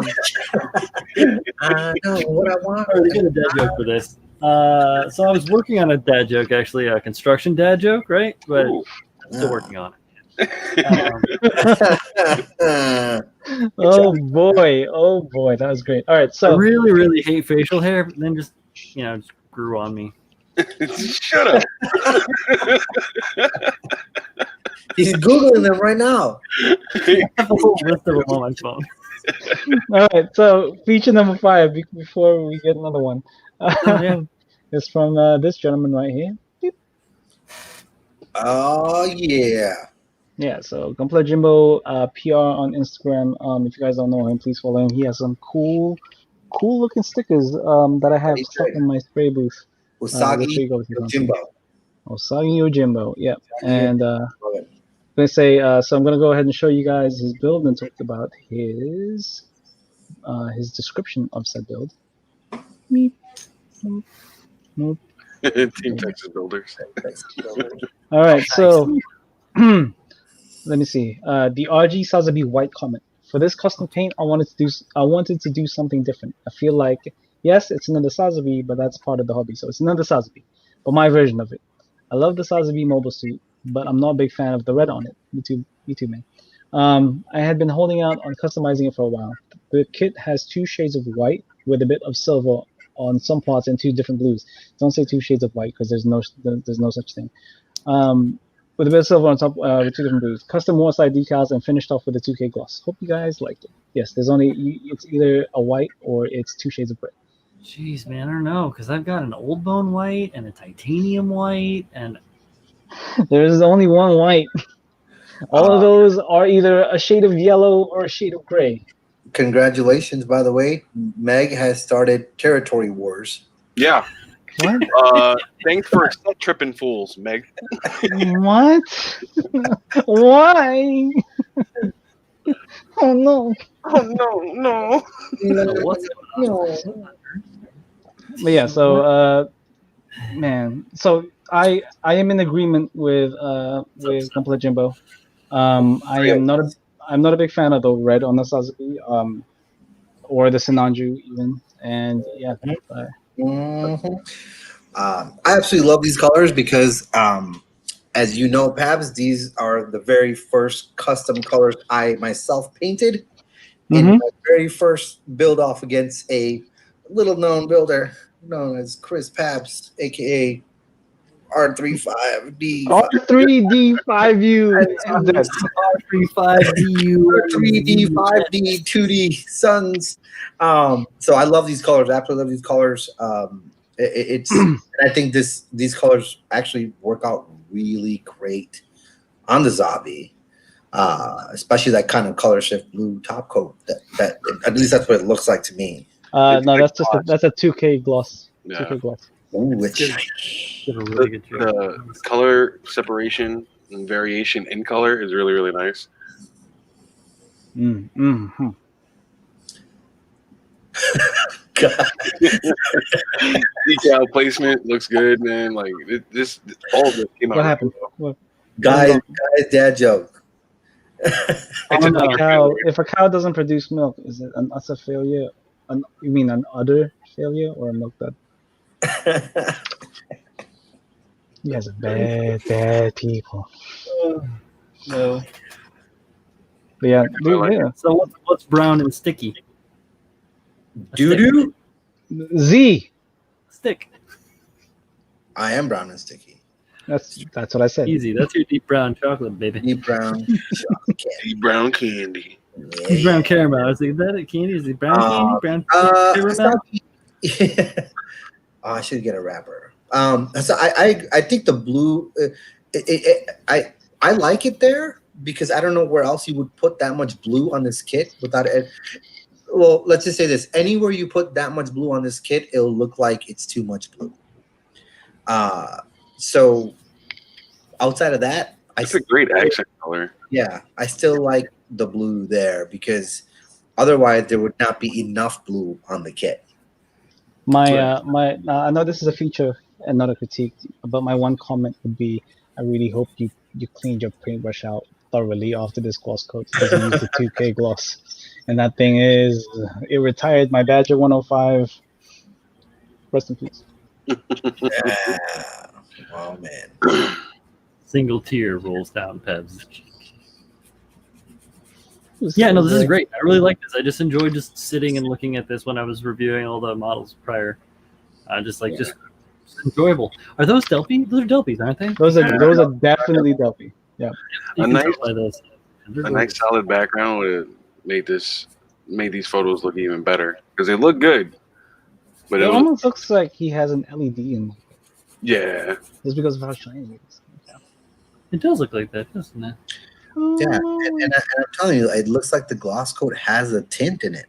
find I know what I want. I got a dad joke for this. So I was working on a dad joke, actually, a construction dad joke, right? But I'm still working on it. Oh boy, that was great. All right, so I really, really hate facial hair, but then just grew on me. Shut up. He's Googling them right now. I have a whole list of them on my phone. All right, so feature number 5 before we get another one. It's from this gentleman right here. Oh yeah. Yeah, so Gunpla Jimbo, PR on Instagram. If you guys don't know him, please follow him. He has some cool looking stickers that I have stuck in my spray booth. Usagi Yojimbo. Usagi Yojimbo, yeah. And they say so. I'm gonna go ahead and show you guys his build and talk about his description of said build. Meep. Nope. Team Texas Builders. All right, so. Let me see. The RG Sazabi White Comet. For this custom paint, I wanted to do something different. I feel like, yes, it's another Sazabi, but that's part of the hobby. So it's another Sazabi, but my version of it. I love the Sazabi mobile suit, but I'm not a big fan of the red on it. You too, man. I had been holding out on customizing it for a while. The kit has 2 shades of white with a bit of silver on some parts and 2 different blues. Don't say 2 shades of white because there's no such thing. With a bit of silver on top with 2 different blues. Custom Warside decals and finished off with a 2K gloss. Hope you guys liked it. Yes, it's either a white or it's 2 shades of gray. Jeez, man, I don't know, because I've got an old bone white and a titanium white, and there's only one white. All of those are either a shade of yellow or a shade of gray. Congratulations, by the way. Meg has started Territory Wars. Yeah. What? Thanks for set tripping fools, Meg. What? Why? Oh no! No! what's going on? But yeah, so man, so I am in agreement with Gunpla Jimbo. I'm not a big fan of the red on the Sazabi, or the Sinanju even, and yeah. I absolutely love these colors because, as you know, Pabs, these are the very first custom colors I myself painted, in Mhm. my very first build off against a little known builder known as Chris Paps, aka R35D5. R3D5U is dead. R35DU 3D, 5D, 2D Suns. So I love these colors. I absolutely love these colors. It's and I think these colors actually work out really great on the zombie. Especially that kind of color shift blue top coat. That at least that's what it looks like to me. It's No, good that's just gloss. that's a 2K gloss. Yeah. 2K gloss. Ooh, It's it's good. Did a really good job. The color separation and variation in color is really, really nice. Mm. God. Decal placement looks good, man. Like this, all of it came out. What really happened? well. What? Guys, dad joke. Oh, no. If a cow doesn't produce milk, is it an utter failure? You mean an udder failure or a milk dud? You guys are bad people. No. But yeah, I like yeah. So what's brown and sticky? Doo doo. Z. Stick. I am brown and sticky. That's what I said. Easy. That's your deep brown chocolate, baby. Deep brown chocolate candy. Deep brown candy. Deep brown caramel. I was like, is that a candy? Is it brown candy? Brown It's caramel? not- Oh, I should get a wrapper. So I think the blue. I like it there because I don't know where else you would put that much blue on this kit without it. Well, let's just say this: anywhere you put that much blue on this kit, it'll look like it's too much blue. So outside of that, It's a great accent color. yeah, I still like the blue there because otherwise there would not be enough blue on the kit. I know this is a feature and not a critique, but my one comment would be, I really hope you cleaned your paintbrush out thoroughly after this gloss coat because you used the 2K gloss, and that thing it retired my Badger 105. Rest in peace. Yeah. Oh man. Single tear rolls down Peb's cheek. Yeah, no, this is great. I really like this. I just enjoyed just sitting and looking at this when I was reviewing all the models prior. Just enjoyable. Are those Delphi? Those are Delphis, aren't they? Those are definitely Delphi. Yeah. You A can nice- tell by those. A nice solid background would have made these photos look even better because they look good. But It it was, almost looks like he has an LED in it, yeah, just because of how shiny it is. It does look like that, doesn't it? Yeah, and I'm telling you, it looks like the gloss coat has a tint in it.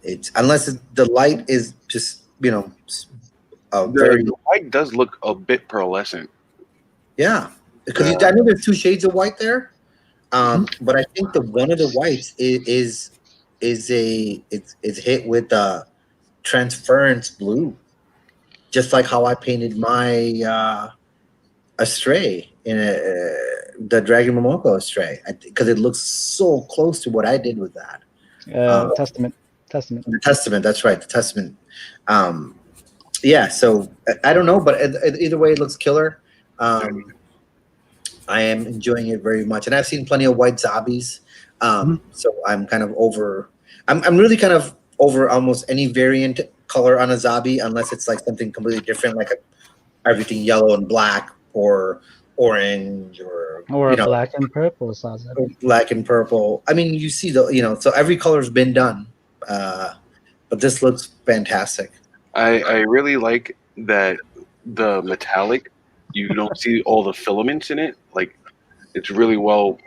It's the light is just very the white does look a bit pearlescent. yeah. Because I know there's two shades of white there, but I think one of the whites is hit with transference blue, just like how I painted my Astray in the Dragon Momoko Astray, because it looks so close to what I did with that. Testament. The Testament, that's right, the Testament. Yeah, so I don't know, but either way, it looks killer. I am enjoying it very much, and I've seen plenty of white zombies. So I'm kind of over. I'm really kind of over almost any variant color on a zombie, unless it's like something completely different, like everything yellow and black, or orange, or black and purple. or black and purple. I mean, you see so every color's been done, but this looks fantastic. I really like that the metallic. You don't see all the filaments in it. Like it's really well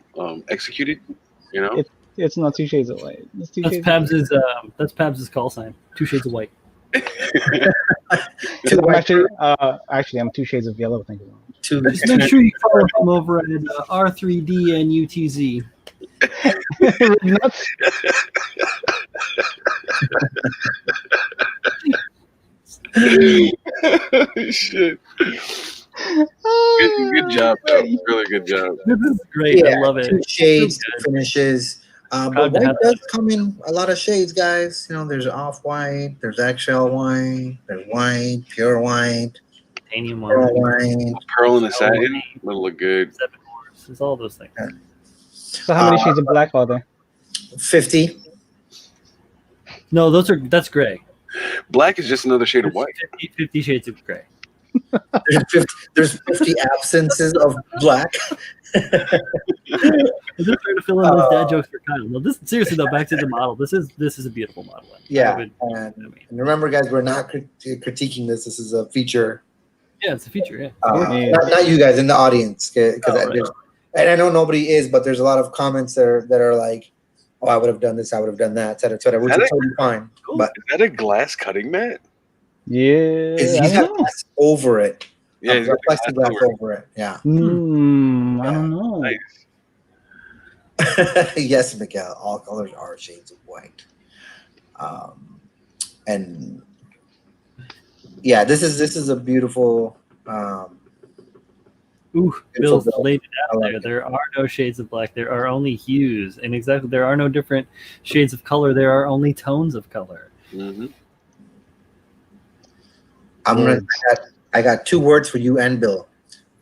executed. You know, It's not 2 shades of white. It's 2 That's shades Pabs's call sign. 2 shades of white. I'm 2 shades of yellow. Thank you. Just make sure you follow him over at R3D and UTZ. Nuts. Shit. Good job, though. Really good job. This is great. I love it. 2 shades, finishes. But to white have does come in a lot of shades, guys. There's off-white, there's eggshell white, there's white, pure white, Titanium pearl white. white. Pearl and the satin will look good. 7 horse. It's all those things. So how many shades of black are there? 50. No, that's gray. Black is just another shade of white. 50 shades of gray. There's 50 absences of black. I'm just trying to fill in those dad jokes for Kyle. No, this seriously though. Back to the model. This is a beautiful model. Yeah, and remember, guys, we're not critiquing this. This is a feature. Yeah, it's a feature. Yeah, not you guys in the audience, because right. and I know nobody is, but there's a lot of comments there that are like, "Oh, I would have done this, I would have done that, etc., etc." Which is totally fine. Cool. But is that a glass cutting mat? Yeah, he's got glass over it. Yeah, he's got plexiglass over it. Yeah. I don't know. Nice. Yes, Miguel. All colors are shades of white. And yeah, this is a beautiful. Bill's laid it out there. There are no shades of black. There are only hues, and exactly there are no different shades of color. There are only tones of color. Mm-hmm. I got 2 words for you and Bill.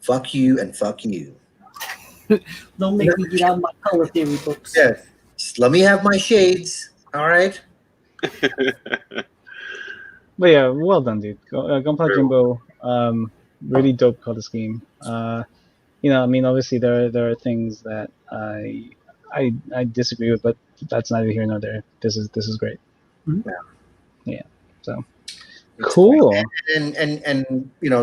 Fuck you and fuck you. Don't make me get out my color theory books. Yeah, just let me have my shades. All right. But yeah, well done, dude. Gunpla Jimbo, really dope color scheme. I mean, obviously there are things that I disagree with, but that's neither here nor there. This is great. Mm-hmm. Yeah. So cool. And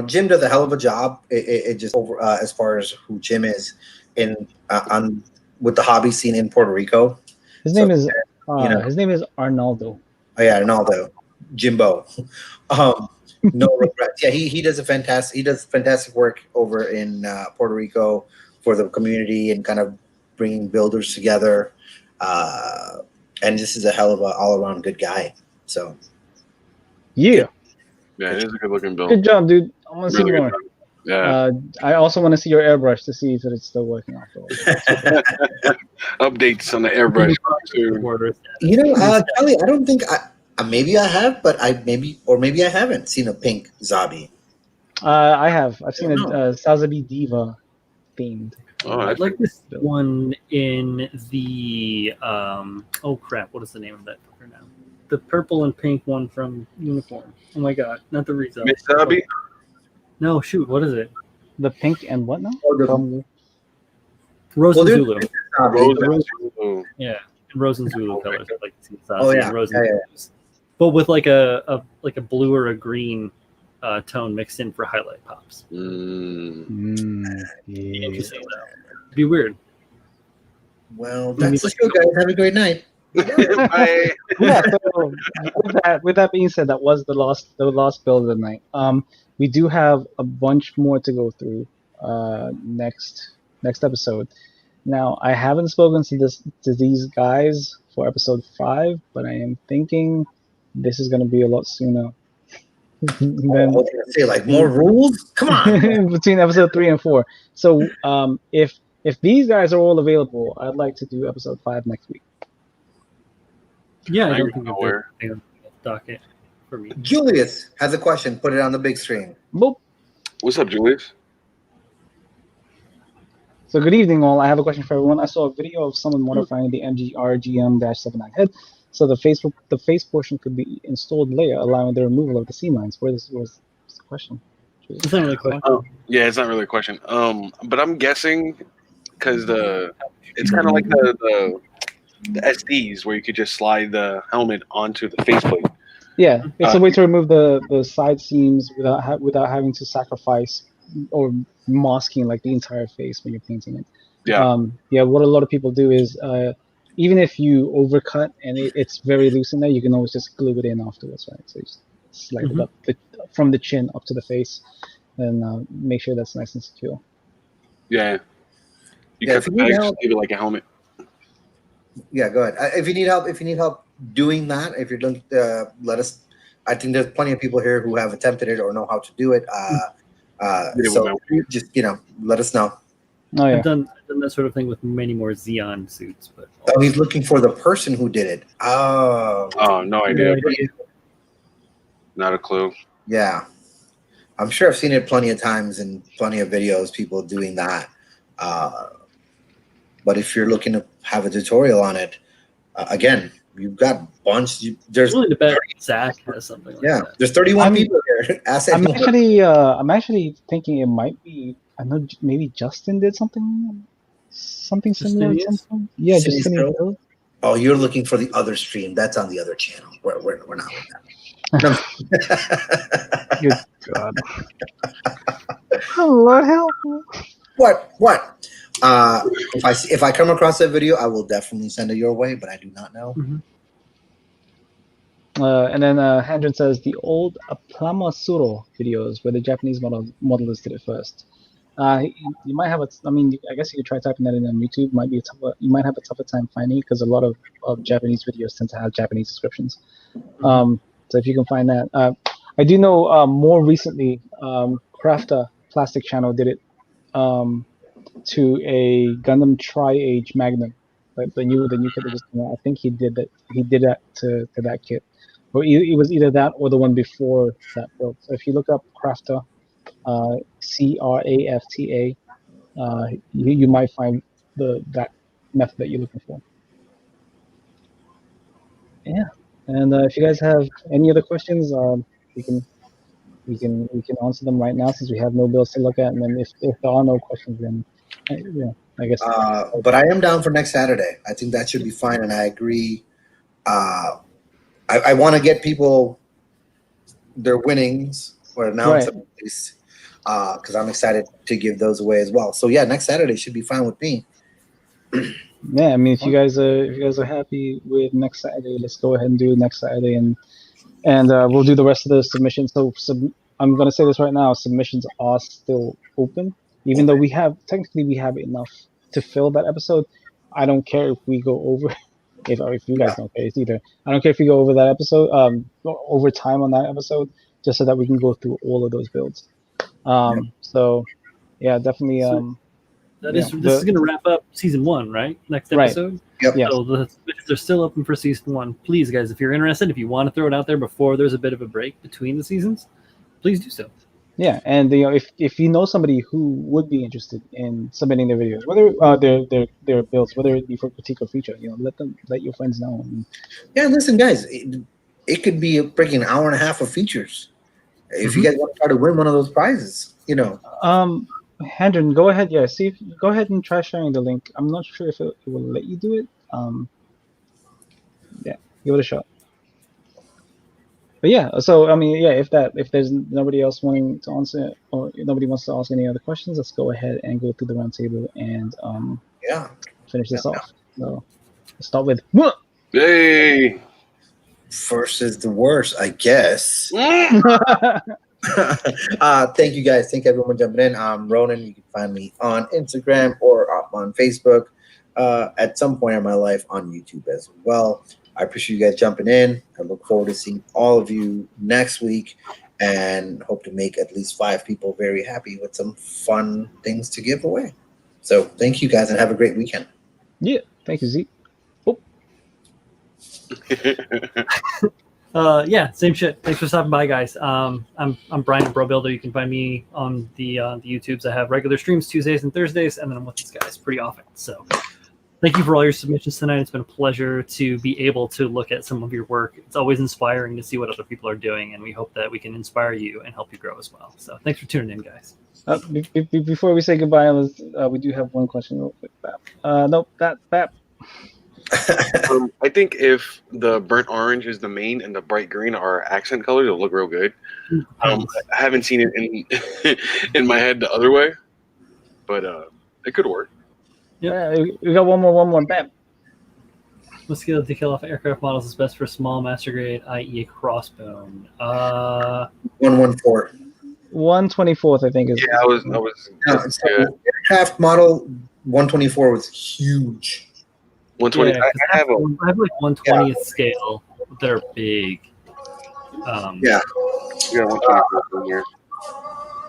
Jim does a hell of a job. It just over as far as who Jim is in with the hobby scene in Puerto Rico. His name is Arnaldo. Oh yeah, Arnaldo. Jimbo. No regrets. Yeah, he does fantastic work over in Puerto Rico for the community and kind of bringing builders together. And this is a hell of a all around good guy. So yeah, it is a good looking build. Good job, dude. I want to see more. Yeah. I also want to see your airbrush to see if it's still working afterwards. Updates on the airbrush too. Kelly, I don't think maybe I have, but maybe I haven't seen a pink Zabi. I have. I've seen a Sazabi Diva themed. Oh, I'd like this one in the oh crap! What is the name of that fucker now? The purple and pink one from Uniform. Oh my god, not the Rizzo. Miss Zabi? No, shoot. What is it? The pink and what now? Rose and Zulu. Rose Zulu. Yeah, Rose and Zulu colors. I'd like to see Rose and Zulu. But with like a blue or a green tone mixed in for highlight pops. Interesting though. It'd be weird. Well, that's the show, guys. Have a great night. Bye. Yeah. So with that being said, that was the last build of the night. We do have a bunch more to go through next episode. Now, I haven't spoken to these guys for episode 5, but I am thinking this is going to be a lot sooner. Like more rules? Come on. Between episode 3 and 4. So if these guys are all available, I'd like to do episode 5 next week. Yeah, I don't think we're docket for me. Julius has a question. Put it on the big screen. Boop. What's up, Julius? So good evening, all. I have a question for everyone. I saw a video of someone modifying the MGRGM-79 head, so the face portion could be installed later, allowing the removal of the seam lines. Where's the question? It's not really a question. Yeah, it's not really a question. But I'm guessing because it's kind of like the SDs where you could just slide the helmet onto the faceplate. Yeah, it's a way to remove the side seams without having to sacrifice or masking like the entire face when you're painting it. Yeah. What a lot of people do is even if you overcut and it's very loose in there, you can always just glue it in afterwards, right? So you just slide it up from the chin up to the face, and make sure that's nice and secure. Yeah. You cut the bags, just leave it like a helmet. Yeah, go ahead. If you need help doing that, if you're doing, let us. I think there's plenty of people here who have attempted it or know how to do it. So just let us know. Oh, yeah. I've done that sort of thing with many more Xeon suits, but he's looking for the person who did it. Oh, no idea. Not a clue. Yeah, I'm sure I've seen it plenty of times in plenty of videos. People doing that. But if you're looking to have a tutorial on it, again, You've got bunch. There's Really, the bet Zach has something like that. there's 31 I'm- people here. Ask I'm anyone. I'm actually thinking it might be. I know maybe Justin did something similar at some Justinius? point. Yeah, Justinius Justinian Hill? Hill. Oh, you're looking for the other stream. That's on the other channel. We're not with that. No. Good God. Oh, Lord help. What? If I come across that video, I will definitely send it your way, but I do not know. And then Handren says the old Plamasuro videos where the Japanese modelers did it first. You might have I mean, I guess you could try typing that in on YouTube. You might have a tougher time finding it because a lot of Japanese videos tend to have Japanese descriptions. So if you can find that, I do know more recently, Crafter Plastic Channel did it to a Gundam Tri-Age Magnum, like the new kit that just came out. I think he did that. He did that to that kit, or it was either that or the one before that build. So if you look up Crafter, Crafta, you might find that method that you're looking for. Yeah, and if you guys have any other questions, we can answer them right now since we have no bills to look at. And then if there are no questions, then yeah, I guess. But I am down for next Saturday. I think that should be fine, and I agree. I want to get people their winnings or announce them at least, because I'm excited to give those away as well. So yeah, next Saturday should be fine with me. Yeah, I mean, if you guys are happy with next Saturday, let's go ahead and do it next Saturday, and we'll do the rest of the submissions. So I'm gonna say this right now: submissions are still open, even though we have enough to fill that episode. I don't care if we go over, if you guys don't care it's either. I don't care if we go over that episode, over time on that episode, just so that we can go through all of those builds. So yeah, definitely. This is going to wrap up season 1, right? Next episode. Yep. Yes. So the submissions are still open for season 1. Please, guys, if you're interested, if you want to throw it out there before there's a bit of a break between the seasons, please do so. Yeah, and if you know somebody who would be interested in submitting their videos, whether their builds, whether it be for critique or feature, let your friends know. Yeah, listen, guys, it could be a freaking hour and a half of features. If you guys want to try to win one of those prizes, Hendren, go ahead. Yeah, go ahead and try sharing the link. I'm not sure if it will let you do it. Yeah, give it a shot. But yeah, so I mean, yeah, if there's nobody else wanting to answer or nobody wants to ask any other questions, let's go ahead and go through the roundtable and finish this off. So let's start with Yay! First is the worst, I guess. Thank you guys. Thank everyone jumping in. I'm Ronan. You can find me on Instagram or on Facebook. At some point in my life on YouTube as well. I appreciate you guys jumping in. I look forward to seeing all of you next week and hope to make at least 5 people very happy with some fun things to give away. So thank you guys and have a great weekend. Yeah, thank you, Zeke. Yeah, same shit. Thanks for stopping by, guys. I'm Brian Bro Builder. You can find me on the YouTubes. I have regular streams Tuesdays and Thursdays, and then I'm with these guys pretty often. So thank you for all your submissions tonight. It's been a pleasure to be able to look at some of your work. It's always inspiring to see what other people are doing, and we hope that we can inspire you and help you grow as well. So thanks for tuning in, guys. Before we say goodbye, we do have one question real quick. Bap. I think if the burnt orange is the main and the bright green are accent colors, it'll look real good. I haven't seen it in my head the other way, but it could work. Yep. Yeah, we got one more. Bap. What skill to kill off aircraft models is best for small master grade, i.e. a crossbone? 114. 124th, I think is. Yeah, I was. Aircraft model 124 was huge. 120. Yeah, I have like 120th scale. They're big. Yeah, 124 here.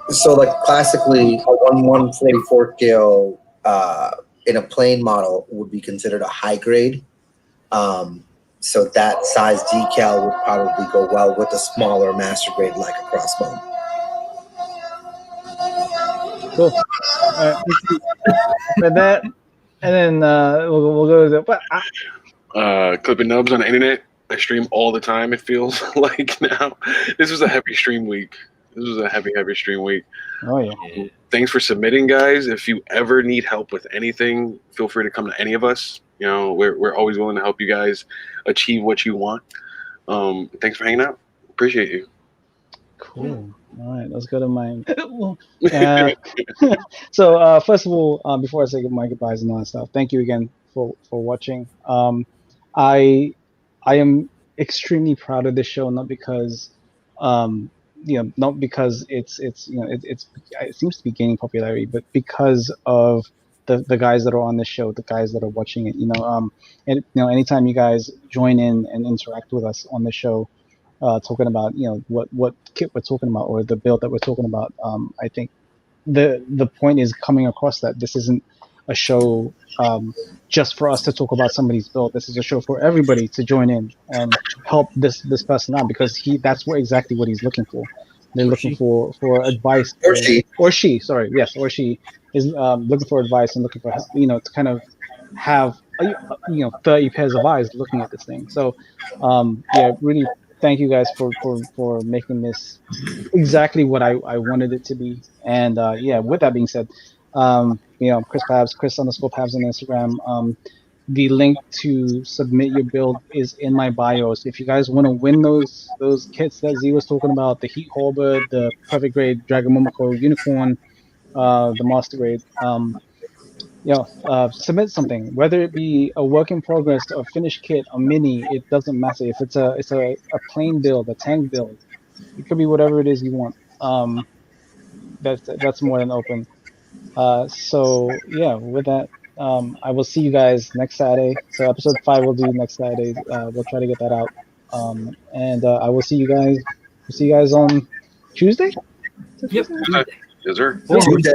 So, like classically, a 1/144 scale in a plane model would be considered a high grade. So that size decal would probably go well with a smaller master grade like a crossbone. Cool. All right. With that, and then we'll go to the. Clipping nubs on the internet. I stream all the time. It feels like now. This was a heavy stream week. This was a heavy stream week. Oh yeah. Yeah. Thanks for submitting, guys. If you ever need help with anything, feel free to come to any of us. You know, we're always willing to help you guys achieve what you want. Thanks for hanging out. Appreciate you. Cool. All right, let's go to my. So first of all, before I say my goodbyes and all that stuff, thank you again for watching. I I am extremely proud of this show, not because not because it's it seems to be gaining popularity, but because of the guys that are on the show, the guys that are watching it. And anytime you guys join in and interact with us on the show, talking about what kit we're talking about or the build that we're talking about, I think the point is coming across that this isn't a show just for us to talk about somebody's build. This is a show for everybody to join in and help this person out, because that's exactly what he's looking for. They're looking for advice, or she, sorry, yes, or she is looking for advice and looking for help, to kind of have 30 pairs of eyes looking at this thing. So really thank you guys for making this exactly what I wanted it to be. And with that being said, Chris Pabs, Chris_Pabs on Instagram. The link to submit your build is in my bio. So if you guys want to win those kits that Z was talking about, the Heat Halberd, the Perfect Grade Dragon Momoko Unicorn, the Master Grade, submit something, whether it be a work in progress, a finished kit, a mini. It doesn't matter if it's a plain build, a tank build. It could be whatever it is you want. That's more than open. So yeah, with that, I will see you guys next Saturday. So episode 5 we'll do next Saturday. We'll try to get that out. And I will see you guys. We'll see you guys on Tuesday. Yep. Yes, sir. Tuesday.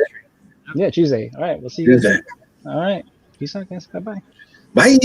Yeah, Tuesday. All right. We'll see you guys. Tuesday. All right. Peace out, guys. Bye bye. Bye.